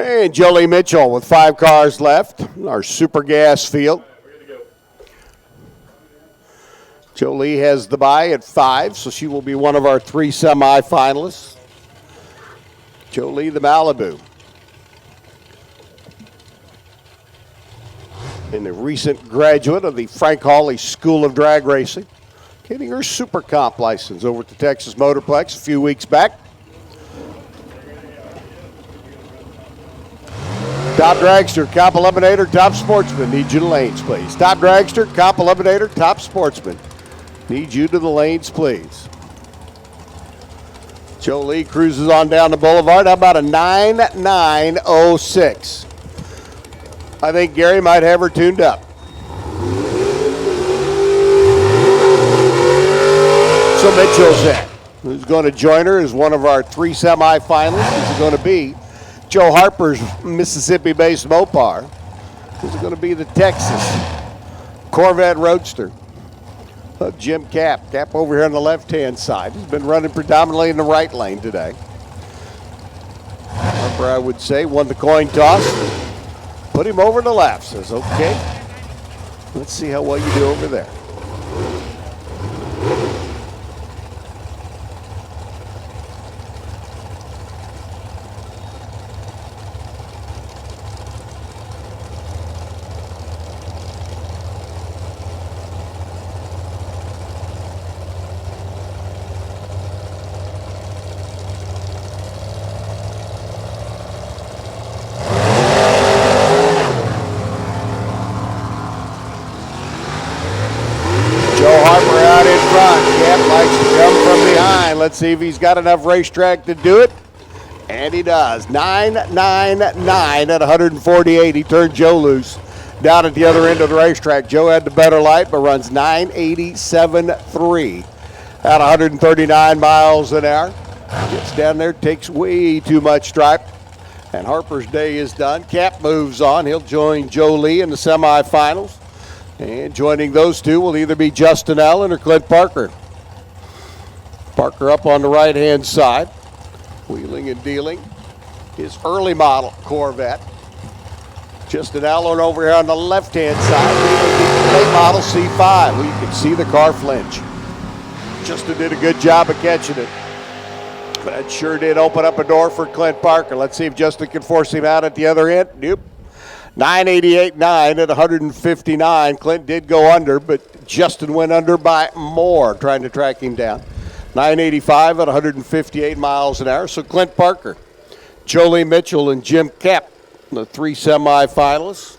C: And Jolie Mitchell with 5 cars left, our super gas field. Jolie has the bye at 5, so she will be one of our 3 semifinalists. Jolie the Malibu. And the recent graduate of the Frank Hawley School of Drag Racing, getting her Super Comp license over at the Texas Motorplex a few weeks back. Top Dragster, Comp Eliminator, Top Sportsman. Need you to the lanes, please. Top Dragster, Comp Eliminator, Top Sportsman. Need you to the lanes, please. Jolie cruises on down the boulevard. How about a 9.906? I think Gary might have her tuned up. So Mitchell's in. Who's going to join her as one of our 3 semifinalists is going to be Joe Harper's Mississippi-based Mopar. This is going to be the Texas Corvette Roadster of Jim Cap. Cap over here on the left-hand side. He's been running predominantly in the right lane today. Harper, I would say, won the coin toss. Put him over to the left. Says, okay, let's see how well you do over there. Let's see if he's got enough racetrack to do it. And he does. 9.99 at 148. He turned Joe loose down at the other end of the racetrack. Joe had the better light, but runs 9.87.3 at 139 miles an hour. Gets down there, takes way too much stripe. And Harper's day is done. Cap moves on. He'll join Joe Lee in the semifinals. And joining those two will either be Justin Allen or Clint Parker. Parker up on the right-hand side, wheeling and dealing his early model Corvette. Justin Allen over here on the left-hand side, wheeling the late model C5. Well, you can see the car flinch. Justin did a good job of catching it. That sure did open up a door for Clint Parker. Let's see if Justin can force him out at the other end. Nope. 9.88.9 at 159. Clint did go under, but Justin went under by more, trying to track him down. 9.85 at 158 miles an hour. So Clint Parker, Jolie Mitchell, and Jim Cap, the three semifinalists.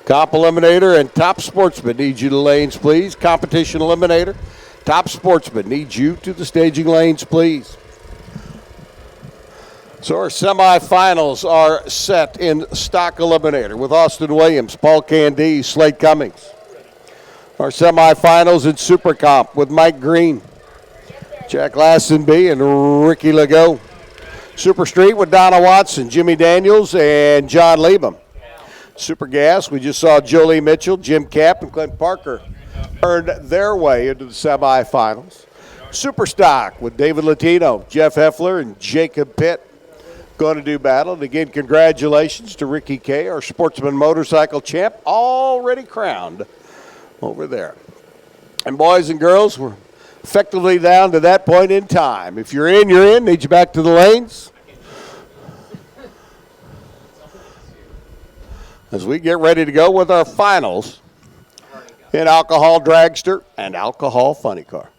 C: Comp Eliminator and Top Sportsman need you to lanes, please. Competition Eliminator, Top Sportsman need you to the staging lanes, please. So our semifinals are set in Stock Eliminator with Austin Williams, Paul Candy, Slade Cummings. Our semifinals in Super Comp with Mike Green, Jack Lassenby, and Ricky Legault. Super Street with Donna Watson, Jimmy Daniels, and John Liebem. Super Gas, we just saw Jolie Mitchell, Jim Cap, and Clint Parker earned their way into the semifinals. Super Stock with David Latino, Jeff Heffler, and Jacob Pitt going to do battle. And again, congratulations to Ricky K, our Sportsman motorcycle champ, already crowned over there. And boys and girls, we're effectively down to that point in time. If you're in, you're in. Need you back to the lanes. As we get ready to go with our finals in Alcohol Dragster and Alcohol Funny Car.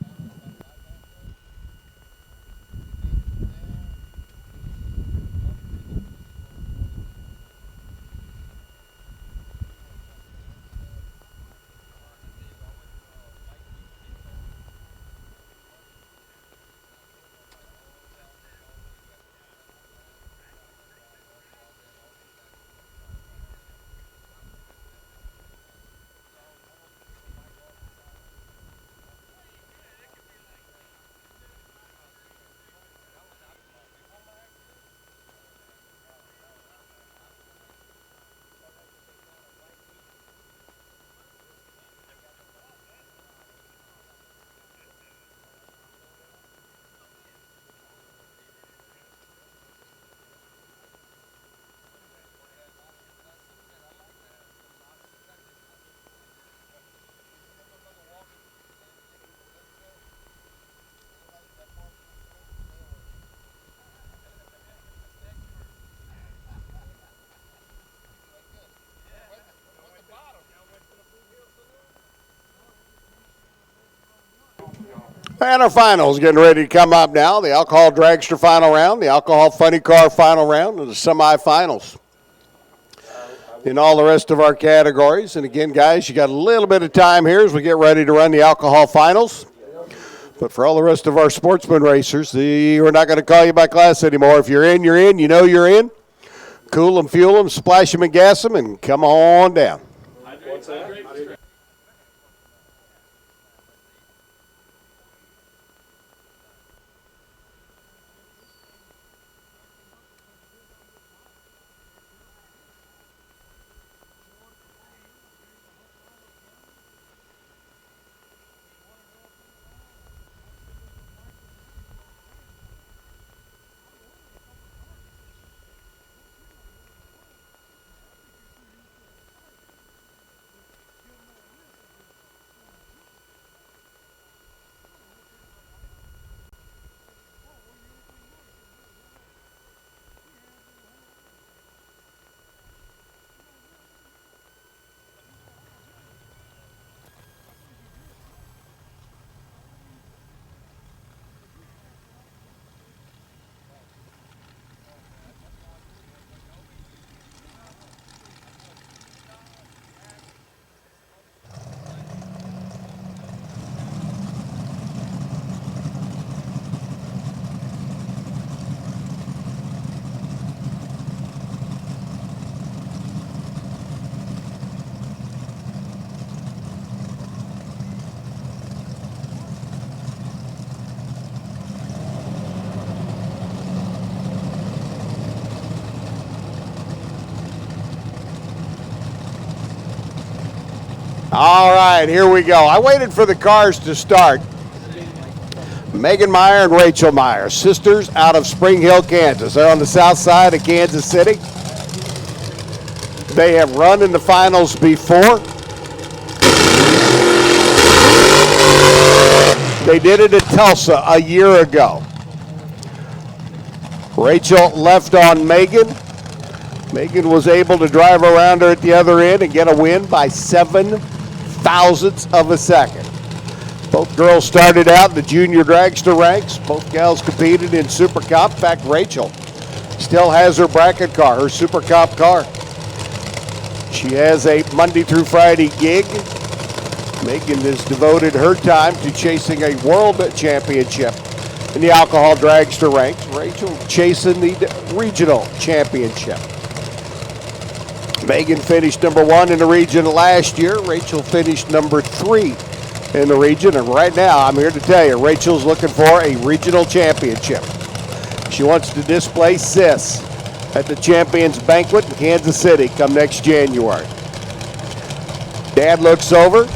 C: And our finals getting ready to come up now. The Alcohol Dragster final round, the Alcohol Funny Car final round, and the semifinals in all the rest of our categories. And again, guys, you got a little bit of time here as we get ready to run the alcohol finals. But for all the rest of our sportsman racers, we're not going to call you by class anymore. If you're in, you're in. You know you're in. Cool them, fuel them, splash them, and gas them, and come on down. All right, here we go. I waited for the cars to start. Megan Meyer and Rachel Meyer, sisters out of Spring Hill, Kansas. They're on the south side of Kansas City. They have run in the finals before. They did it at Tulsa a year ago. Rachel left on Megan. Megan was able to drive around her at the other end and get a win by 7 thousandths of a second. Both girls started out in the junior dragster ranks. Both gals competed in Super Cup. In fact, Rachel still has her bracket car, her Super Cup car. She has a Monday through Friday gig. Megan has devoted her time to chasing a world championship in the alcohol dragster ranks. Rachel chasing the regional championship. Megan finished number 1 in the region last year. Rachel finished number 3 in the region, and right now I'm here to tell you Rachel's looking for a regional championship. She wants to display Sis at the Champions Banquet in Kansas City come next January. Dad looks over.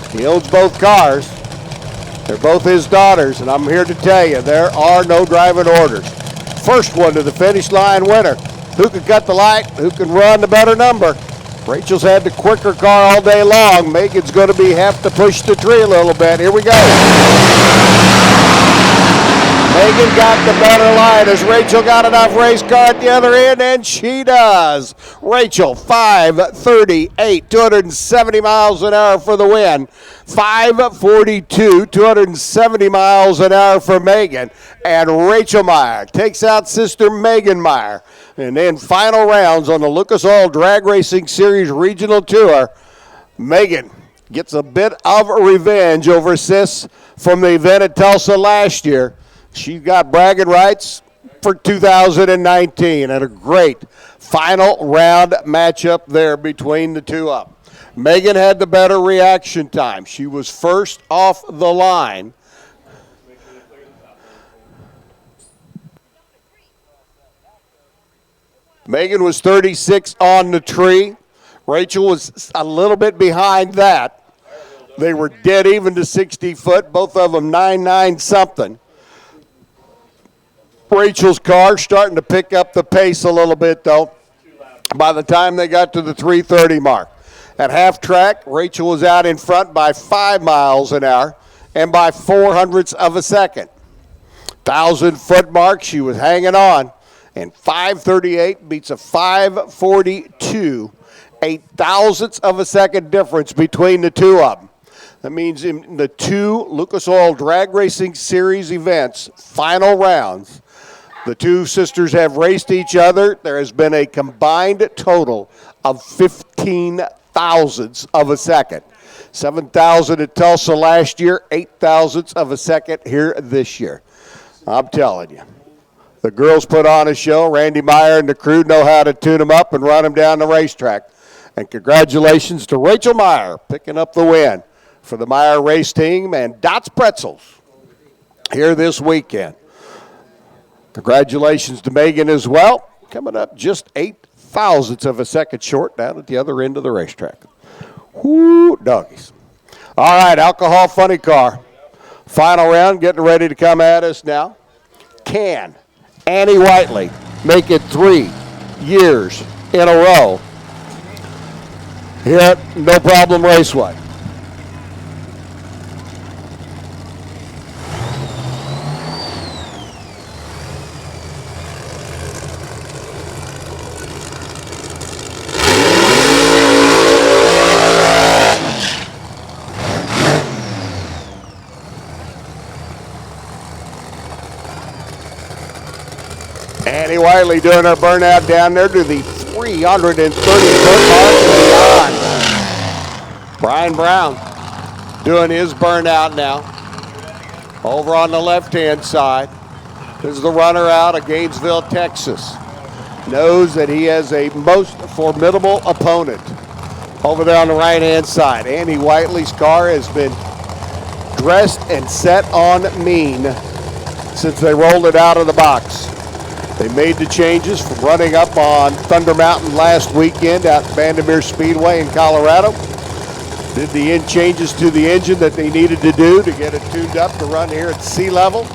C: He owns both cars. They're both his daughters, and I'm here to tell you there are no driving orders. First one to the finish line winner. Who can cut the light? Who can run the better number? Rachel's had the quicker car all day long. Megan's going to have to push the tree a little bit. Here we go. Megan got the better line as Rachel got enough race car at the other end, and she does. Rachel, 5:38, 270 miles an hour for the win. 5:42, 270 miles an hour for Megan. And Rachel Meyer takes out sister Megan Meyer. And then final rounds on the Lucas Oil Drag Racing Series Regional Tour. Megan gets a bit of revenge over Sis from the event at Tulsa last year. She's got bragging rights for 2019 and a great final round matchup there between the two of them. Megan had the better reaction time. She was first off the line. Megan was 36 on the tree. Rachel was a little bit behind that. They were dead even to 60 foot, both of them 9.9 something. Rachel's car starting to pick up the pace a little bit, though, by the time they got to the 3:30 mark. At half track, Rachel was out in front by 5 miles an hour and by 0.04 of a second. 1,000-foot mark, she was hanging on. And 5:38 beats a 5:42, 0.08 of a second difference between the two of them. That means in the two Lucas Oil Drag Racing Series events, final rounds, the two sisters have raced each other. There has been a combined total of 15 thousandths of a second. 7,000 at Tulsa last year, 0.08 of a second here this year. I'm telling you. The girls put on a show. Randy Meyer and the crew know how to tune them up and run them down the racetrack. And congratulations to Rachel Meyer picking up the win for the Meyer race team and Dots Pretzels here this weekend. Congratulations to Megan as well. Coming up just 0.08 of a second short down at the other end of the racetrack. Whoo, doggies. All right, alcohol funny car. Final round getting ready to come at us now. Can Annie Whiteley make it 3 years in a row here at No Problem Raceway? Annie Wiley doing her burnout down there to the 330-foot mark and beyond. Brian Brown doing his burnout now. Over on the left-hand side is the runner out of Gainesville, Texas. Knows that he has a most formidable opponent over there on the right-hand side. Annie Whiteley's car has been dressed and set on mean since they rolled it out of the box. They made the changes from running up on Thunder Mountain last weekend out at Vandermeer Speedway in Colorado Did the changes to the engine that they needed to do to get it tuned up to run here at sea level.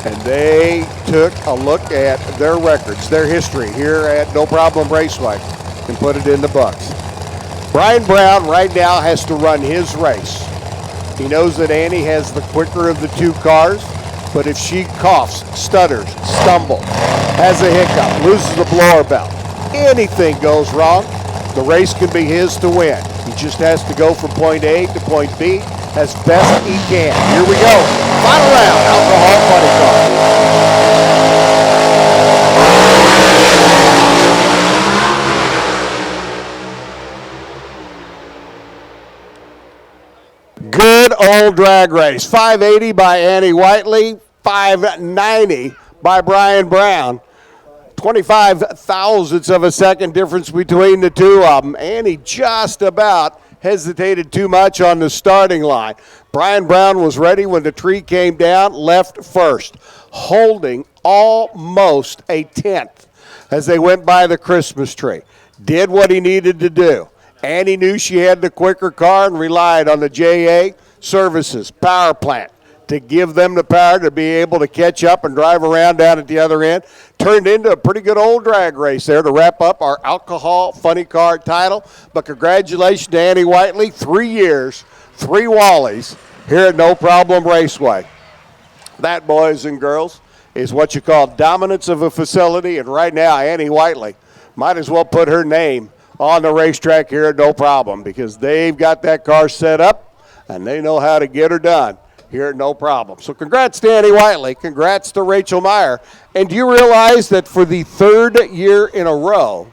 C: And they took a look at their records, their history here at No Problem Raceway, and put it in the books. Brian Brown right now has to run his race. He knows that Annie has the quicker of the two cars, but if she coughs, stutters, stumbles, has a hiccup, loses the blower belt, anything goes wrong, the race can be his to win. He just has to go from point A to point B as best he can. Here we go. Final round, alcohol funny car. Good old drag race. 580 by Annie Whiteley, 590 by Brian Brown. 25 thousandths of a second difference between the two of them. Annie just about hesitated too much on the starting line. Brian Brown was ready when the tree came down, left first, holding almost a tenth as they went by the Christmas tree. Did what he needed to do. Annie knew she had the quicker car and relied on the JA Services power plant to give them the power to be able to catch up and drive around down at the other end. Turned into a pretty good old drag race there to wrap up our alcohol funny car title. But congratulations to Annie Whiteley, 3 years, 3 Wallies here at No Problem Raceway. That, boys and girls, is what you call dominance of a facility. And right now, Annie Whiteley might as well put her name on the racetrack here at No Problem, because they've got that car set up and they know how to get her done here at No Problem. So congrats to Annie Whiteley. Congrats to Rachel Meyer. And do you realize that for the 3rd year in a row,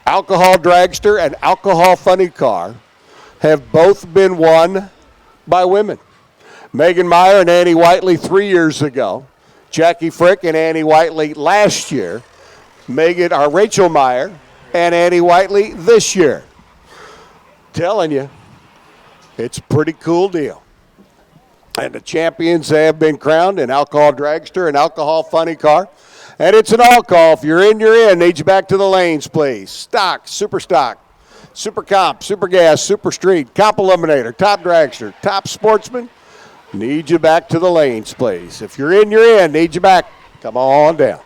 C: Alcohol Dragster and Alcohol Funny Car have both been won by women? Megan Meyer and Annie Whiteley 3 years ago. Jackie Frick and Annie Whiteley last year. Rachel Meyer and Annie Whiteley this year. Telling you, it's a pretty cool deal. And the champions have been crowned in Alcohol Dragster and Alcohol Funny Car. And it's an all call. If you're in, you're in. Need you back to the lanes, please. Stock, Super Comp, Super Gas, Super Street, Comp Eliminator, Top Dragster, Top Sportsman. Need you back to the lanes, please. If you're in, you're in. Need you back. Come on down.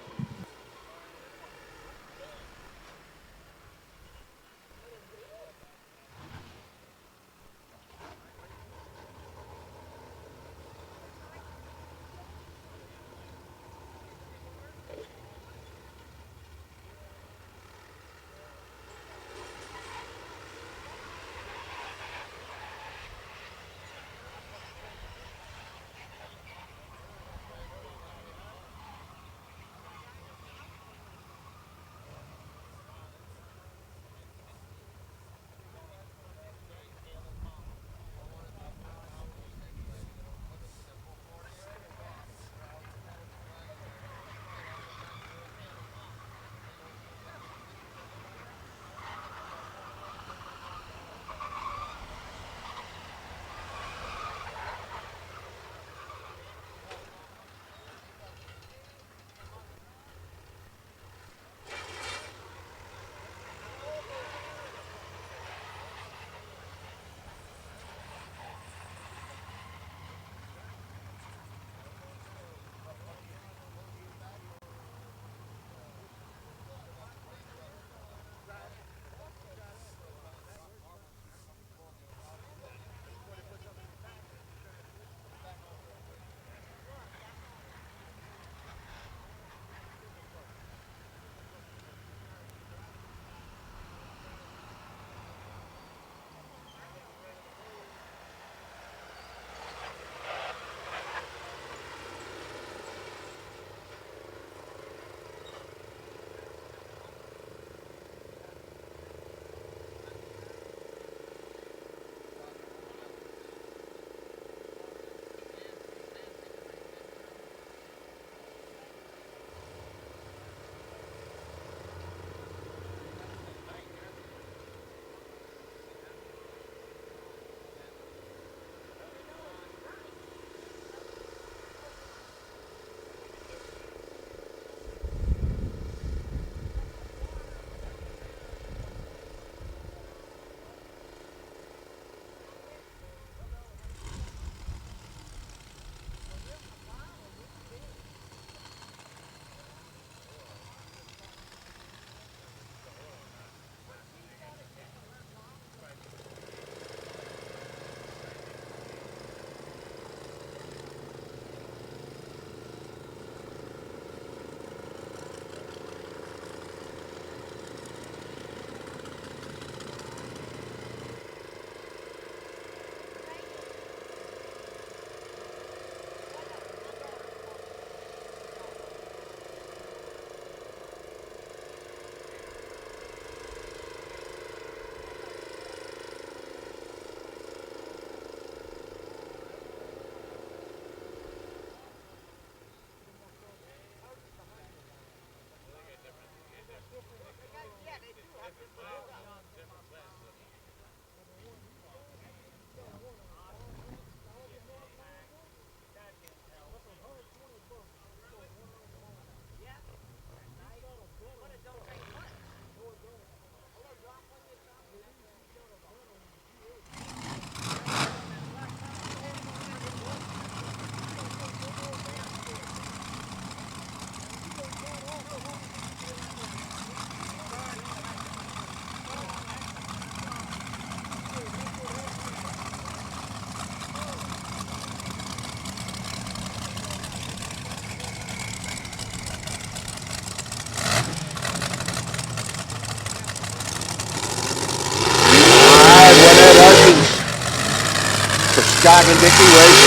C: Dickey Race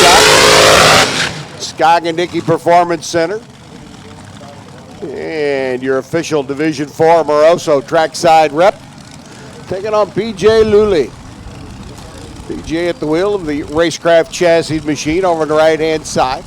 C: Shop, Dickey Performance Center, and your official Division 4 Moroso trackside rep, taking on PJ Luley. PJ at the wheel of the Racecraft chassis machine over on the right-hand side.